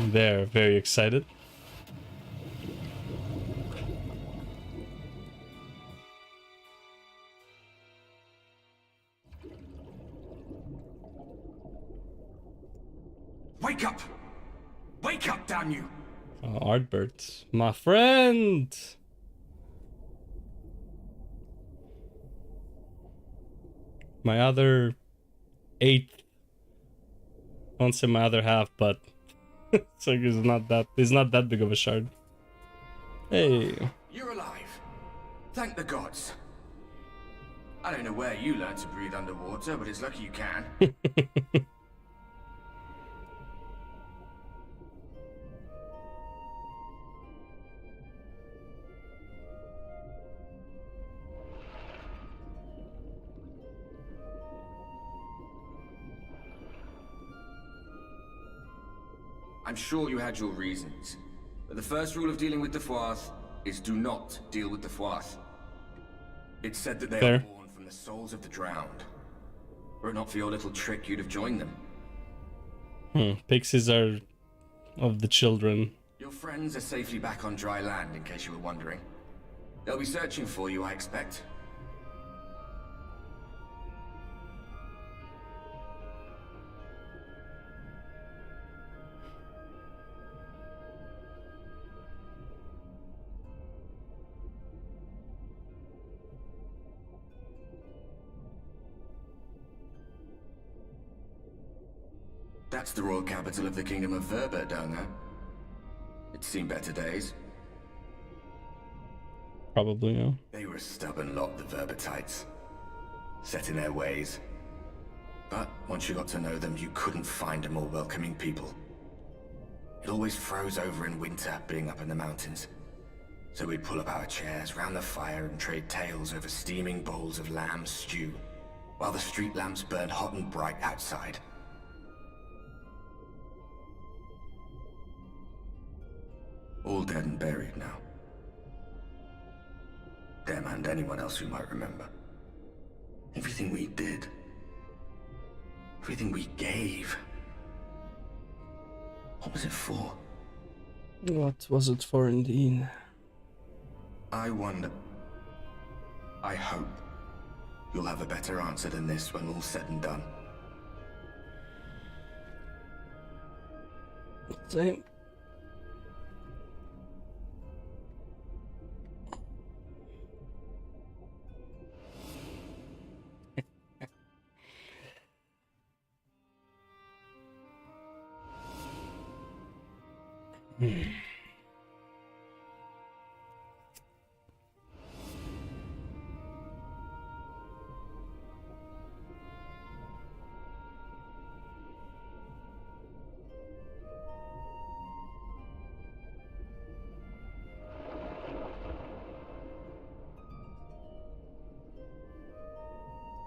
They're very excited. Wake up! Wake up, damn you! Oh, Artbert, my friend! My other eighth. I won't say my other half, but it's like he's not that big of a shard. Hey. You're alive. Thank the gods. I don't know where you learned to breathe underwater, but it's lucky you can. I'm sure you had your reasons, but the first rule of dealing with the Fwath is do not deal with the Fwath. It's said that they are born from the souls of the drowned. Were it not for your little trick, you'd have joined them. Pixies are of the children. Your friends are safely back on dry land, in case you were wondering. They'll be searching for you, I expect. That's the royal capital of the Kingdom of Verbert down there. It's seen better days. Probably, yeah. They were a stubborn lot, the Verbertites. Set in their ways. But once you got to know them, you couldn't find a more welcoming people. It always froze over in winter, being up in the mountains. So we'd pull up our chairs round the fire and trade tales over steaming bowls of lamb stew, while the street lamps burned hot and bright outside. All dead and buried now. Them and anyone else who might remember. Everything we did. Everything we gave. What was it for? What was it for indeed? I wonder... I hope you'll have a better answer than this when all's said and done. Same.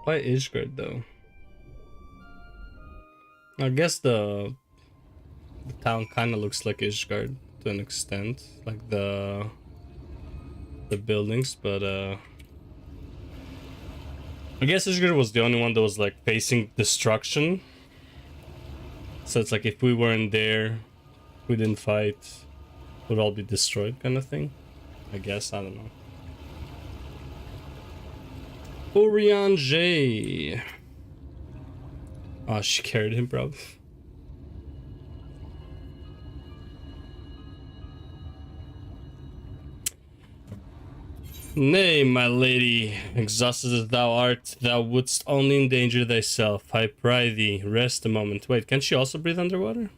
Why Ishgard though? I guess the town kind of looks like Ishgard to an extent, like the buildings, but I guess Ishgard was the only one that was like facing destruction. So it's like if we weren't there, we didn't fight, we'd all be destroyed kind of thing. I guess, I don't know. Orion J. Oh, she carried him, bro. Nay, my lady, exhausted as thou art, thou wouldst only endanger thyself. I pry thee, rest a moment. Wait, can she also breathe underwater?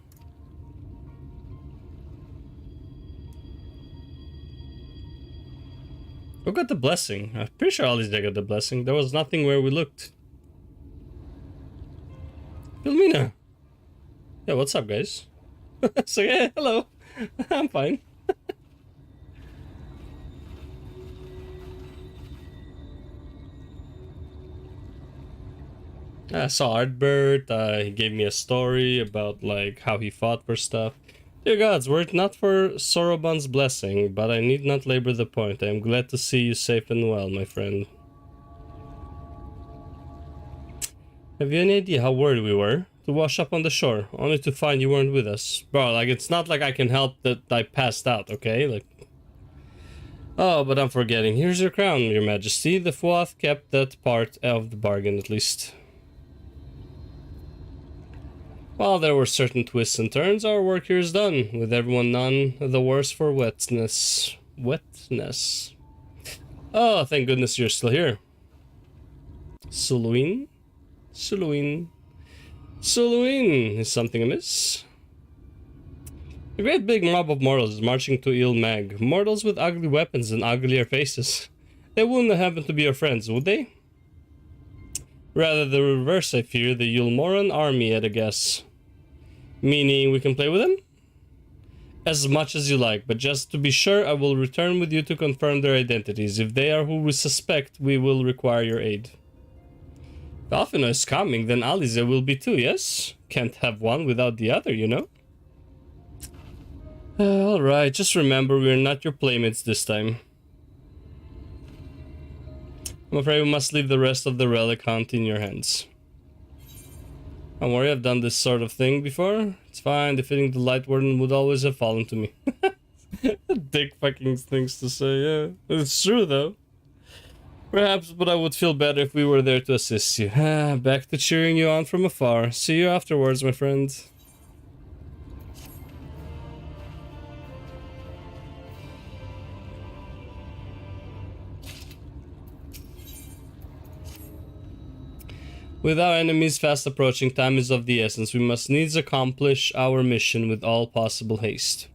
Who got the blessing? I'm pretty sure all these guys got the blessing. There was nothing where we looked. Filmina. Yeah, what's up, guys? So yeah, hello. I'm fine. I saw Artbert. He gave me a story about like how he fought for stuff. Dear gods, were it not for Soroban's blessing, but I need not labor the point. I am glad to see you safe and well, my friend. Have you any idea how worried we were to wash up on the shore, only to find you weren't with us? Bro, like, it's not like I can help that I passed out, okay? Like... Oh, but I'm forgetting. Here's your crown, your majesty. The Fuath kept that part of the bargain, at least. While there were certain twists and turns, our work here is done, with everyone none the worse for wetness. Wetness. Oh, thank goodness you're still here. Suluin? Suluin. Suluin! Is something amiss? A great big mob of mortals is marching to Il Mag. Mortals with ugly weapons and uglier faces. They wouldn't happen to be your friends, would they? Rather the reverse, I fear, the Yulmoran army at a guess. Meaning we can play with them? As much as you like, but just to be sure, I will return with you to confirm their identities. If they are who we suspect, we will require your aid. If Alfino is coming, then Alize will be too, yes? Can't have one without the other, you know? Alright, just remember we're not your playmates this time. I'm afraid we must leave the rest of the relic hunt in your hands. Don't worry, I've done this sort of thing before. It's fine, defeating the Light Warden would always have fallen to me. Dick fucking things to say, yeah. It's true though. Perhaps, but I would feel better if we were there to assist you. Back to cheering you on from afar. See you afterwards, my friend. With our enemies fast approaching, time is of the essence. We must needs accomplish our mission with all possible haste.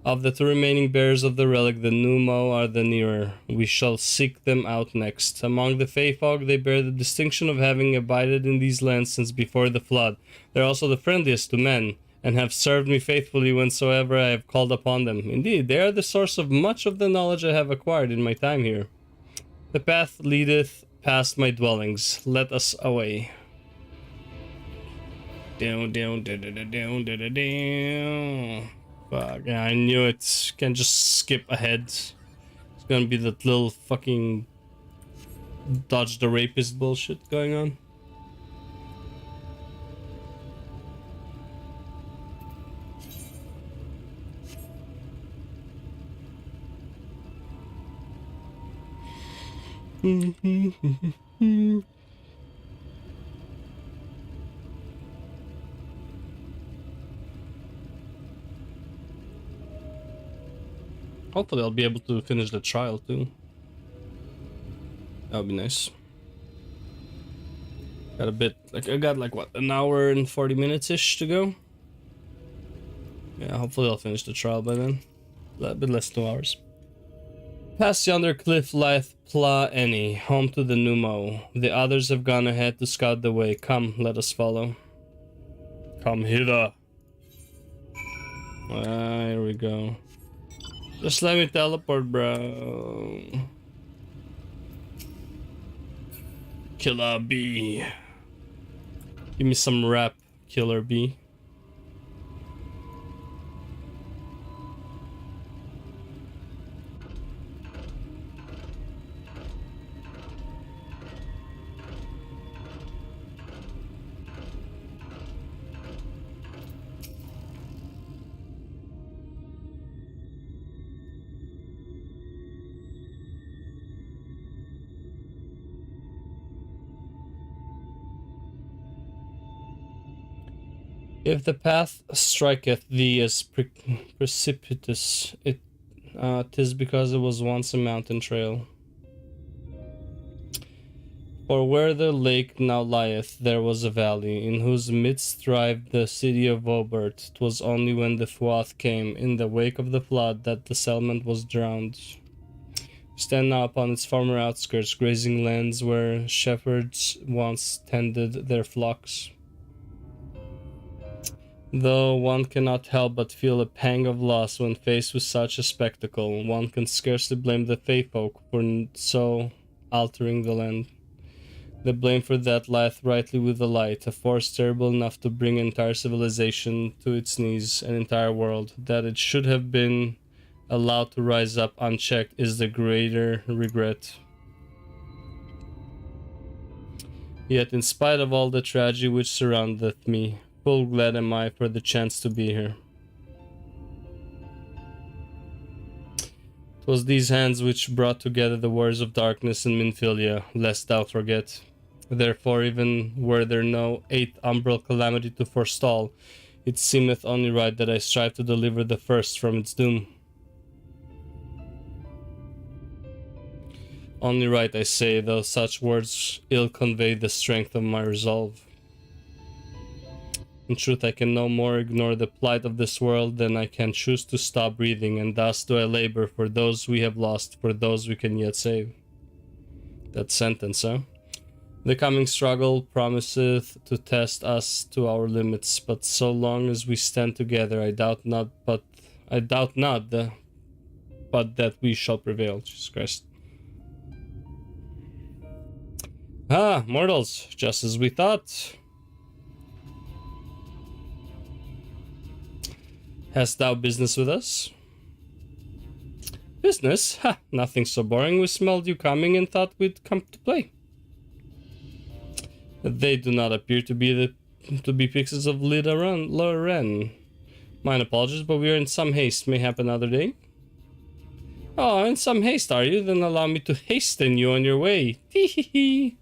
Of the 2 remaining bearers of the relic, the Numo are the nearer. We shall seek them out next. Among the Feyfolk, they bear the distinction of having abided in these lands since before the flood. They are also the friendliest to men, and have served me faithfully whensoever I have called upon them. Indeed, they are the source of much of the knowledge I have acquired in my time here. The path leadeth past my dwellings. Let us away. Down, down, down, down, down, down, down. Fuck, yeah, I knew it. Can't just skip ahead. It's gonna be that little fucking dodge the rapist bullshit going on. Hopefully I'll be able to finish the trial too. That would be nice. Got a bit, like I got like what, an hour and 40 minutes-ish to go? Yeah, hopefully I'll finish the trial by then. A bit less than 2 hours. Past yonder cliff lieth Pla Eni, home to the Numo. The others have gone ahead to scout the way. Come, let us follow. Come hither. Ah, here we go. Just let me teleport, bro. Killer bee. Give me some rap, Killer bee. If the path striketh thee as precipitous, tis because it was once a mountain trail. For where the lake now lieth, there was a valley, in whose midst thrived the city of Vobert. 'Twas only when the Fuath came, in the wake of the flood, that the settlement was drowned. Stand now upon its former outskirts, grazing lands where shepherds once tended their flocks. Though one cannot help but feel a pang of loss when faced with such a spectacle, one can scarcely blame the Feyfolk for so altering the land. The blame for that lieth rightly with the light, a force terrible enough to bring entire civilization to its knees, an entire world. That it should have been allowed to rise up unchecked is the greater regret. Yet in spite of all the tragedy which surroundeth me, full glad am I for the chance to be here. 'Twas these hands which brought together the warriors of darkness in Minfilia, lest thou forget. Therefore, even were there no 8th umbral calamity to forestall, it seemeth only right that I strive to deliver the first from its doom. Only right, I say, though such words ill convey the strength of my resolve. In truth, I can no more ignore the plight of this world than I can choose to stop breathing, and thus do I labor for those we have lost, for those we can yet save. That sentence, huh? The coming struggle promiseth to test us to our limits, but so long as we stand together, I doubt not that we shall prevail. Jesus Christ. Ah, mortals, just as we thought. Hast thou business with us? Business? Ha! Nothing so boring. We smelled you coming and thought we'd come to play. They do not appear to be pixies of Loren. Mine apologies, but we are in some haste. Mayhap another day? Oh, in some haste, are you? Then allow me to hasten you on your way. Tee hee hee.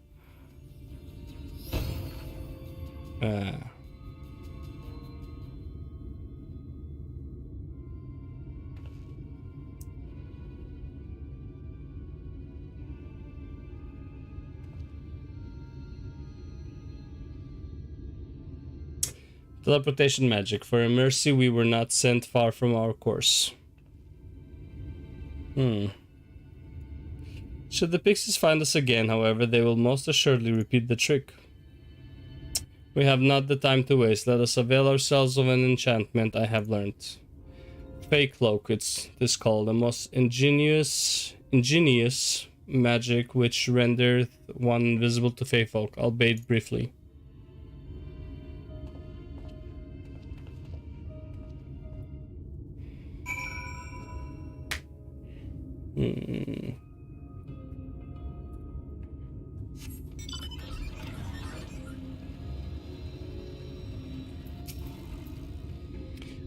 Teleportation magic. For a mercy, we were not sent far from our course. Should the pixies find us again, however, they will most assuredly repeat the trick. We have not the time to waste. Let us avail ourselves of an enchantment I have learnt. Fey cloak, it's called. The most ingenious magic which rendereth one invisible to fey folk, albeit briefly.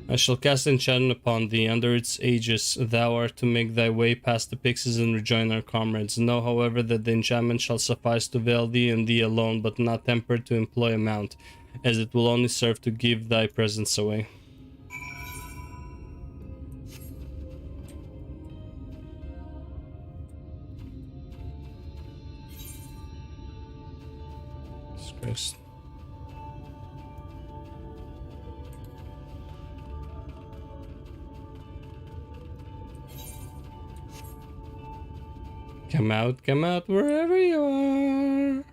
I shall cast enchantment upon thee. Under its aegis thou art to make thy way past the pixies and rejoin our comrades. Know, however, that the enchantment shall suffice to veil thee and thee alone, but not tempered to employ a mount, as it will only serve to give thy presence away. Christ. Come out wherever you are.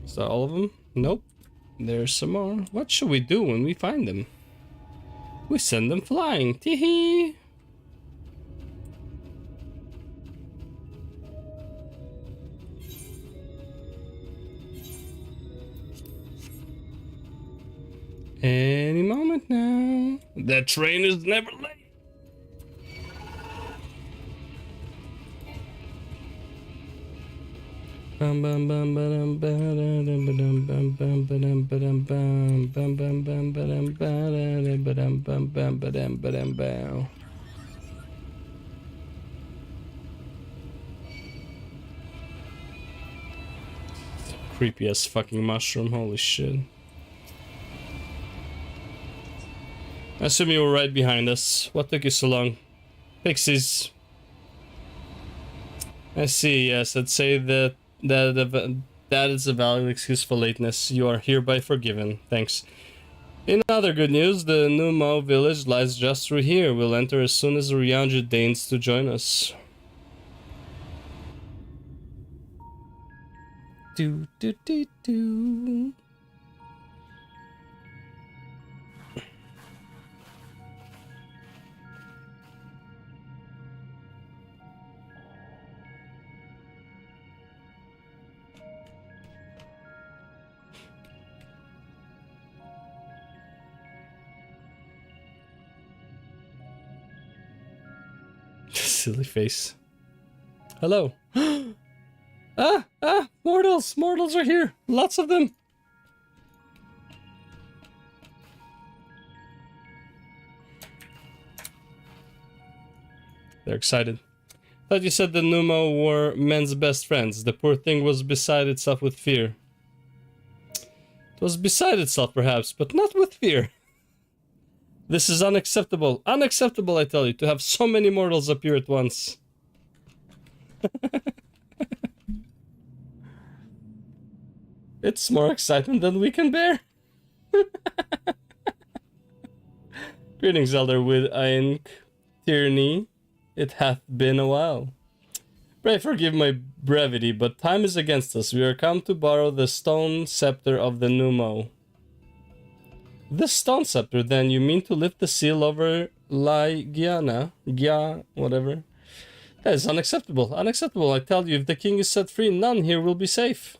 Is that all of them? Nope. There's some more. What should we do when we find them? We send them flying. Tee-hee. Any moment now. That train is never late. Bum bum bum bum bum bum bum bum bum bum bum bum bum bum bum bum bum bum. Creepy ass fucking mushroom, holy shit. I assume you were right behind us. What took you so long? Pixies. I see, yes, I'd say that is a valid excuse for lateness. You are hereby forgiven. Thanks. In other good news, the Numo village lies just through here. We'll enter as soon as Ryanja deigns to join us. Do do do do. Silly face. Hello. Mortals! Mortals are here! Lots of them! They're excited. Thought you said the Numo were men's best friends. The poor thing was beside itself with fear. It was beside itself, perhaps, but not with fear. This is unacceptable. Unacceptable, I tell you, to have so many mortals appear at once. It's more excitement than we can bear. Greetings, Elder with Aink Tyranny. It hath been a while. Pray forgive my brevity, but time is against us. We are come to borrow the stone scepter of the Numo. The stone scepter, then? You mean to lift the seal over Lygiana? Gya, whatever. That is unacceptable. Unacceptable. I tell you, if the king is set free, none here will be safe.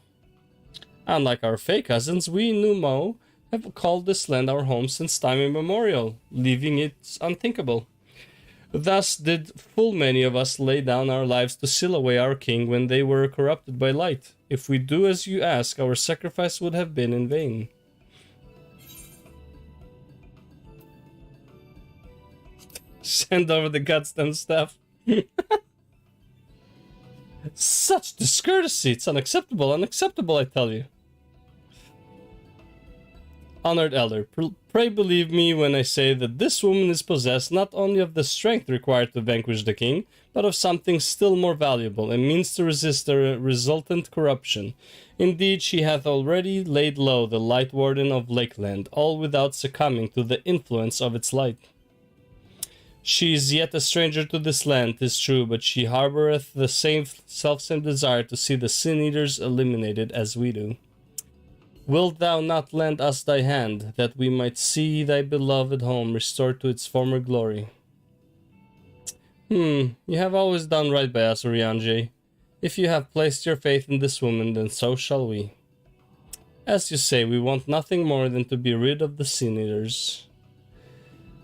Unlike our Fey cousins, we Numo have called this land our home since time immemorial, leaving it unthinkable. Thus did full many of us lay down our lives to seal away our king when they were corrupted by light. If we do as you ask, our sacrifice would have been in vain. Send over the goddamn staff. Such discourtesy. It's unacceptable. Unacceptable, I tell you. Honored Elder, pray believe me when I say that this woman is possessed not only of the strength required to vanquish the king, but of something still more valuable, a means to resist the resultant corruption. Indeed, she hath already laid low the Light Warden of Lakeland, all without succumbing to the influence of its light. She is yet a stranger to this land, 'tis true, but she harboureth the same selfsame desire to see the Sin-Eaters eliminated as we do. Wilt thou not lend us thy hand, that we might see thy beloved home restored to its former glory? You have always done right by us, Urianger. If you have placed your faith in this woman, then so shall we. As you say, we want nothing more than to be rid of the Sin-Eaters.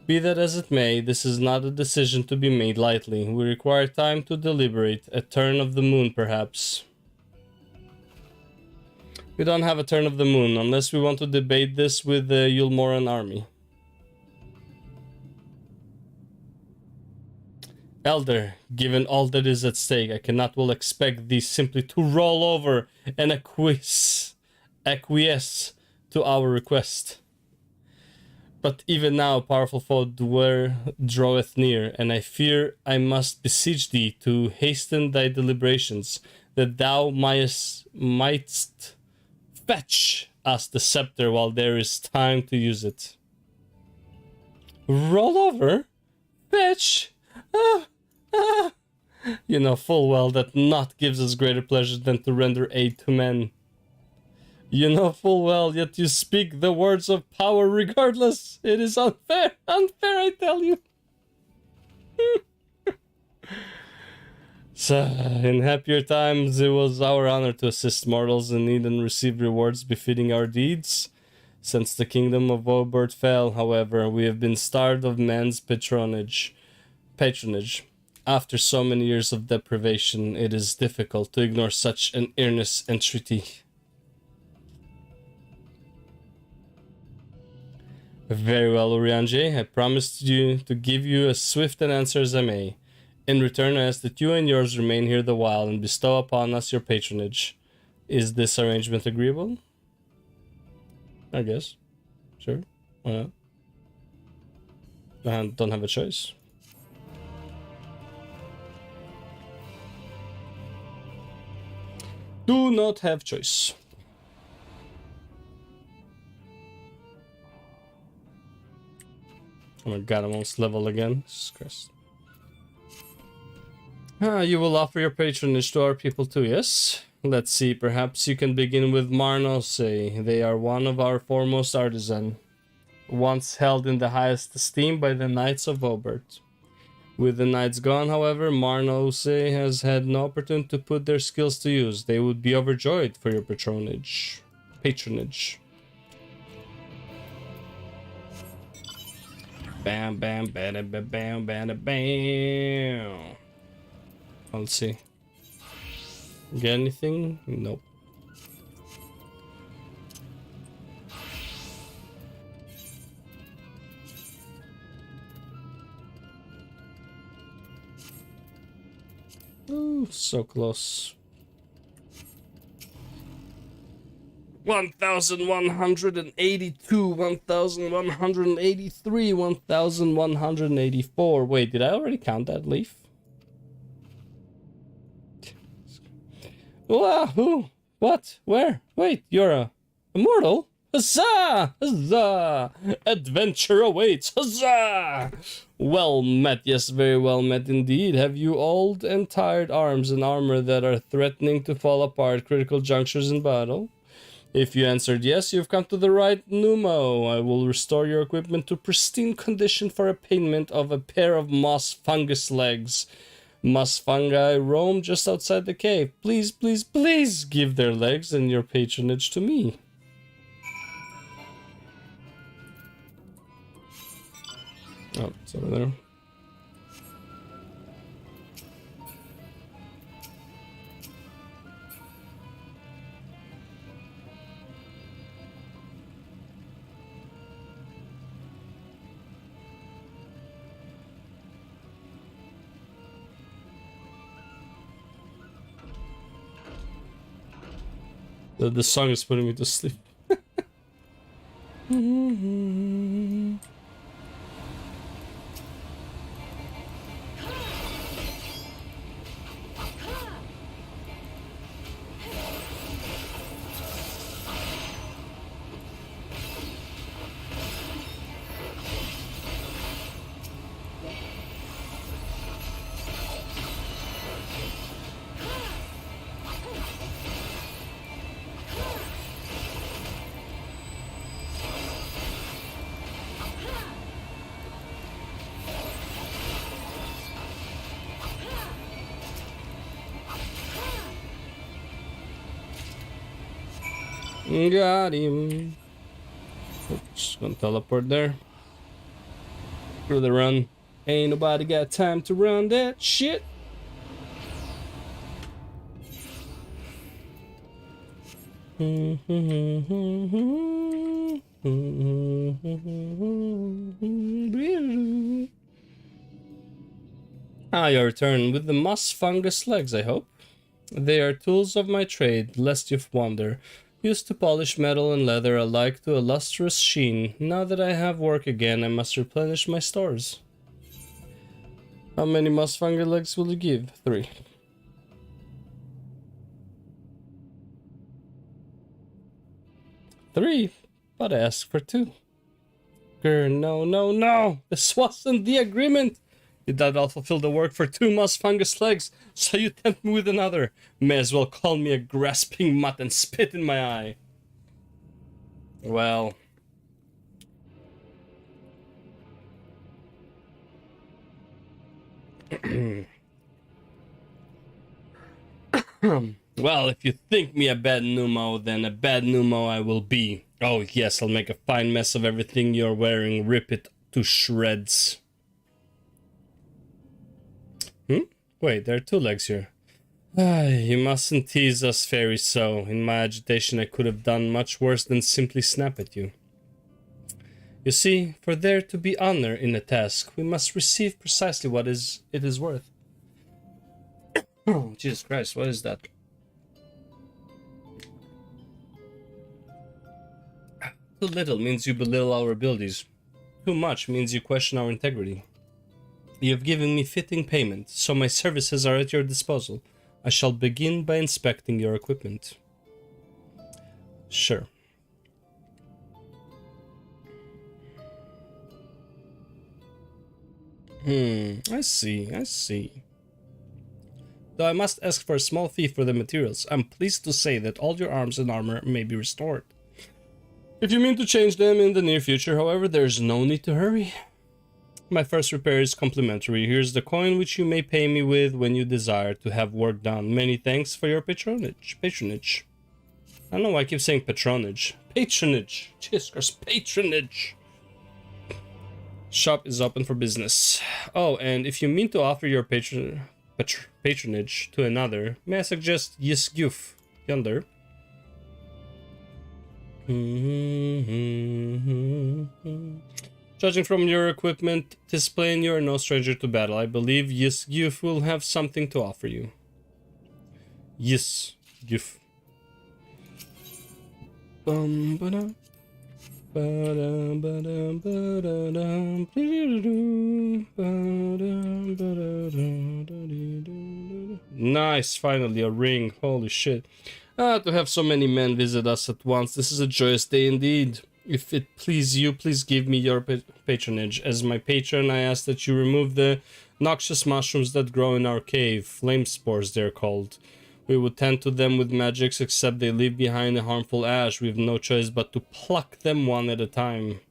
Be that as it may, this is not a decision to be made lightly. We require time to deliberate, a turn of the moon perhaps. We don't have a turn of the moon, unless we want to debate this with the Yulmoran army. Elder, given all that is at stake, I cannot well expect thee simply to roll over and acquiesce to our request. But even now a powerful foe draweth near, and I fear I must beseech thee to hasten thy deliberations, that thou mightst fetch us the scepter while there is time to use it. Roll over? Fetch? You know full well that naught gives us greater pleasure than to render aid to men. You know full well, yet you speak the words of power regardless. It is unfair, I tell you. So, in happier times, it was our honor to assist mortals in need and receive rewards befitting our deeds. Since the kingdom of Obert fell, however, we have been starved of man's patronage. After so many years of deprivation, it is difficult to ignore such an earnest entreaty. Very well, Urianger. I promised you to give you as swift an answer as I may. In return, I ask that you and yours remain here the while and bestow upon us your patronage. Is this arrangement agreeable? I guess. Sure. Why not? I don't have a choice. Do not have choice. Oh my god, I'm almost level again. Jesus Christ. You will offer your patronage to our people too, yes? Let's see, perhaps you can begin with Marnose. They are one of our foremost artisan, once held in the highest esteem by the Knights of Obert. With the Knights gone, however, Marnose has had no opportunity to put their skills to use. They would be overjoyed for your patronage. Bam, bam, bam, bam, bam, bam, bam. Let's see. Get anything? Nope. Ooh, so close. 1182, 1183, 1184. Wait, did I already count that leaf? Wow, who? What? Where? Wait, you're a immortal? Huzzah! Huzzah! Adventure awaits! Huzzah! Well met, yes, very well met indeed. Have you old and tired arms and armor that are threatening to fall apart at critical junctures in battle? If you answered yes, you've come to the right Numo. I will restore your equipment to pristine condition for a payment of a pair of moss fungus legs. Moss fungi roam just outside the cave. Please, please, please give their legs and your patronage to me. Oh, it's over there. The song is putting me to sleep. Got him. Just gonna teleport there. Through the run. Ain't nobody got time to run that shit. Ah, you return with the moss fungus legs, I hope. They are tools of my trade, lest you wonder. Used to polish metal and leather alike to a lustrous sheen. Now that I have work again, I must replenish my stores. How many moss fungus legs will you give? 3. But I asked for 2. Grr, no, no, no! This wasn't the agreement! You did not fulfill the work for 2 moss fungus legs, so you tempt me with another. May as well call me a grasping mutt and spit in my eye. Well... Well, if you think me a bad Numo, then a bad Numo I will be. Oh yes, I'll make a fine mess of everything you're wearing, rip it to shreds. Wait, there are 2 legs here. You mustn't tease us, fairy, so. In my agitation I could have done much worse than simply snap at you. You see, for there to be honor in a task, we must receive precisely what it is worth. Oh, Jesus Christ, what is that? Too little means you belittle our abilities. Too much means you question our integrity. You have given me fitting payment, so my services are at your disposal. I shall begin by inspecting your equipment. Sure. I see. Though I must ask for a small fee for the materials, I'm pleased to say that all your arms and armor may be restored. If you mean to change them in the near future, however, there's no need to hurry. My first repair is complimentary. Here's the coin which you may pay me with when you desire to have work done. Many thanks for your patronage. I don't know why I keep saying patronage. Patronage. Jesus Christ, patronage. Shop is open for business. Oh, and if you mean to offer your patronage to another, may I suggest Yisguf yonder? Judging from your equipment, 'tis plain you are no stranger to battle. I believe Yisguf will have something to offer you. Yisguf. Nice, finally a ring. Holy shit. To have so many men visit us at once, this is a joyous day indeed. If it please you, please give me your patronage. As my patron, I ask that you remove the noxious mushrooms that grow in our cave. Flame spores, they're called. We would tend to them with magics, except they leave behind a harmful ash. We have no choice but to pluck them one at a time.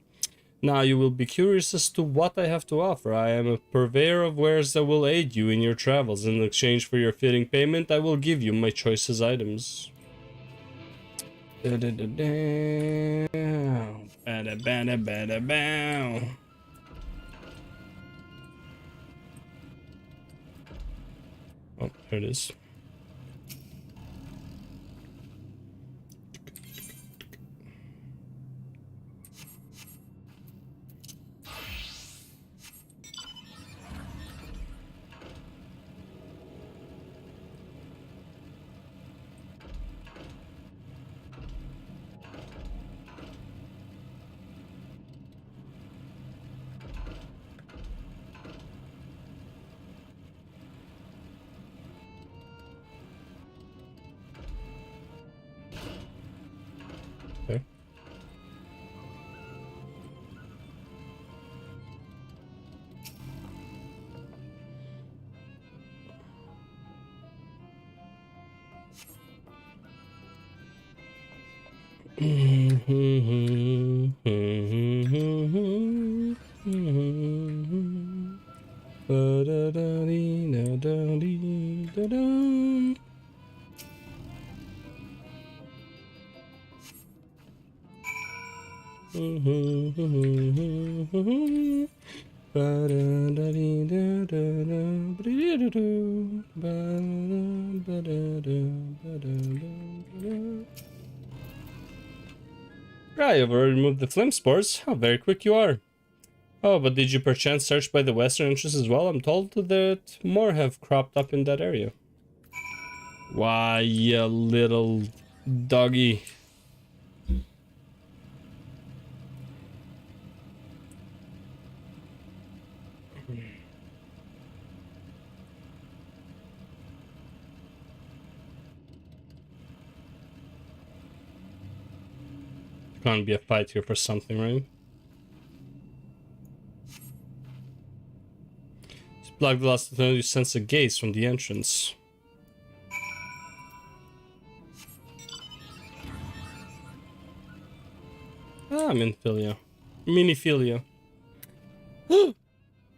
Now you will be curious as to what I have to offer. I am a purveyor of wares that will aid you in your travels. In exchange for your fitting payment, I will give you my choicest items. Oh, there it is. Okay. Right, you've already removed the flame spores. How very quick you are. Oh, but did you perchance search by the western entrance as well? I'm told that more have cropped up in that area. Why, you little doggy. Can't be a fight here for something, right? To block the last tunnel, you sense a gaze from the entrance. Ah, Minphilia. Miniphilia.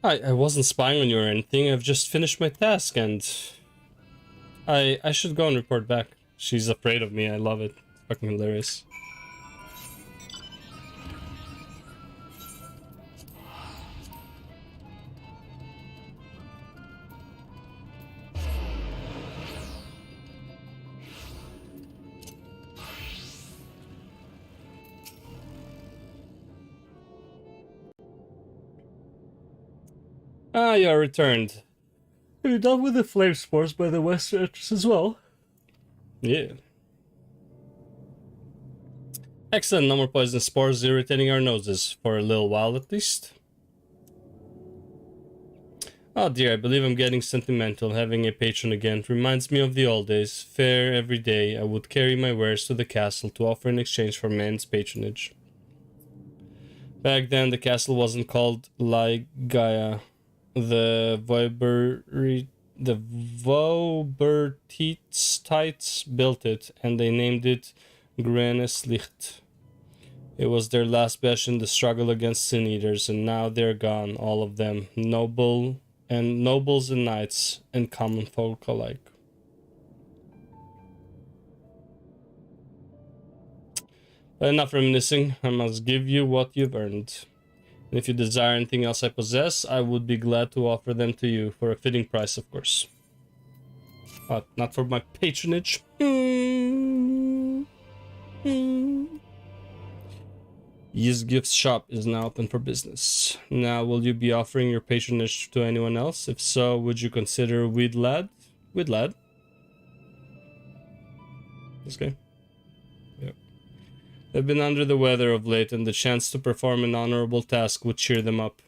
I wasn't spying on you or anything. I've just finished my task and I should go and report back. She's afraid of me. I love it. Fucking hilarious. Ah, you are returned. Have you dealt with the flame spores by the western entrance as well? Yeah. Excellent, no more poison spores irritating our noses, for a little while at least. Oh dear, I believe I'm getting sentimental. Having a patron again it reminds me of the old days. Fair every day, I would carry my wares to the castle to offer in exchange for man's patronage. Back then, the castle wasn't called Gaia. The Vobertites built it, and they named it Grünes Licht. It was their last bash in the struggle against sin eaters, and now they're gone, all of them, nobles and knights and common folk alike. But enough reminiscing. I must give you what you've earned. And if you desire anything else I possess, I would be glad to offer them to you for a fitting price, of course. But not for my patronage. Ye's Gift Shop is now open for business. Now, will you be offering your patronage to anyone else? If so, would you consider Weed Lad? Weed Lad? Okay. Yep. They've been under the weather of late, and the chance to perform an honorable task would cheer them up.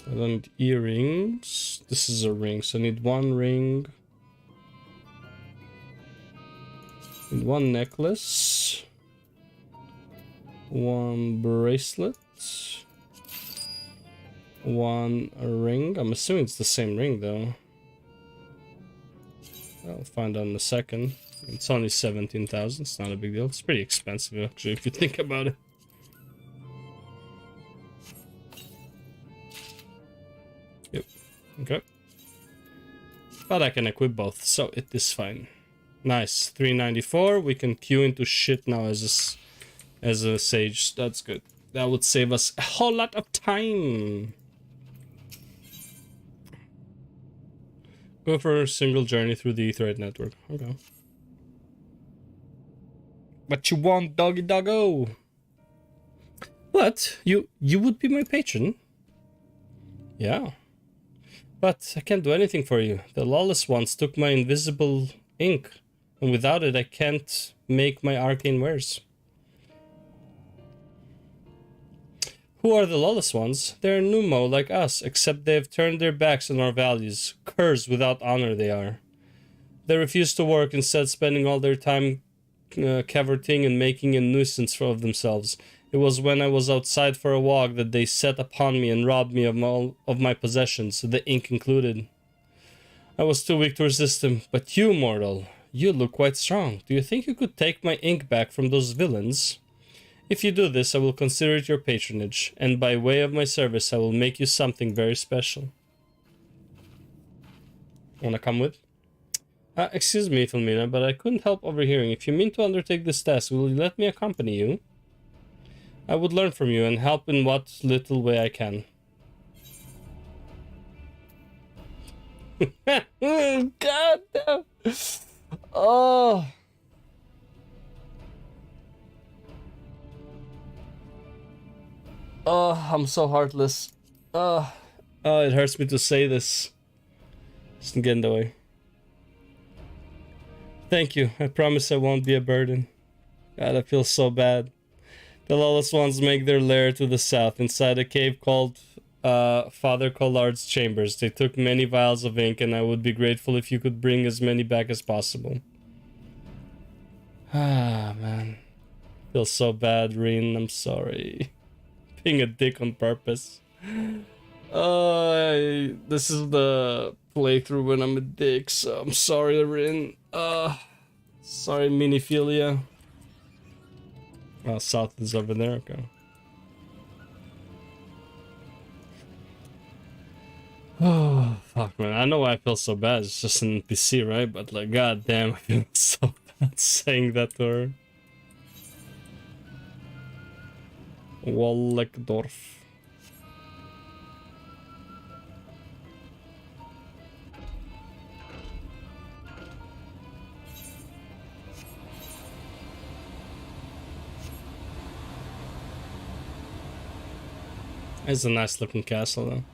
I don't need earrings. This is a ring, so I need one ring. Need one necklace. One bracelet. One ring. I'm assuming it's the same ring though. I'll find out in a second. It's only 17,000. It's not a big deal. It's pretty expensive actually if you think about it. Yep. Okay. But I can equip both, so it is fine. Nice. 394. We can queue into shit now as a sage. That's good. That would save us a whole lot of time. Go for a single journey through the Aetheryte network. Okay. What you want, doggy doggo? What? You would be my patron? Yeah. But I can't do anything for you. The lawless ones took my invisible ink, and without it I can't make my arcane wares. Who are the lawless ones? They're Numo like us, except they've turned their backs on our values. Curs without honor they are. They refuse to work, instead spending all their time cavorting and making a nuisance of themselves. It was when I was outside for a walk that they set upon me and robbed me of all of my possessions, the ink included. I was too weak to resist them, but you, mortal, you look quite strong. Do you think you could take my ink back from those villains? If you do this, I will consider it your patronage, and by way of my service, I will make you something very special. Wanna come with? Excuse me, Filmina, but I couldn't help overhearing. If you mean to undertake this task, will you let me accompany you? I would learn from you and help in what little way I can. God damn. Oh. Oh, I'm so heartless. Oh, it hurts me to say this. Just get in the way. Thank you. I promise I won't be a burden. God, I feel so bad. The lawless ones make their lair to the south, inside a cave called Father Collard's chambers. They took many vials of ink, and I would be grateful if you could bring as many back as possible. Ah, man. Feel so bad, Rin. I'm sorry. Being a dick on purpose. This is the playthrough when I'm a dick, so I'm sorry, Rin. Sorry, Miniphilia. Oh, south is over there, okay. Oh, fuck, man. I know why I feel so bad. It's just an NPC, right? But, like, goddamn, I feel so bad saying that to her. Wallekdorf. It's a nice looking castle, though.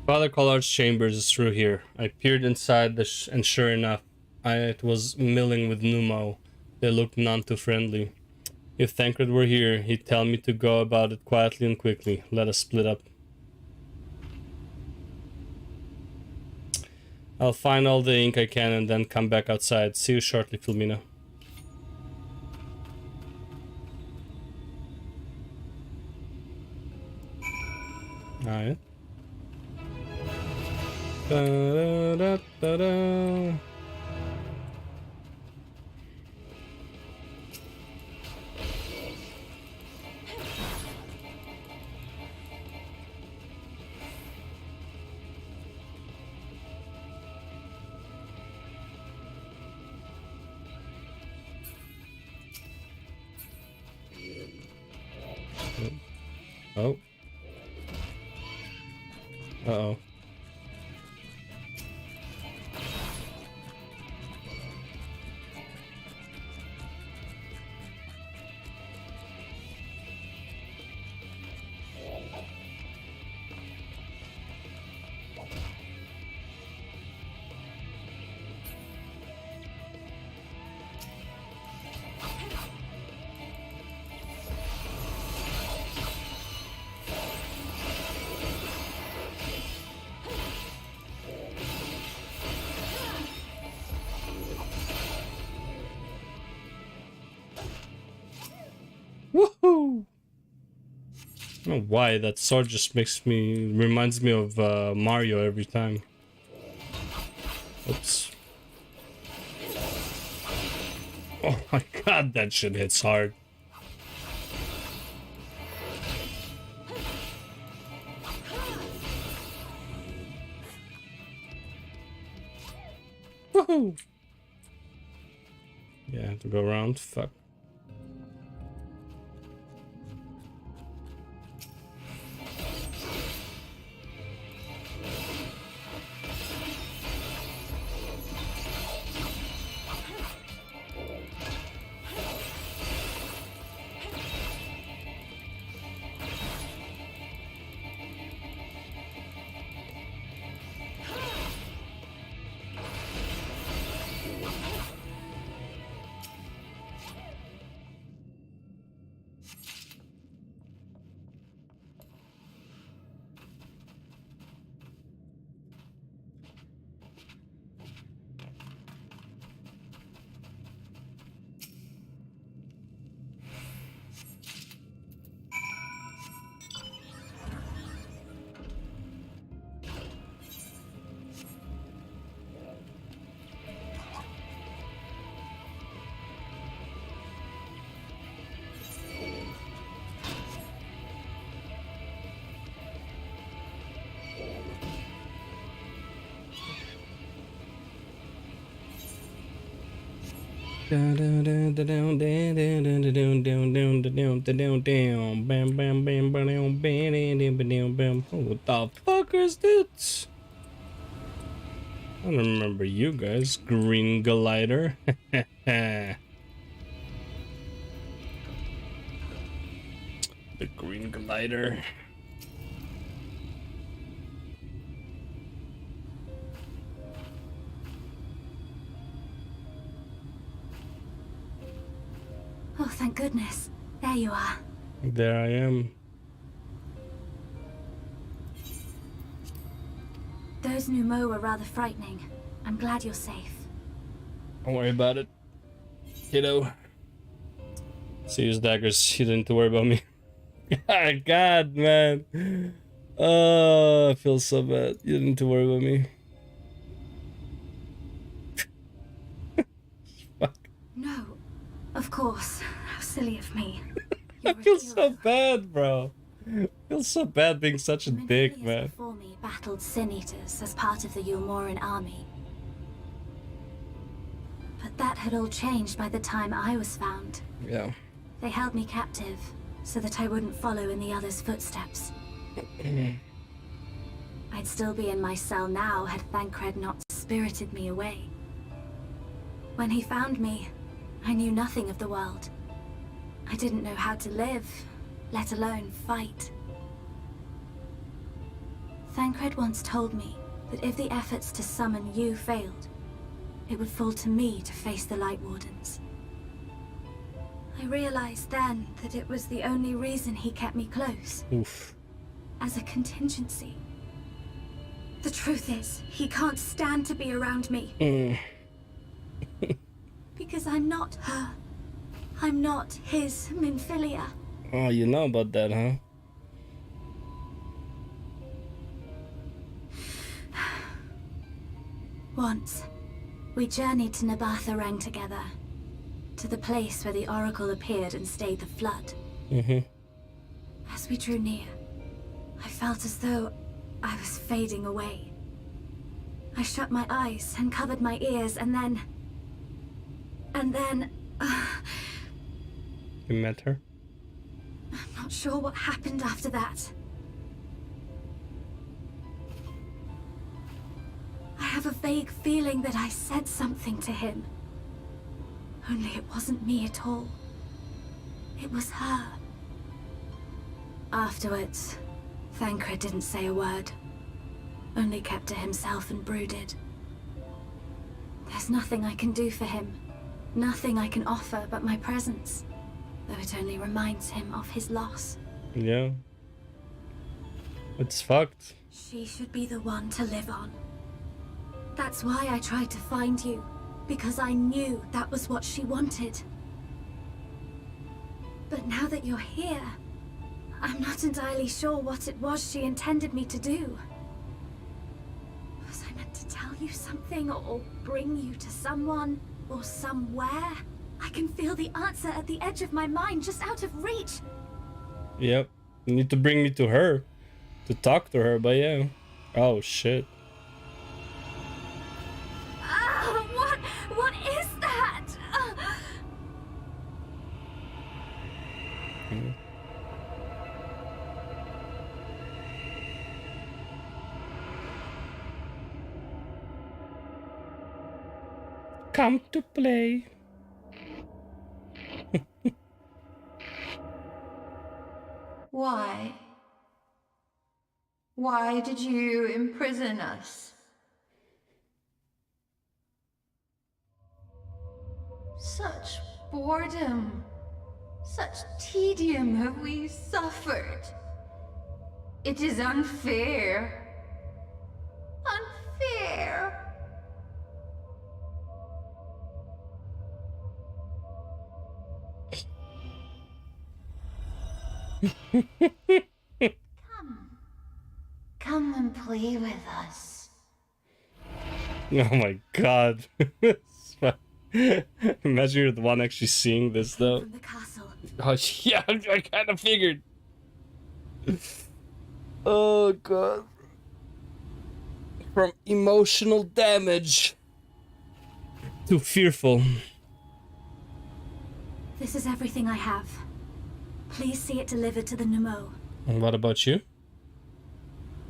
Father Collard's chambers is through here. I peered inside and sure enough, it was milling with Numo. They looked none too friendly. If Thancred were here, he'd tell me to go about it quietly and quickly. Let us split up. I'll find all the ink I can and then come back outside. See you shortly, Filmina. Alright. Da-da-da-da-da. Oh. Uh-oh. Woohoo! I don't know why that sword just reminds me of Mario every time. Oops. Oh my god, that shit hits hard. Woohoo! Yeah, I have to go around. Fuck. What the fuck is this? I don't remember you guys, Green Glider. The Green Glider. Oh, thank goodness. There you are. There I am. Those Numo were rather frightening. I'm glad you're safe. Don't worry about it, kiddo. See his daggers. You didn't need to worry about me. God, man. Oh, I feel so bad. You didn't need to worry about me. No, of course. How silly of me. I feel so bad, bro. I feel so bad being such a dick, man. Before me battled Sin Eaters as part of the Yulmoran army. But that had all changed by the time I was found. Yeah. They held me captive so that I wouldn't follow in the others' footsteps. I'd still be in my cell now had Thancred not spirited me away. When he found me, I knew nothing of the world. I didn't know how to live, let alone fight. Thancred once told me that if the efforts to summon you failed, it would fall to me to face the Light Wardens. I realized then that it was the only reason he kept me close. Oof. As a contingency. The truth is, he can't stand to be around me. Because I'm not her. I'm not his Minfilia. Oh, you know about that, huh? Once, we journeyed to Nabatha together. To the place where the Oracle appeared and stayed the flood. As we drew near, I felt as though I was fading away. I shut my eyes and covered my ears and then... You met her? I'm not sure what happened after that. vague feeling that I said something to him. Only it wasn't me at all. It was her. Afterwards, Thancred didn't say a word. Only kept to himself and brooded. There's nothing I can do for him. Nothing I can offer but my presence. Though it only reminds him of his loss. Yeah. It's fucked. She should be the one to live on. That's why I tried to find you. Because I knew that was what she wanted. But now that you're here, I'm not entirely sure what it was she intended me to do. Was I meant to tell you something or bring you to someone or somewhere? I can feel the answer at the edge of my mind, just out of reach. Yep. You need to bring me to her. To talk to her, but yeah. Oh, shit. What is that? Come to play. Why? Why did you imprison us? Such boredom, such tedium have we suffered. It is unfair. Unfair. Come and play with us. Oh my god. Imagine you're the one actually seeing this though. From the castle. Oh yeah, I kind of figured. Oh god. From emotional damage to fearful. This is everything I have. Please see it delivered to the Nemo. And what about you?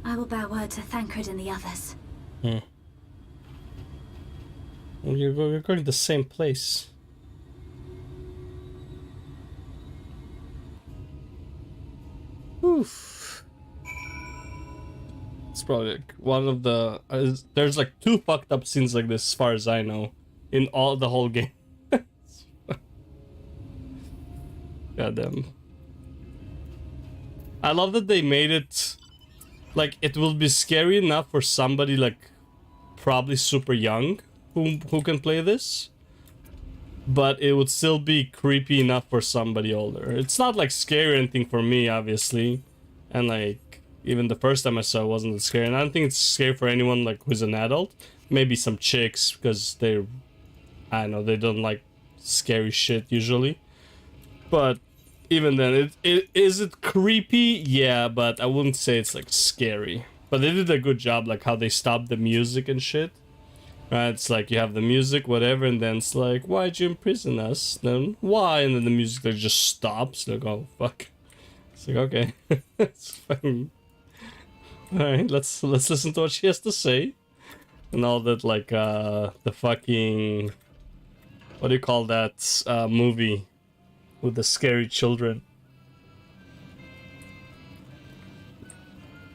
I will bear word to Thancred and the others. Well, you're going to the same place. Oof. It's probably like one of the... there's like 2 fucked up scenes like this as far as I know. In all the whole game. Goddamn. I love that they made it... like, it will be scary enough for somebody like... probably super young. Who can play this, but it would still be creepy enough for somebody older. It's not like scary or anything for me, obviously, and like even the first time I saw it wasn't that scary, and I don't think it's scary for anyone like who's an adult. Maybe some chicks because they're, I don't know, they don't like scary shit usually. But even then, is it creepy? Yeah, but I wouldn't say it's like scary. But they did a good job, like how they stopped the music and shit. Right, it's like you have the music, whatever, and then it's like, why'd you imprison us? Then why? And then the music like just stops. Like, oh fuck. It's like, okay, it's fine. All right, let's listen to what she has to say, and all that. Like the fucking, what do you call that movie with the scary children?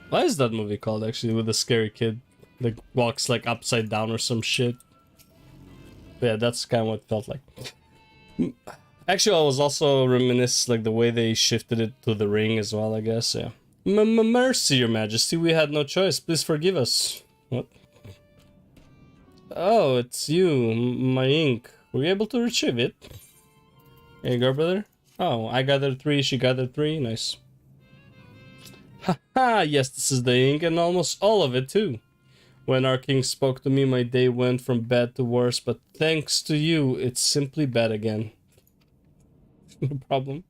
What is that movie called actually with the scary kid? Like walks like upside down or some shit. But yeah, that's kind of what it felt like. Actually, I was also reminiscent like the way they shifted it to the ring as well, I guess. Yeah. Mercy, Your Majesty, we had no choice. Please forgive us. What? Oh, it's you, my ink. Were you able to retrieve it? Here you go, brother. Oh, I gathered 3, she gathered 3. Nice. Haha, yes, this is the ink, and almost all of it too. When our king spoke to me, my day went from bad to worse, but thanks to you, it's simply bad again. No problem.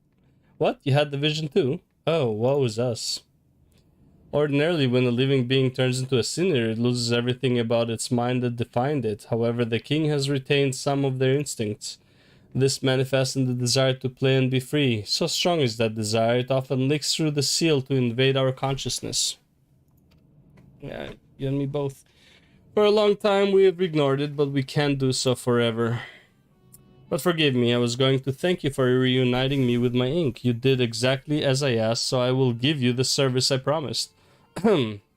What? You had the vision too? Oh, woe is us. Ordinarily, when a living being turns into a sinner, it loses everything about its mind that defined it. However, the king has retained some of their instincts. This manifests in the desire to play and be free. So strong is that desire, it often leaks through the seal to invade our consciousness. Yeah, you and me both. For a long time we have ignored it, but we can't do so forever. But forgive me, I was going to thank you for reuniting me with my ink. You did exactly as I asked, so I will give you the service I promised.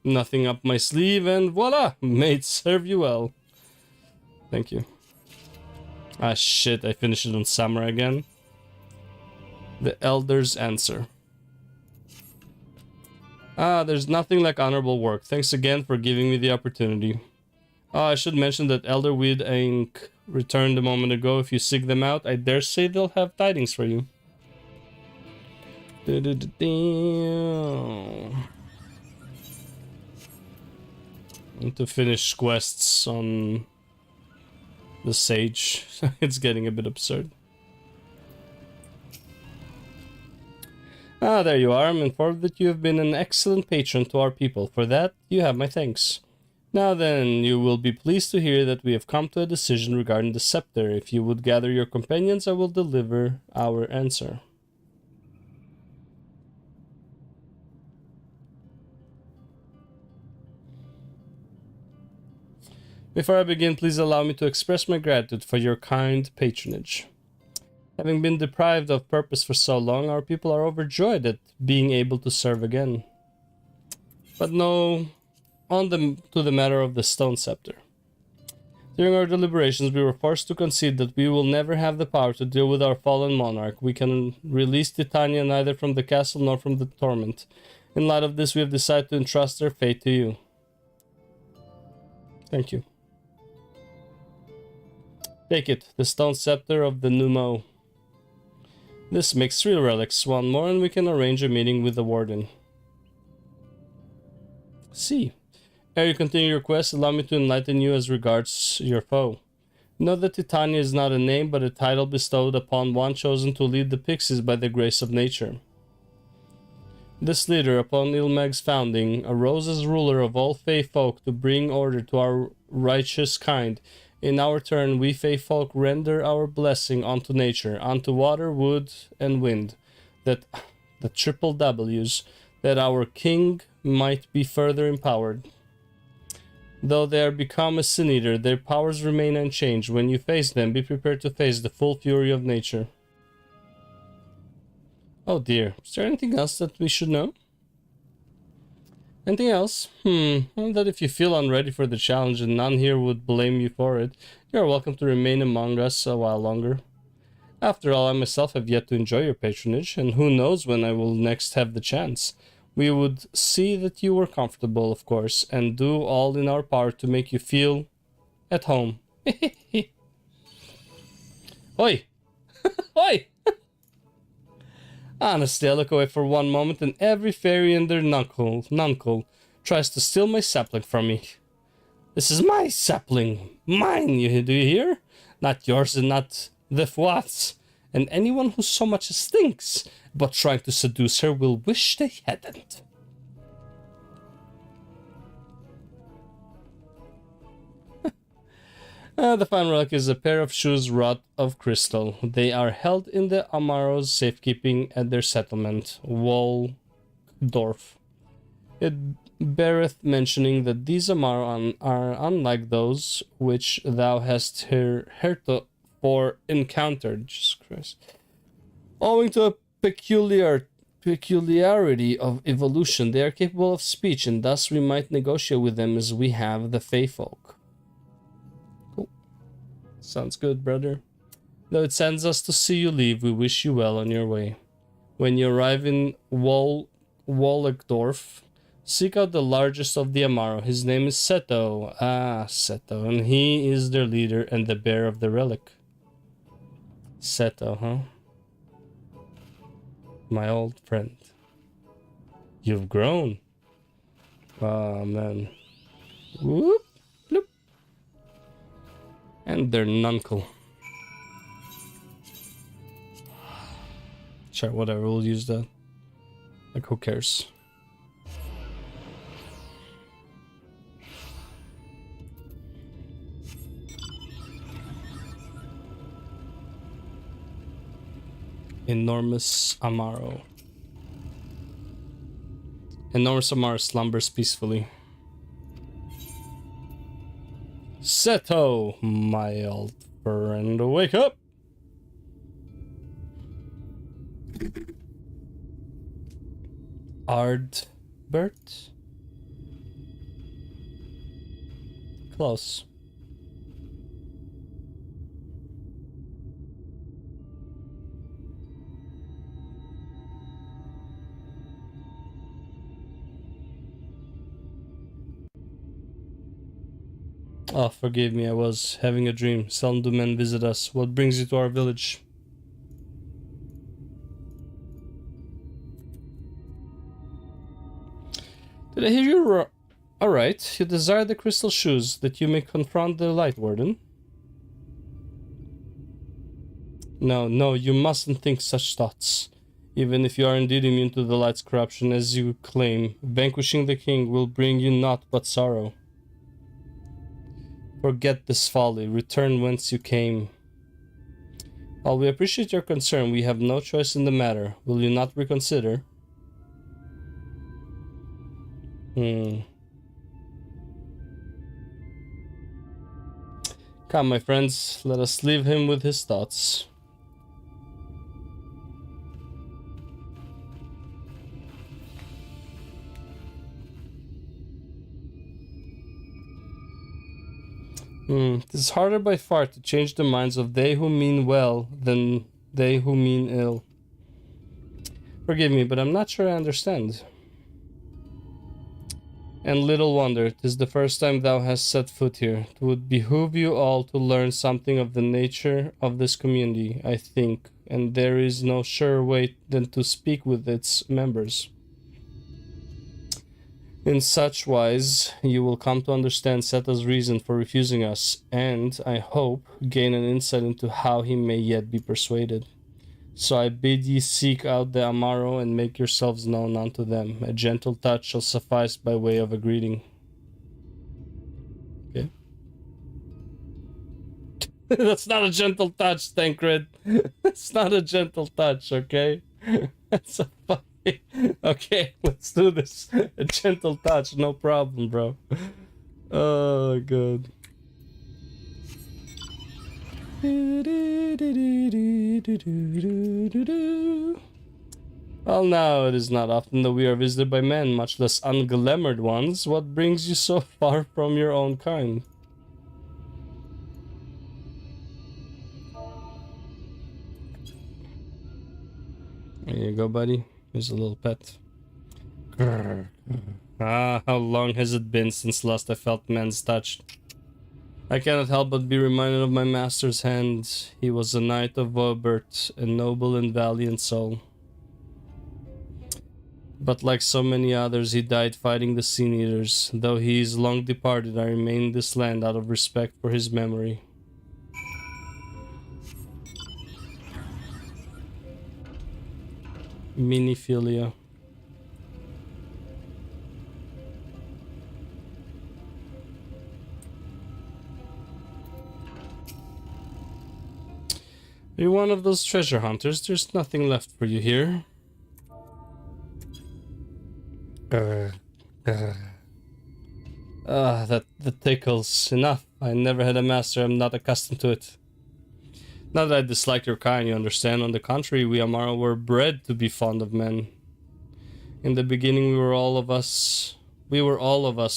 Nothing up my sleeve, and voila! May it serve you well. Thank you. Ah shit, I finished it on Samurai again. The Elder's Answer. Ah, there's nothing like honorable work. Thanks again for giving me the opportunity. Oh, I should mention that Elderweed ink returned a moment ago. If you seek them out, I dare say they'll have tidings for you. Need to finish quests on the Sage. It's getting a bit absurd. Ah, there you are. I'm informed that you have been an excellent patron to our people. For that, you have my thanks. Now then, you will be pleased to hear that we have come to a decision regarding the scepter. If you would gather your companions, I will deliver our answer. Before I begin, please allow me to express my gratitude for your kind patronage. Having been deprived of purpose for so long, our people are overjoyed at being able to serve again. But no, to the matter of the stone scepter. During our deliberations, we were forced to concede that we will never have the power to deal with our fallen monarch. We can release Titania neither from the castle nor from the torment. In light of this, we have decided to entrust their fate to you. Thank you. Take it, the stone scepter of the Numo. This makes 3 relics, 1 more, and we can arrange a meeting with the warden. See. Ere you continue your quest, allow me to enlighten you as regards your foe. Know that Titania is not a name, but a title bestowed upon one chosen to lead the pixies by the grace of nature. This leader, upon Ilmag's founding, arose as ruler of all Fey folk to bring order to our righteous kind. In our turn, we Fey folk render our blessing unto nature, unto water, wood, and wind, that the triple W's, that our king might be further empowered. Though they are become a sin eater, their powers remain unchanged. When you face them, be prepared to face the full fury of nature. Oh dear, is there anything else that we should know? Anything else? Well, that if you feel unready for the challenge and none here would blame you for it, you are welcome to remain among us a while longer. After all, I myself have yet to enjoy your patronage, and who knows when I will next have the chance. We would see that you were comfortable, of course, and do all in our power to make you feel at home. Oi! Oi! Honestly, I look away for one moment and every fairy and their nuncle tries to steal my sapling from me. This is my sapling. Mine, do you hear? Not yours and not the Fuat's. And anyone who so much as thinks about trying to seduce her will wish they hadn't. The final relic is a pair of shoes wrought of crystal. They are held in the Amaro's safekeeping at their settlement, Waldorf. It beareth mentioning that these Amaro are unlike those which thou hast heretofore encountered. Jesus Christ. Owing to a peculiarity of evolution, they are capable of speech, and thus we might negotiate with them as we have the Fey folk. Sounds good, brother. Though it sends us to see you leave, we wish you well on your way. When you arrive in Waldorf, seek out the largest of the Amaro. His name is Seto. Ah, Seto. And he is their leader and the bearer of the relic. Seto, huh? My old friend. You've grown. Ah, man. Whoop. And their nuncle. Sure, whatever, we'll use that. Like, who cares? Enormous Amaro. Enormous Amaro slumbers peacefully. Seto, my old friend, wake up! Ardbert? Close. Oh, forgive me, I was having a dream. Seldom do men visit us. What brings you to our village? Did I hear you alright? You desire the crystal shoes that you may confront the Light Warden? No, you mustn't think such thoughts. Even if you are indeed immune to the light's corruption as you claim, vanquishing the king will bring you naught but sorrow. Forget this folly, return whence you came. While we appreciate your concern, we have no choice in the matter. Will you not reconsider? Come, my friends, let us leave him with his thoughts. It is harder by far to change the minds of they who mean well than they who mean ill. Forgive me, but I'm not sure I understand. And little wonder, 'tis the first time thou hast set foot here. It would behoove you all to learn something of the nature of this community, I think, and there is no surer way than to speak with its members. In such wise, you will come to understand Seta's reason for refusing us, and, I hope, gain an insight into how he may yet be persuaded. So I bid ye seek out the Amaro and make yourselves known unto them. A gentle touch shall suffice by way of a greeting. Okay. That's not a gentle touch, Tancred. That's not a gentle touch, okay? That's a fucking... Okay, let's do this. A gentle touch, no problem, bro. Oh, good. Well, now, it is not often that we are visited by men, much less unglamored ones. What brings you so far from your own kind? There you go, buddy. Here's a little pet. Ah, how long has it been since last I felt man's touch? I cannot help but be reminded of my master's hand. He was a knight of Vobert, a noble and valiant soul. But like so many others, he died fighting the Sin Eaters. Though he is long departed, I remain in this land out of respect for his memory. Miniphilia. You're one of those treasure hunters. There's nothing left for you here. That tickles. Enough. I never had a master. I'm not accustomed to it. Not that I dislike your kind, you understand. On the contrary, we Amaro were bred to be fond of men. In the beginning, we were all of us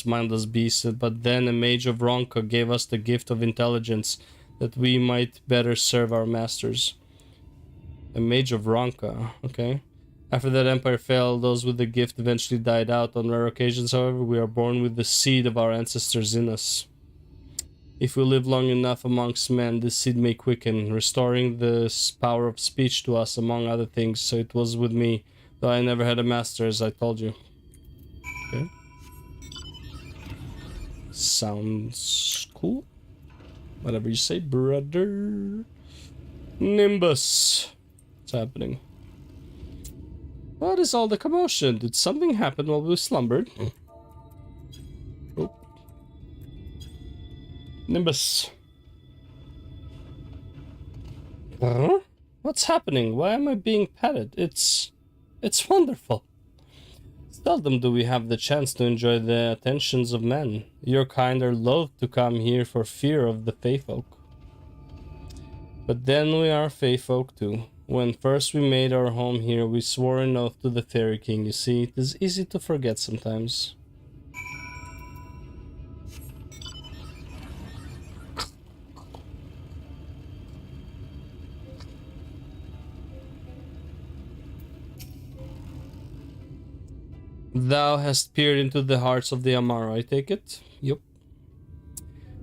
mindless beasts, but then a mage of Ronka gave us the gift of intelligence that we might better serve our masters. A mage of Ronka, okay. After that empire fell, those with the gift eventually died out. On rare occasions, however, we are born with the seed of our ancestors in us. If we live long enough amongst men, this seed may quicken, restoring the power of speech to us, among other things. So it was with me, though I never had a master, as I told you. Okay. Sounds cool. Whatever you say, brother. Nimbus. What's happening? What is all the commotion? Did something happen while we slumbered? Oh. Nimbus. Huh? What's happening? Why am I being petted? It's wonderful. Seldom do we have the chance to enjoy the attentions of men. Your kind are loath to come here for fear of the Feyfolk. But then we are Feyfolk too. When first we made our home here, we swore an oath to the Fairy King. You see, it is easy to forget sometimes. Thou hast peered into the hearts of the Amaro, I take it? Yup.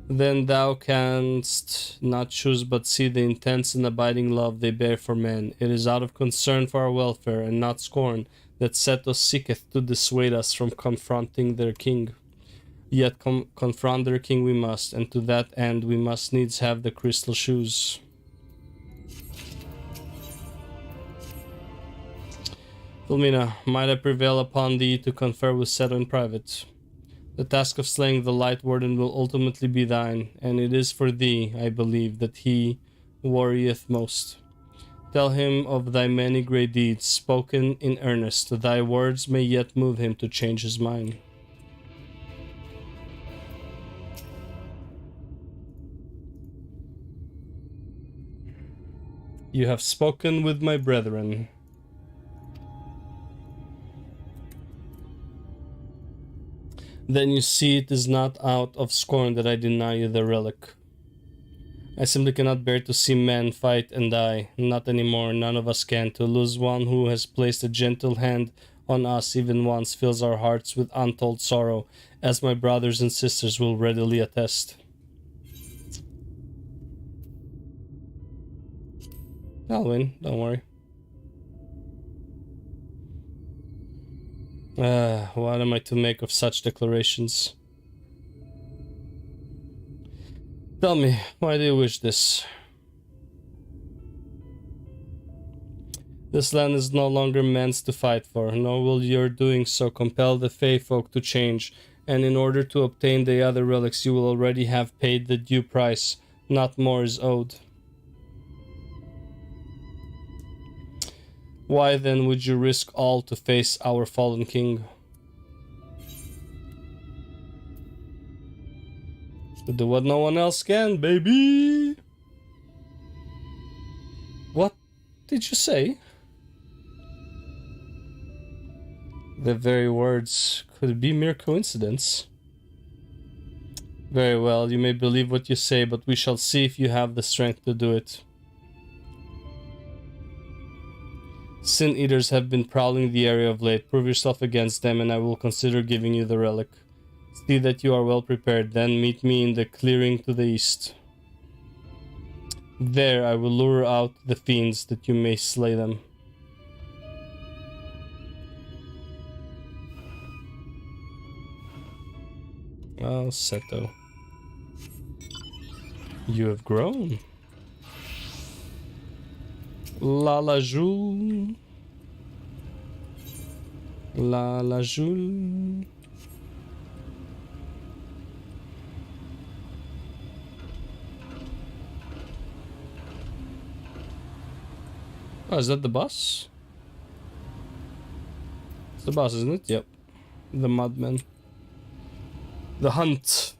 Then thou canst not choose but see the intense and abiding love they bear for men. It is out of concern for our welfare, and not scorn, that Setos seeketh to dissuade us from confronting their king. Yet confront their king we must, and to that end we must needs have the crystal shoes. Filmina, might I prevail upon thee to confer with Seto in private? The task of slaying the Light Warden will ultimately be thine, and it is for thee, I believe, that he worrieth most. Tell him of thy many great deeds, spoken in earnest. Thy words may yet move him to change his mind. You have spoken with my brethren. Then you see it is not out of scorn that I deny you the relic. I simply cannot bear to see men fight and die. Not anymore, none of us can. To lose one who has placed a gentle hand on us even once fills our hearts with untold sorrow, as my brothers and sisters will readily attest. I'll win, don't worry. What am I to make of such declarations? Tell me, why do you wish this? This land is no longer meant to fight for, nor will your doing so compel the Feyfolk to change, and in order to obtain the other relics you will already have paid the due price, not more is owed. Why then would you risk all to face our fallen king? To do what no one else can, baby! What did you say? The very words could be mere coincidence. Very well, you may believe what you say, but we shall see if you have the strength to do it. Sin Eaters have been prowling the area of late. Prove yourself against them and I will consider giving you the relic. See that you are well prepared, then meet me in the clearing to the east. There I will lure out the fiends that you may slay them. Well, Seto. You have grown. La Jule. La Jule. Oh, is that the boss? It's the boss, isn't it? Yep. The Mudman. The hunt.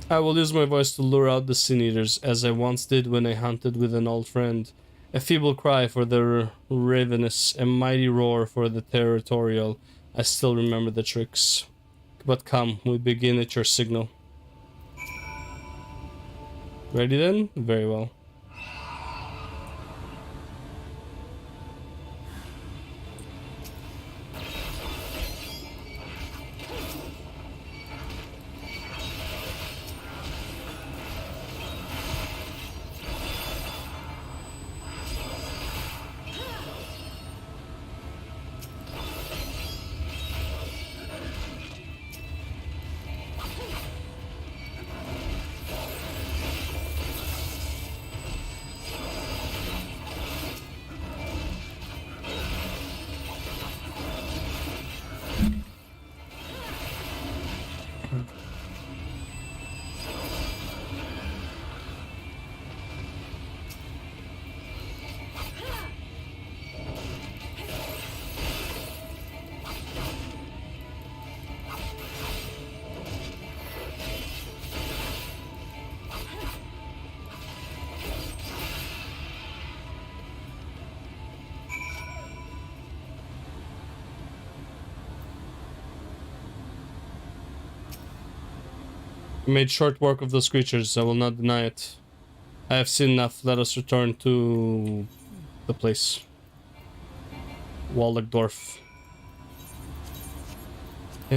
I will use my voice to lure out the Sin Eaters, as I once did when I hunted with an old friend. A feeble cry for the ravenous, a mighty roar for the territorial. I still remember the tricks. But come, we begin at your signal. Ready then? Very well. You made short work of those creatures, I will not deny it. I have seen enough, let us return to the place. Waldorf. Hey,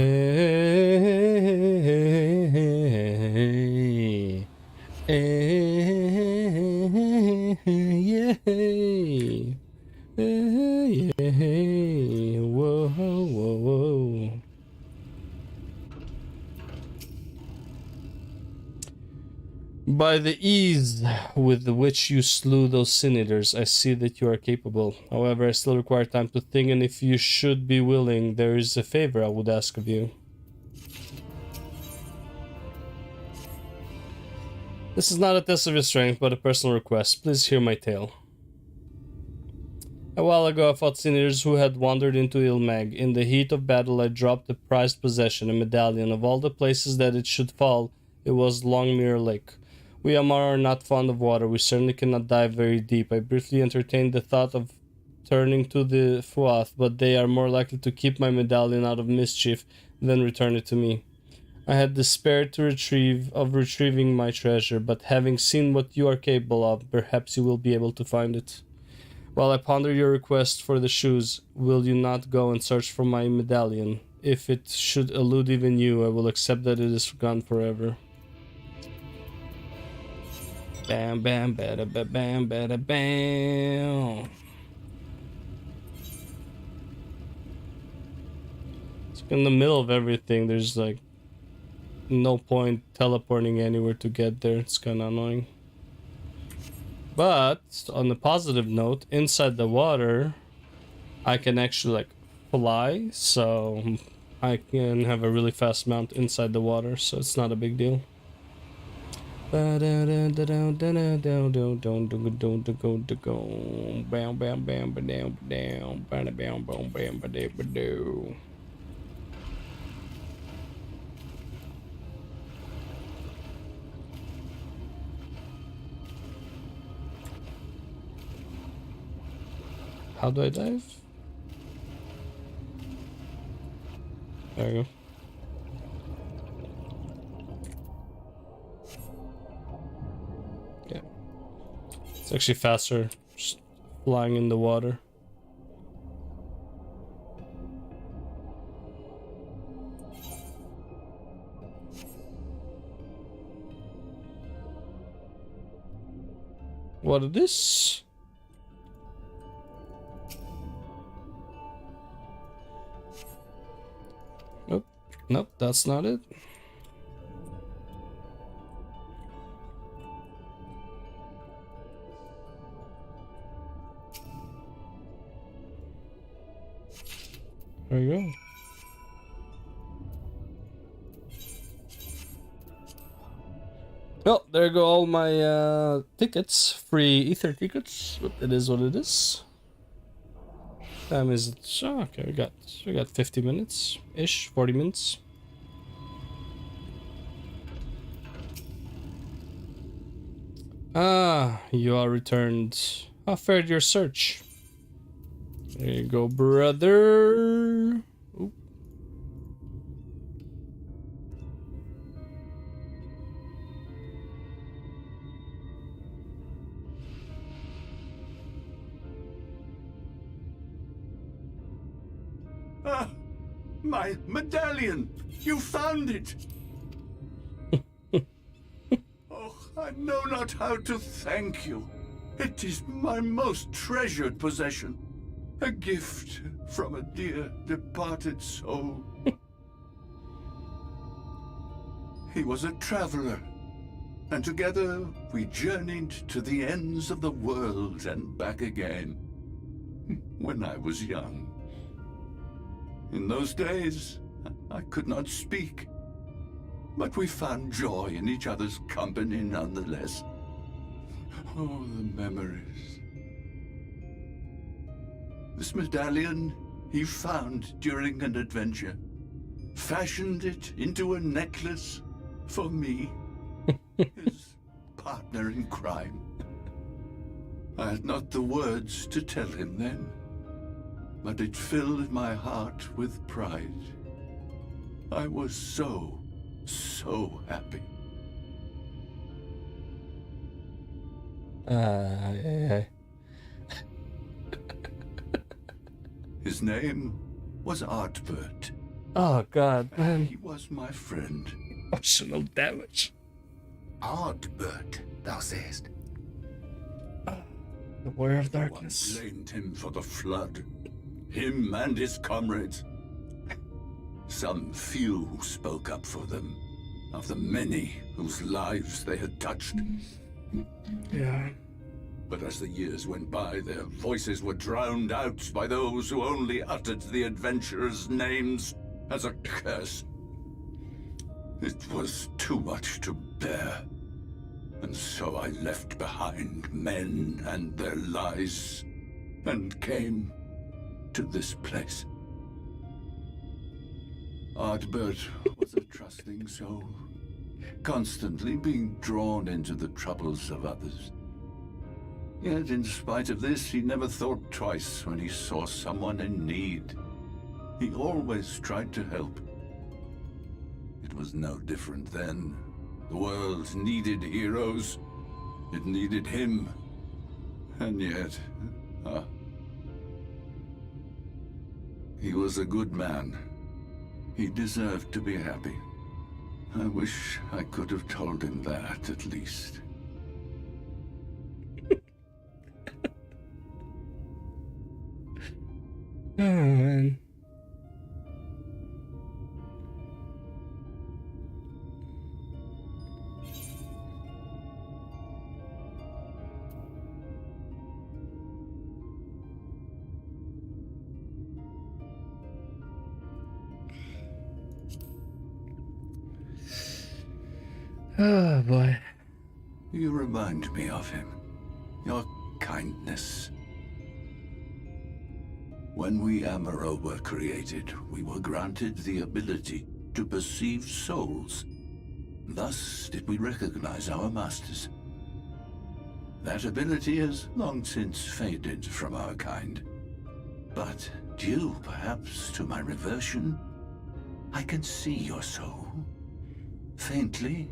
yeah, yeah, whoa, whoa, whoa. By the ease with which you slew those sin eaters, I see that you are capable. However, I still require time to think, and if you should be willing, there is a favor I would ask of you. This is not a test of your strength, but a personal request. Please hear my tale. A while ago, I fought sin eaters who had wandered into Ilmag. In the heat of battle, I dropped a prized possession, a medallion. Of all the places that it should fall, it was Longmere Lake. We Amar are not fond of water. We certainly cannot dive very deep. I briefly entertained the thought of turning to the Fuath, but they are more likely to keep my medallion out of mischief than return it to me. I had despaired of retrieving my treasure, but having seen what you are capable of, perhaps you will be able to find it. While I ponder your request for the shoes, will you not go and search for my medallion? If it should elude even you, I will accept that it is gone forever. Bam, bam, bada, bam, bada, bam. It's in the middle of everything. There's like no point teleporting anywhere to get there. It's kind of annoying. But on a positive note, inside the water, I can actually like fly, so I can have a really fast mount inside the water, so it's not a big deal. Bam, bam, bam, bam. How do I dive? There we go. Yeah. It's actually faster just flying in the water. What is this? Nope. Nope, that's not it. There you go. Well, there go all my tickets, free ether tickets. It is what it is. Time is it? Oh, okay, we got 50 minutes ish, 40 minutes. Ah, you are returned. How fared your search? There you go, brother. Oop. Ah, my medallion! You found it! Oh, I know not how to thank you. It is my most treasured possession. A gift from a dear departed soul. He was a traveler, and together we journeyed to the ends of the world and back again. When I was young. In those days, I could not speak, but we found joy in each other's company nonetheless. Oh, the memories. This medallion he found during an adventure, fashioned it into a necklace for me, his partner in crime. I had not the words to tell him then, but it filled my heart with pride. I was so happy. Yeah. His name was Artbert. Oh god, man. He was my friend. Emotional damage. Ardbert, thou sayest. The Warrior of Darkness. One blamed him for the flood. Him and his comrades. Some few spoke up for them. Of the many whose lives they had touched. Yeah. But as the years went by, their voices were drowned out by those who only uttered the adventurers' names as a curse. It was too much to bear. And so I left behind men and their lies, and came to this place. Ardbert was a trusting soul, constantly being drawn into the troubles of others. Yet in spite of this, he never thought twice when he saw someone in need. He always tried to help. It was no different then. The world needed heroes. It needed him. And yet, he was a good man. He deserved to be happy. I wish I could have told him that, at least. Oh, man. Oh, boy. You remind me of him. Your kindness. When we Amaro were created, we were granted the ability to perceive souls. Thus did we recognize our masters. That ability has long since faded from our kind. But due, perhaps, to my reversion, I can see your soul. Faintly,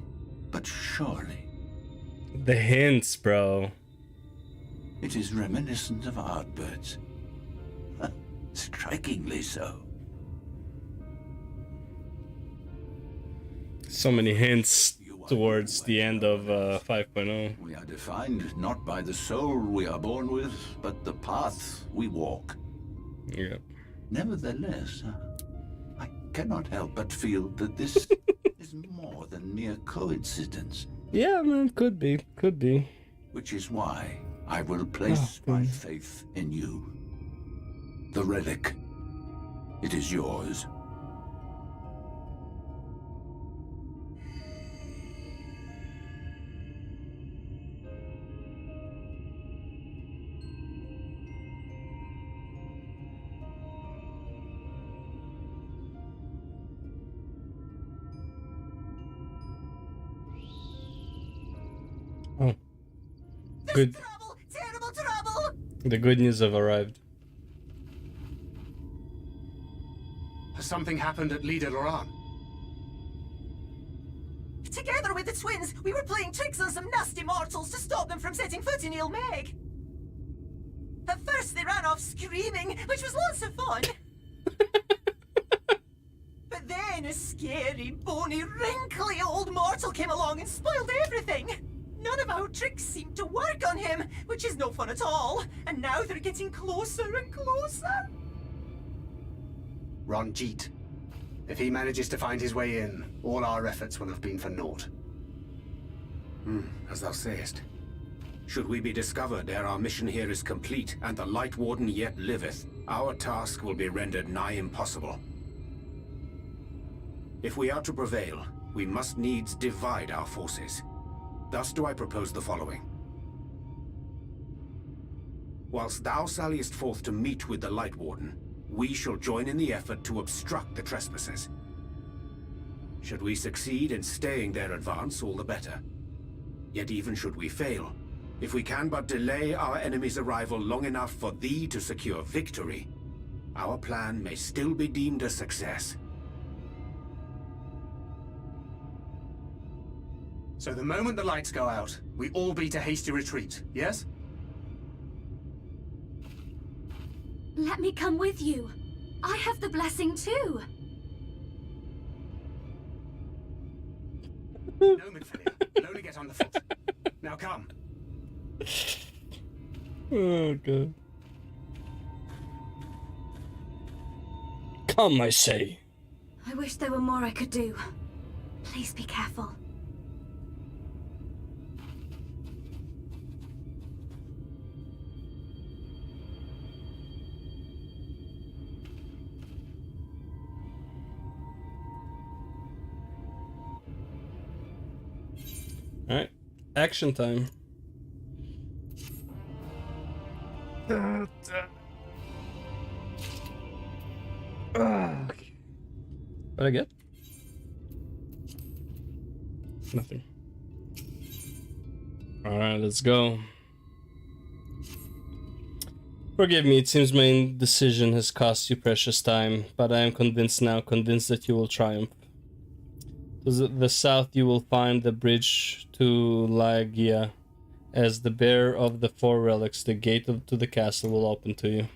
but surely. The hints, bro. It is reminiscent of Ardbert's. Strikingly so. So many hints towards the end of 5.0. We are defined not by the soul we are born with, but the path we walk. Yeah. Nevertheless, I cannot help but feel that this is more than mere coincidence. Yeah, man, could be. Could be. Which is why I will place my faith in you. The relic. It is yours. Oh. Good. Trouble! Terrible trouble! The good news have arrived. Has something happened at Lida Loran? Together with the twins, we were playing tricks on some nasty mortals to stop them from setting foot in Il Meg. At first they ran off screaming, which was lots of fun. But then a scary, bony, wrinkly old mortal came along and spoiled everything. None of our tricks seemed to work on him, which is no fun at all. And now they're getting closer and closer. Ranjit. If he manages to find his way in, all our efforts will have been for naught. As thou sayest. Should we be discovered ere our mission here is complete, and the Light Warden yet liveth, our task will be rendered nigh impossible. If we are to prevail, we must needs divide our forces. Thus do I propose the following. Whilst thou salliest forth to meet with the Light Warden, we shall join in the effort to obstruct the trespassers. Should we succeed in staying their advance, all the better. Yet even should we fail, if we can but delay our enemy's arrival long enough for thee to secure victory, our plan may still be deemed a success. So the moment the lights go out, we all beat a hasty retreat, yes? Let me come with you. I have the blessing too. No, Midfilia. We'll only get on the foot. Now come. Oh, God. Come, I say. I wish there were more I could do. Please be careful. Alright, action time. What I get? Nothing. Alright, let's go. Forgive me, it seems my indecision has cost you precious time, but I am convinced now, convinced that you will triumph. To the south you will find the bridge to Lagia. As the bearer of the 4 relics, the gate to the castle will open to you.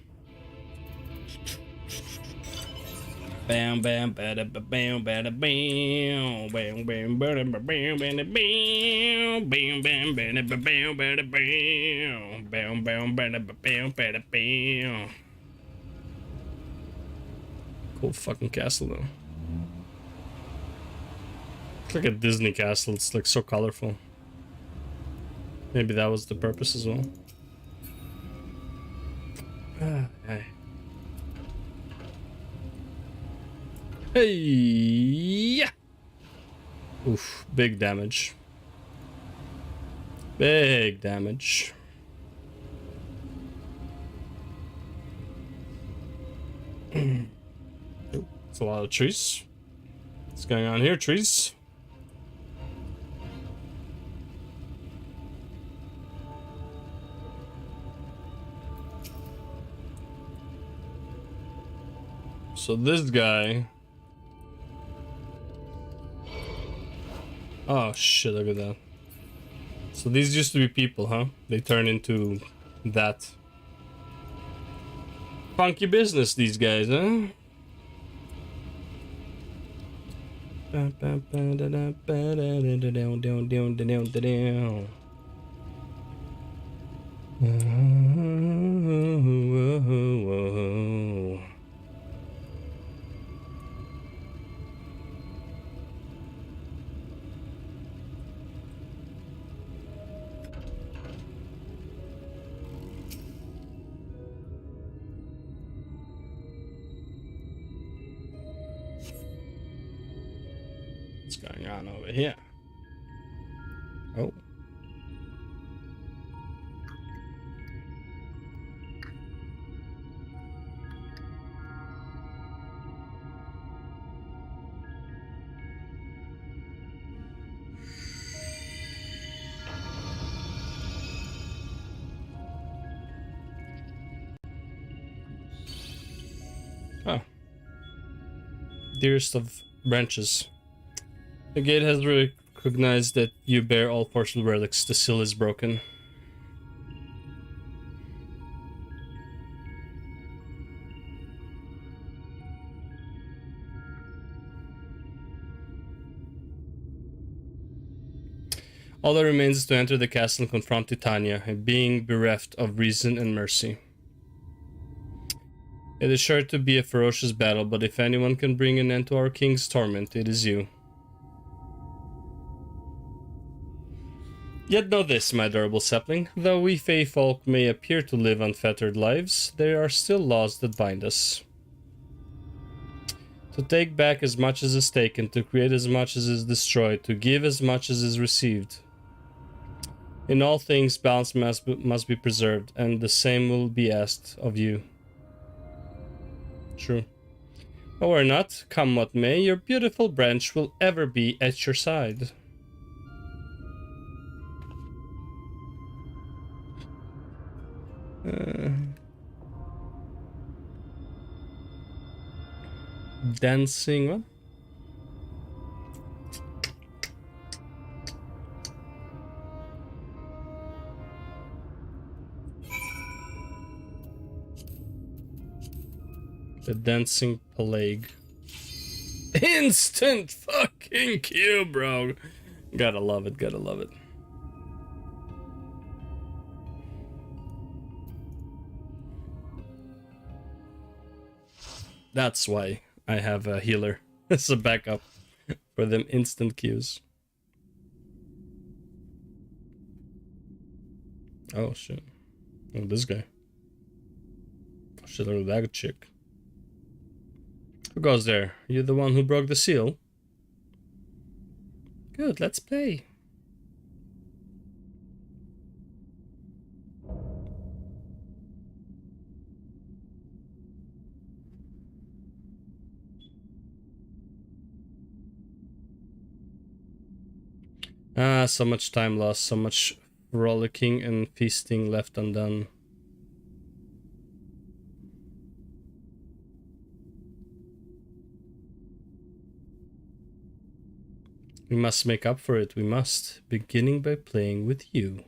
Bam bam bada bam bada bam bam bam bada bam bada bam bam bam bada bam bada bam bam bam bada bam bada bam. Cool fucking castle though. It's like a Disney castle, it's like so colorful. Maybe that was the purpose as well. Hey. Hey, yeah. Oof, big damage. Big damage. Oh, it's a lot of trees. What's going on here, trees? So this guy. Oh shit, look at that. So these used to be people, huh? They turn into that. Funky business, these guys, huh? What's going on over here? Oh. Oh. Dearest of branches. The gate has recognized that you bear all forceful relics. The seal is broken. All that remains is to enter the castle and confront Titania, a being bereft of reason and mercy. It is sure to be a ferocious battle, but if anyone can bring an end to our king's torment, it is you. Yet know this, my adorable sapling, though we Fey folk may appear to live unfettered lives, there are still laws that bind us. To take back as much as is taken, to create as much as is destroyed, to give as much as is received. In all things, balance must be preserved, and the same will be asked of you. True. Or not, come what may, your beautiful branch will ever be at your side. Dancing, what? The dancing plague. Instant fucking Q, bro. Gotta love it, gotta love it. That's why I have a healer as a backup for them instant Qs. Oh shit. Oh, this guy. Oh shit, look at that chick. Who goes there? You the one who broke the seal? Good, let's play. Ah, so much time lost, so much frolicking and feasting left undone. We must make up for it, we must, beginning by playing with you.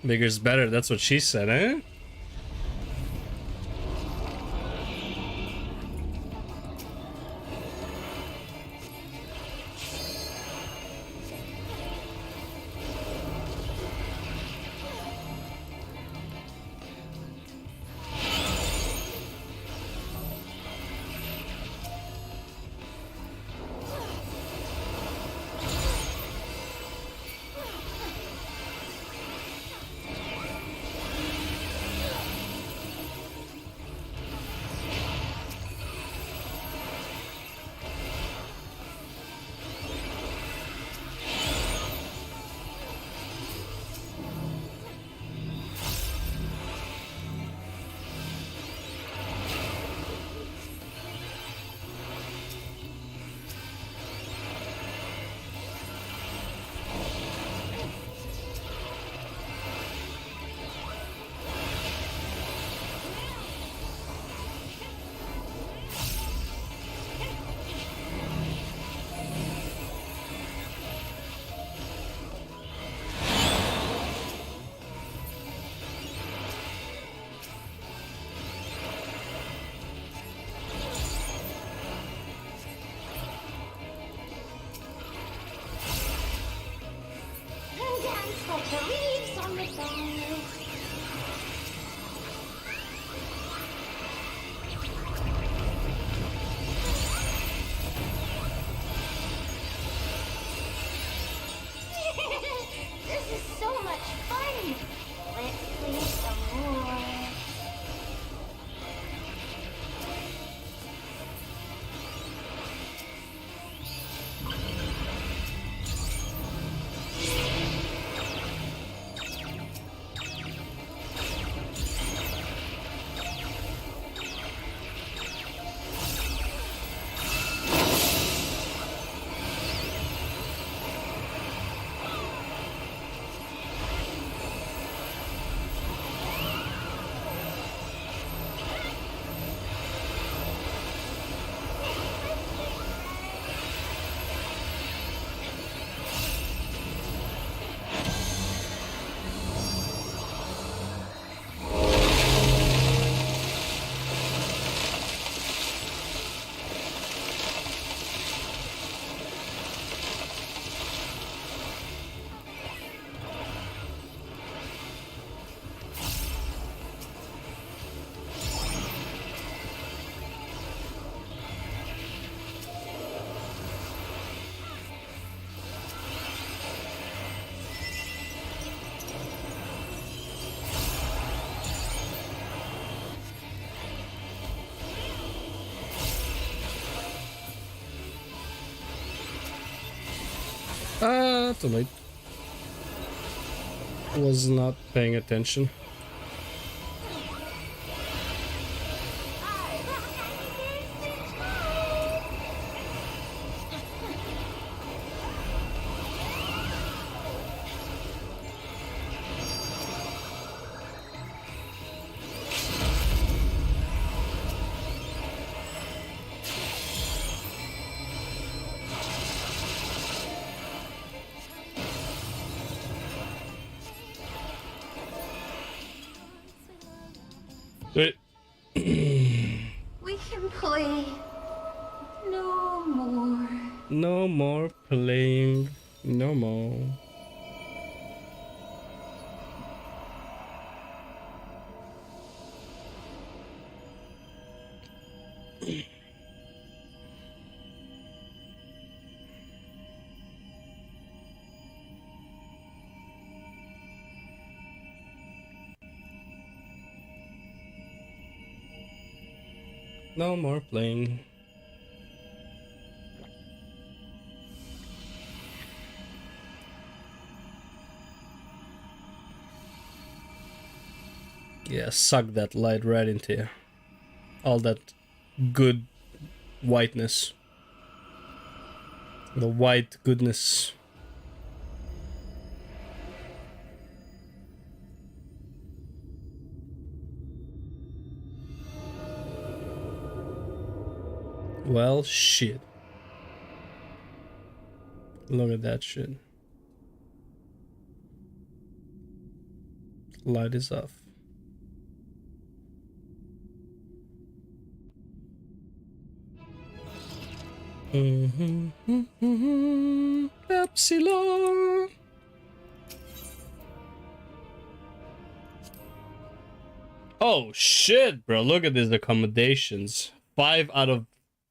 Bigger's better, that's what she said, eh? This is so much fun. Let's play some more. Too late. Was not paying attention. Wait. We can play no more. No more playing. No more. No more playing. Yeah, suck that light right into you. All that good whiteness. The white goodness. Well, shit. Look at that shit. Light is off. Epsilon. Oh shit, bro! Look at these accommodations. 5 out of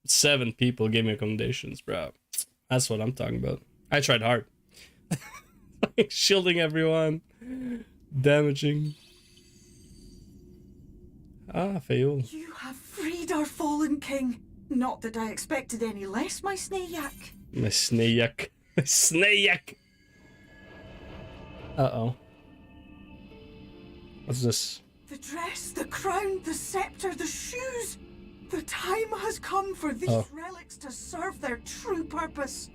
7 people gave me accommodations, bro. That's what I'm talking about. I tried hard. Shielding everyone, damaging. Ah, fail. You have freed our fallen king. Not that I expected any less, my Snayak. My Snayak. My Snayak. Uh-oh. What's this? The dress, the crown, the scepter, the shoes. The time has come for these relics to serve their true purpose.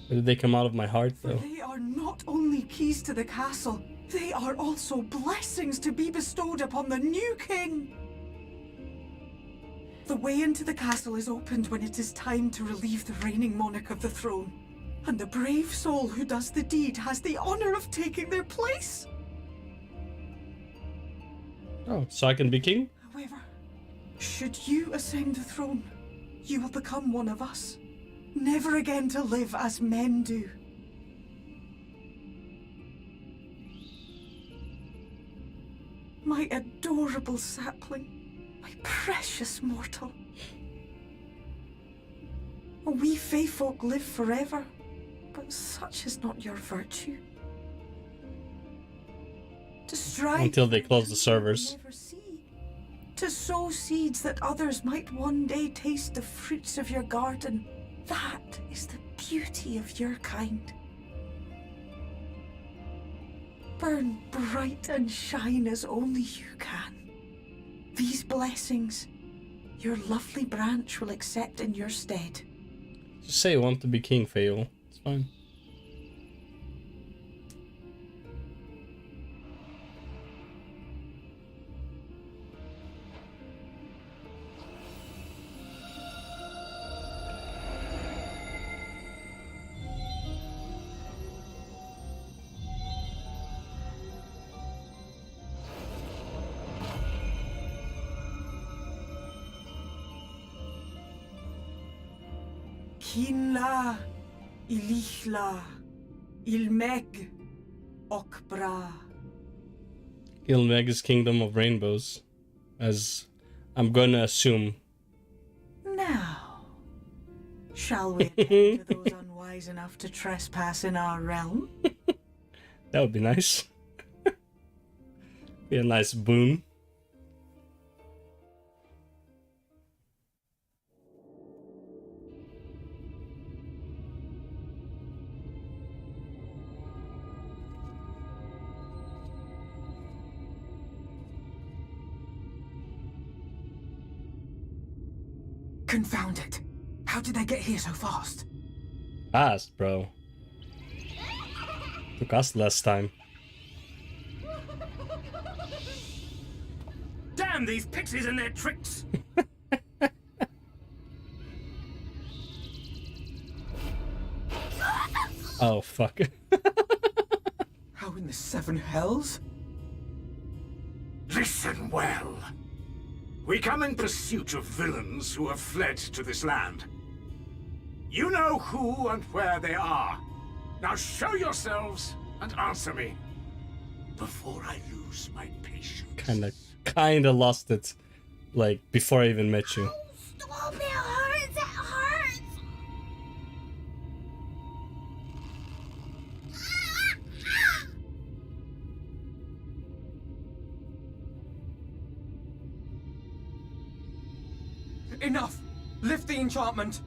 Where did they come out of my heart, though? They are not only keys to the castle, they are also blessings to be bestowed upon the new king. The way into the castle is opened when it is time to relieve the reigning monarch of the throne. And the brave soul who does the deed has the honor of taking their place. Oh, so I can be king? However, should you ascend the throne, you will become one of us. Never again to live as men do. My adorable sapling, my precious mortal. We Fae folk live forever, but such is not your virtue. To strive until they close the servers. To sow seeds that others might one day taste the fruits of your garden. That is the beauty of your kind. Burn bright and shine as only you can. These blessings, your lovely branch will accept in your stead. Just say you want to be king, Fael. It's fine. Kinla, Ilichla, Ilmeg, Okbra. Ilmeg's Kingdom of Rainbows, as I'm gonna assume. Now, shall we attend to those unwise enough to trespass in our realm? That would be nice. Be a nice boon. Confound it! How did they get here so fast? Fast, bro. Took us less time. Damn these pixies and their tricks! Oh, fuck. How in the 7 hells? Listen well. We come in pursuit of villains who have fled to this land. You know who and where they are. Now show yourselves and answer me before I lose my patience. Kinda lost it, like, before I even met you. Stop, it hurts, it hurts! Enough! Lift the enchantment!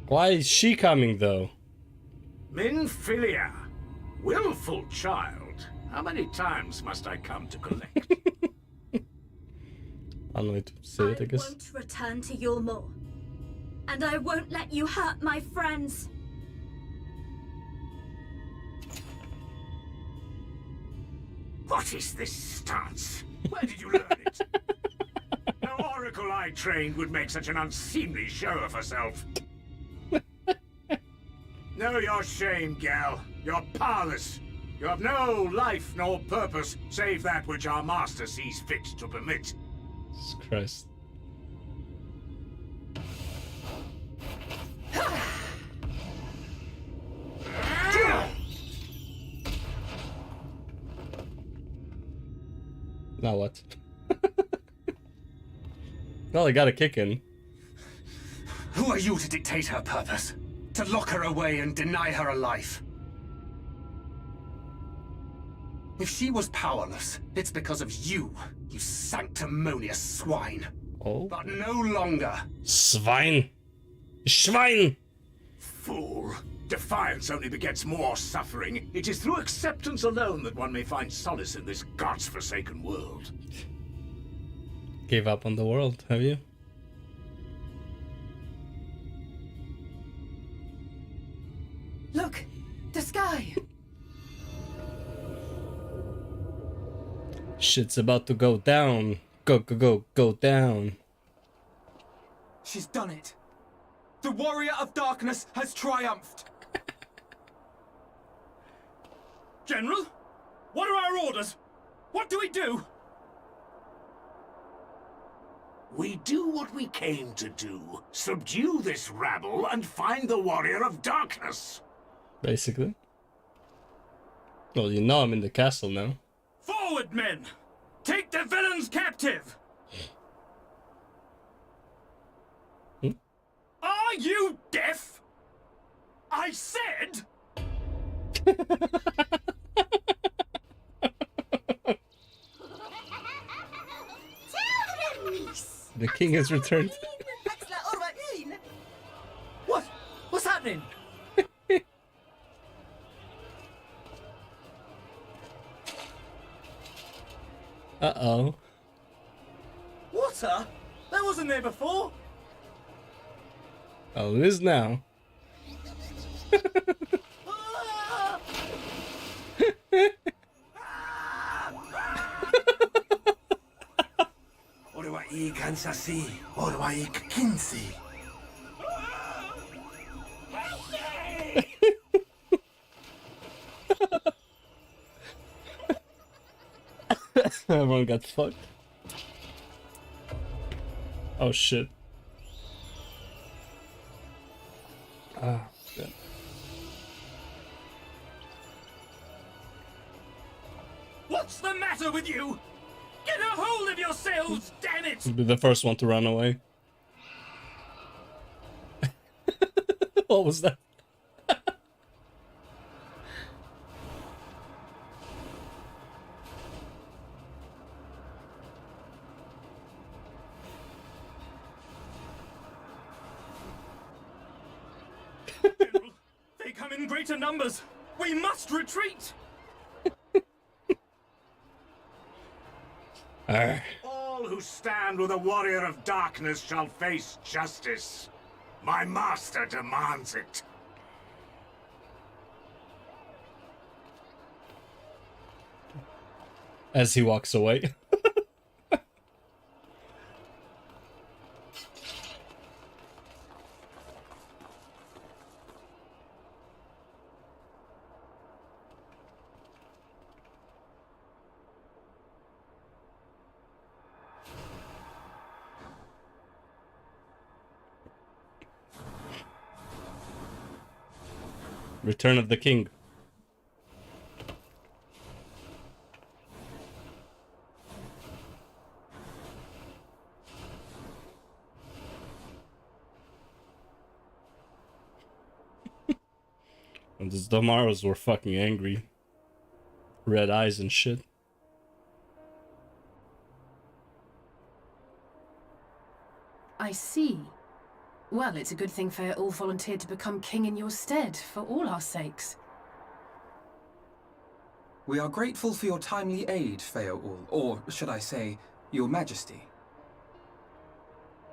Why is she coming, though? Minfilia, willful child. How many times must I come to collect? I don't know how to say it, I guess. I won't return to Yulmore. And I won't let you hurt my friends. What is this stance? Where did you learn it? oracle I trained would make such an unseemly show of herself. Know your shame, gal. You're powerless. You have no life nor purpose, save that which our master sees fit to permit. Jesus Christ. Now what? Well, I got a kick in. Who are you to dictate her purpose? To lock her away and deny her a life? If she was powerless, it's because of you, you sanctimonious swine. Oh? But no longer. Swine! Schwein! Fool. Defiance only begets more suffering. It is through acceptance alone that one may find solace in this god's-forsaken world. Gave up on the world, have you? Look! The sky! Shit's about to go down. Go down. She's done it. The warrior of darkness has triumphed. General? What are our orders? What do we do? We do what we came to do. Subdue this rabble and find the warrior of darkness. Basically. Well, you know I'm in the castle now. Forward, men! Take the villains captive! Are you deaf? I said... The king has returned. What? What's happening? Uh-oh. Water? That wasn't there before. Oh, it is now. Orwa I kansasi, orwa I kinsi. Everyone got fucked. Oh shit. Ah, shit. What's the matter with you? Get a hold of yourselves, damn it! Be the first one to run away. What was that? General, they come in greater numbers. We must retreat. All who stand with a warrior of darkness shall face justice. My master demands it. As he walks away. Return of the King. And the Damaros were fucking angry. Red eyes and shit. I see. Well, it's a good thing Fëa all volunteered to become king in your stead, for all our sakes. We are grateful for your timely aid, Fëa all, or should I say, your majesty.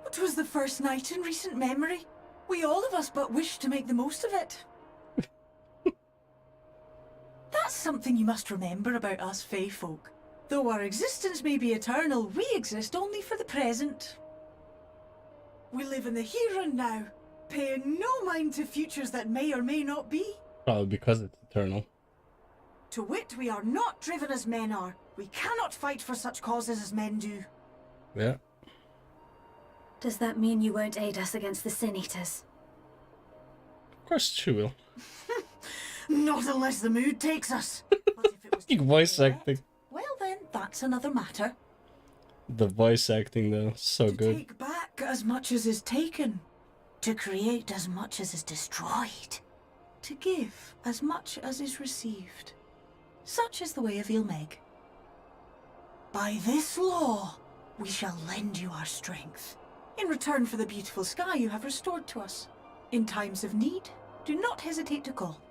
It was the first night in recent memory. We all of us but wished to make the most of it. That's something you must remember about us Fae folk. Though our existence may be eternal, we exist only for the present. We live in the here and now, paying no mind to futures that may or may not be. Probably because it's eternal. To wit, we are not driven as men are. We cannot fight for such causes as men do. Yeah. Does that mean you won't aid us against the Sin Eaters? Of course she will. Not unless the mood takes us. Voice acting. Well then, that's another matter. The voice acting though, so good. Take back as much as is taken. To create as much as is destroyed. To give as much as is received. Such is the way of Ilmeg. By this law, we shall lend you our strength. In return for the beautiful sky you have restored to us. In times of need, do not hesitate to call.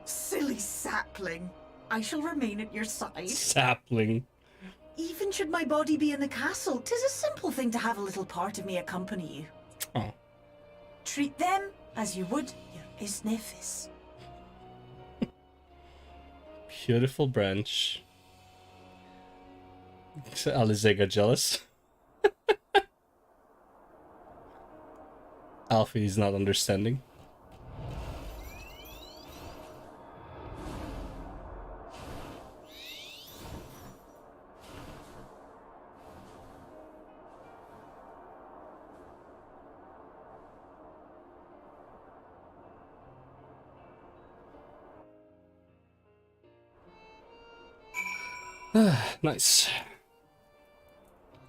Silly sapling. I shall remain at your side. Sapling. Even should my body be in the castle, 'tis a simple thing to have a little part of me accompany you. Oh. Treat them as you would your Isnefis. Beautiful branch. Alize got jealous. Alfie is not understanding. Nice.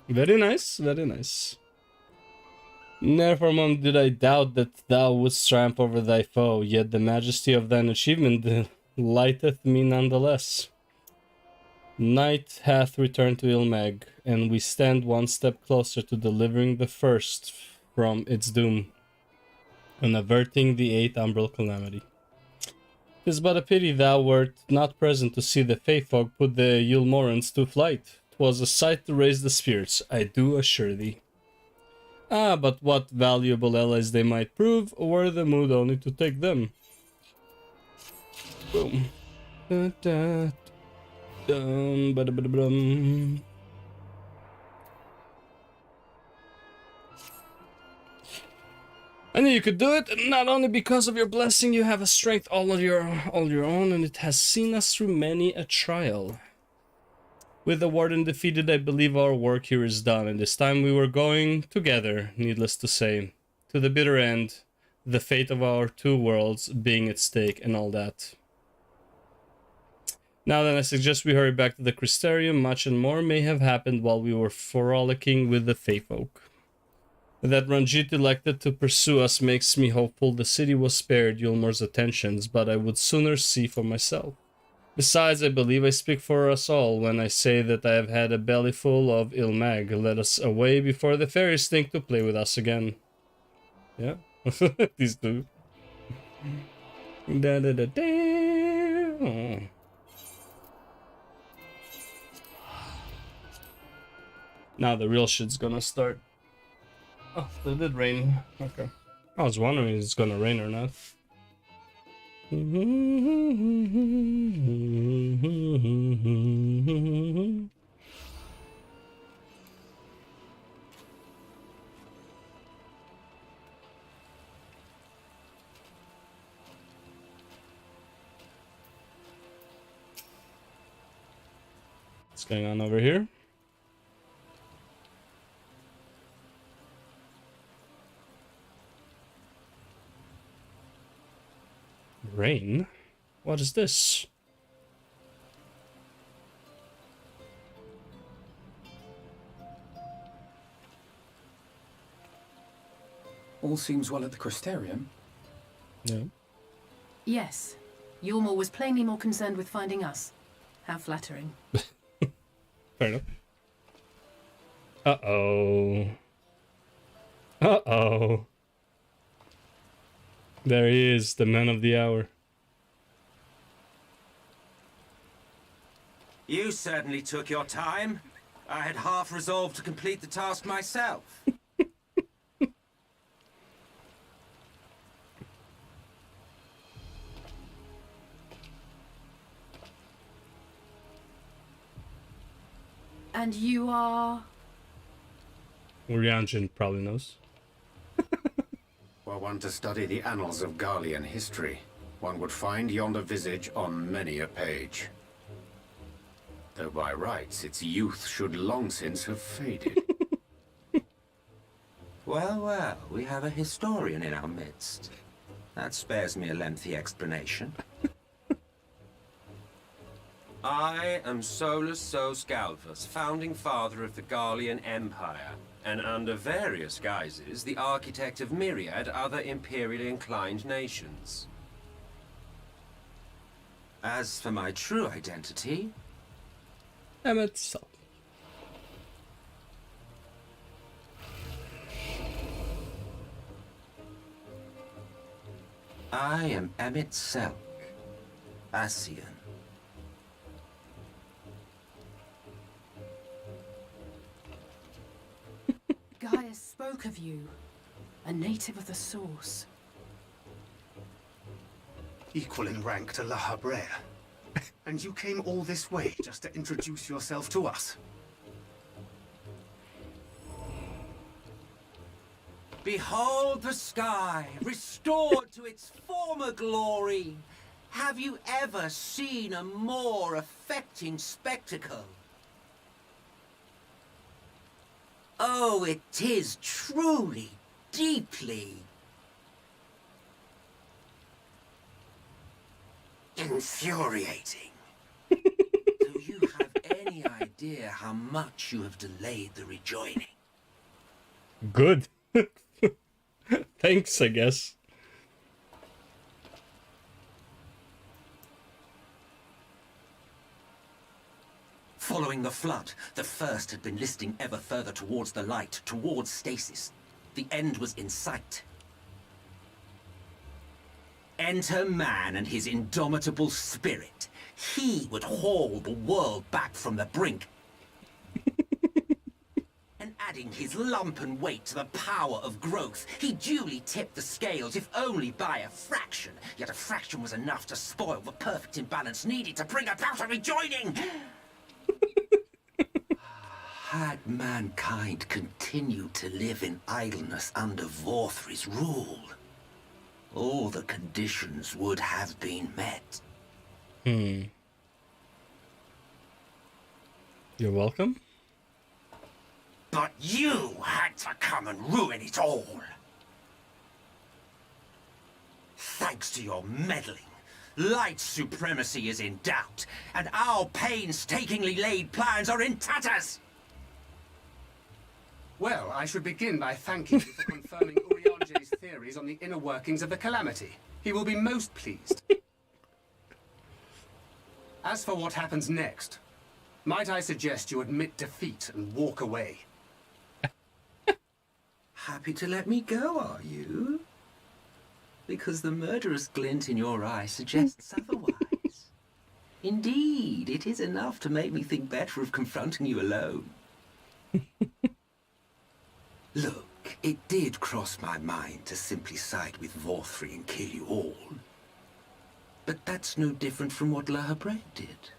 Very nice, very nice. Never for a moment did I doubt that thou wouldst triumph over thy foe, yet the majesty of thine achievement lighteth me nonetheless. Night hath returned to Ilmeg, and we stand one step closer to delivering the first from its doom, and averting the 8th umbral calamity. 'Tis but a pity thou wert not present to see the Fey folk put the Yulmorans to flight. 'Twas a sight to raise the spirits, I do assure thee. Ah, but what valuable allies they might prove, were the mood only to take them. Boom. Da, da, dum, ba, da, ba, da, bum. I knew you could do it, not only because of your blessing, you have a strength all your own, and it has seen us through many a trial. With the warden defeated, I believe our work here is done, and this time we were going together, needless to say, to the bitter end, the fate of our two worlds being at stake and all that. Now then, I suggest we hurry back to the Crystarium. Much and more may have happened while we were frolicking with the Fey folk. That Ranjit elected to pursue us makes me hopeful the city was spared Yulmar's attentions, but I would sooner see for myself. Besides, I believe I speak for us all when I say that I have had a bellyful of Ilmag. Let us away before the fairies think to play with us again. Yeah, these two. Da da da da. Oh. Now the real shit's gonna start. Oh, it did rain. Okay. I was wondering if it's gonna rain or not. What's going on over here? Rain? What is this? All seems well at the Crystarium. Yeah. Yes. Yulmor was plainly more concerned with finding us. How flattering. Fair enough. Uh-oh. Uh-oh. There he is, the man of the hour. You certainly took your time. I had half resolved to complete the task myself. And you are... Urianjin probably knows. Were one to study the annals of Garlean history, one would find yonder visage on many a page. Though by rights its youth should long since have faded. Well, well, we have a historian in our midst. That spares me a lengthy explanation. I am Solus Sos Galvus, founding father of the Garlean Empire, and under various guises, the architect of myriad other imperially inclined nations. As for my true identity... Emmett Selk. I am Emmett Selk, Asian. Gaius spoke of you, a native of the Source. Equal in rank to La Habrea. And you came all this way just to introduce yourself to us. Behold the sky, restored to its former glory. Have you ever seen a more affecting spectacle? Oh, it is truly, deeply infuriating. Do you have any idea how much you have delayed the rejoining? Good. Thanks, I guess. Following the flood, the First had been listing ever further towards the light, towards stasis. The end was in sight. Enter man and his indomitable spirit. He would haul the world back from the brink. And adding his lumpen weight to the power of growth, he duly tipped the scales, if only by a fraction. Yet a fraction was enough to spoil the perfect imbalance needed to bring about a rejoining. Had mankind continued to live in idleness under Vorthri's rule, all the conditions would have been met. You're welcome. But you had to come and ruin it all. Thanks to your meddling, light supremacy is in doubt, and our painstakingly laid plans are in tatters. Well, I should begin by thanking you for confirming Urianje's theories on the inner workings of the Calamity. He will be most pleased. As for what happens next, might I suggest you admit defeat and walk away? Happy to let me go, are you? Because the murderous glint in your eye suggests otherwise. Indeed, it is enough to make me think better of confronting you alone. Look, it did cross my mind to simply side with Vorthri and kill you all. But that's no different from what La Habrea did.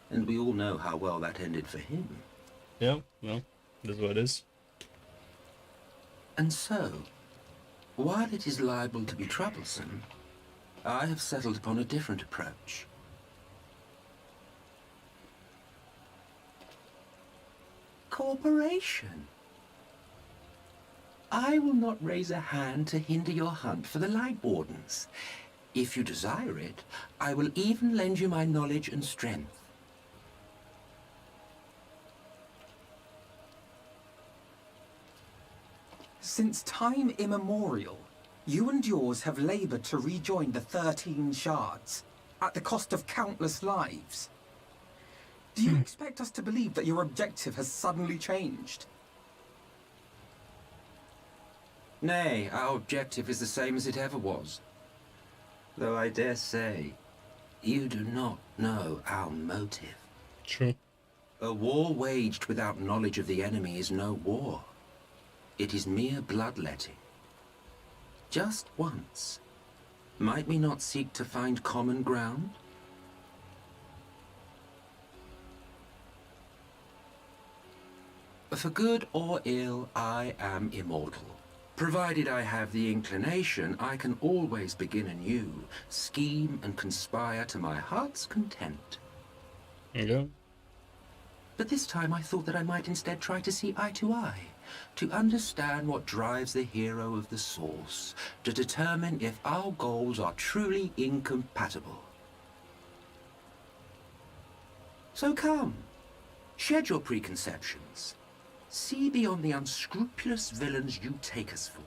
And we all know how well that ended for him. Yeah, well, that's what it is. And so, while it is liable to be troublesome, I have settled upon a different approach. Cooperation. I will not raise a hand to hinder your hunt for the Light Wardens. If you desire it, I will even lend you my knowledge and strength. Since time immemorial, you and yours have labored to rejoin the 13 shards, at the cost of countless lives. Do you expect us to believe that your objective has suddenly changed? Nay, our objective is the same as it ever was. Though I dare say, you do not know our motive. True. A war waged without knowledge of the enemy is no war. It is mere bloodletting. Just once. Might we not seek to find common ground? For good or ill, I am immortal. Provided I have the inclination, I can always begin anew, scheme and conspire to my heart's content. There you go. But this time I thought that I might instead try to see eye to eye, to understand what drives the hero of the source, to determine if our goals are truly incompatible. So come, shed your preconceptions. See beyond the unscrupulous villains you take us for.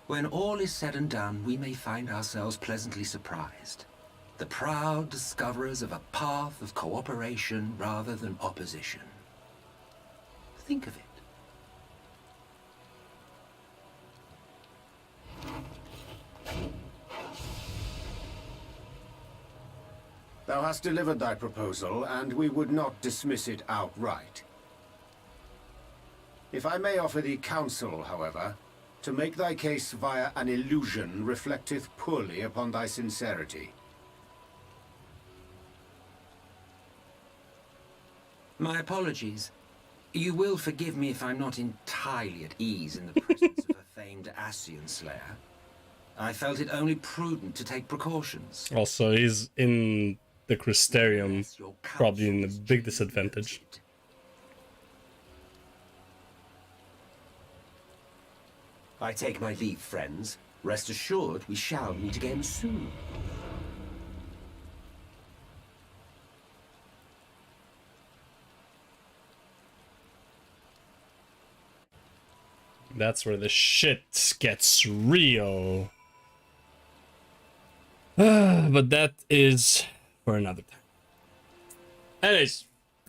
When all is said and done, we may find ourselves pleasantly surprised. The proud discoverers of a path of cooperation rather than opposition. Think of it. Thou hast delivered thy proposal, and we would not dismiss it outright. If I may offer thee counsel, however, to make thy case via an illusion reflecteth poorly upon thy sincerity. My apologies. You will forgive me if I'm not entirely at ease in the presence of a famed Ascian slayer. I felt it only prudent to take precautions. Also, he's in the Crystarium, probably in a big disadvantage. I take my leave, friends. Rest assured, we shall meet again soon. That's where the shit gets real. But that is for another time. Anyways,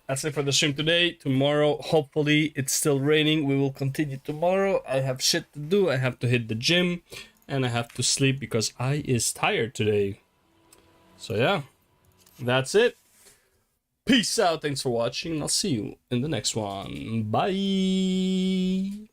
that's it for the stream today. Tomorrow, hopefully, it's still raining. We will continue tomorrow. I have shit to do. I have to hit the gym. And I have to sleep because I is tired today. So yeah, that's it. Peace out. Thanks for watching. And I'll see you in the next one. Bye.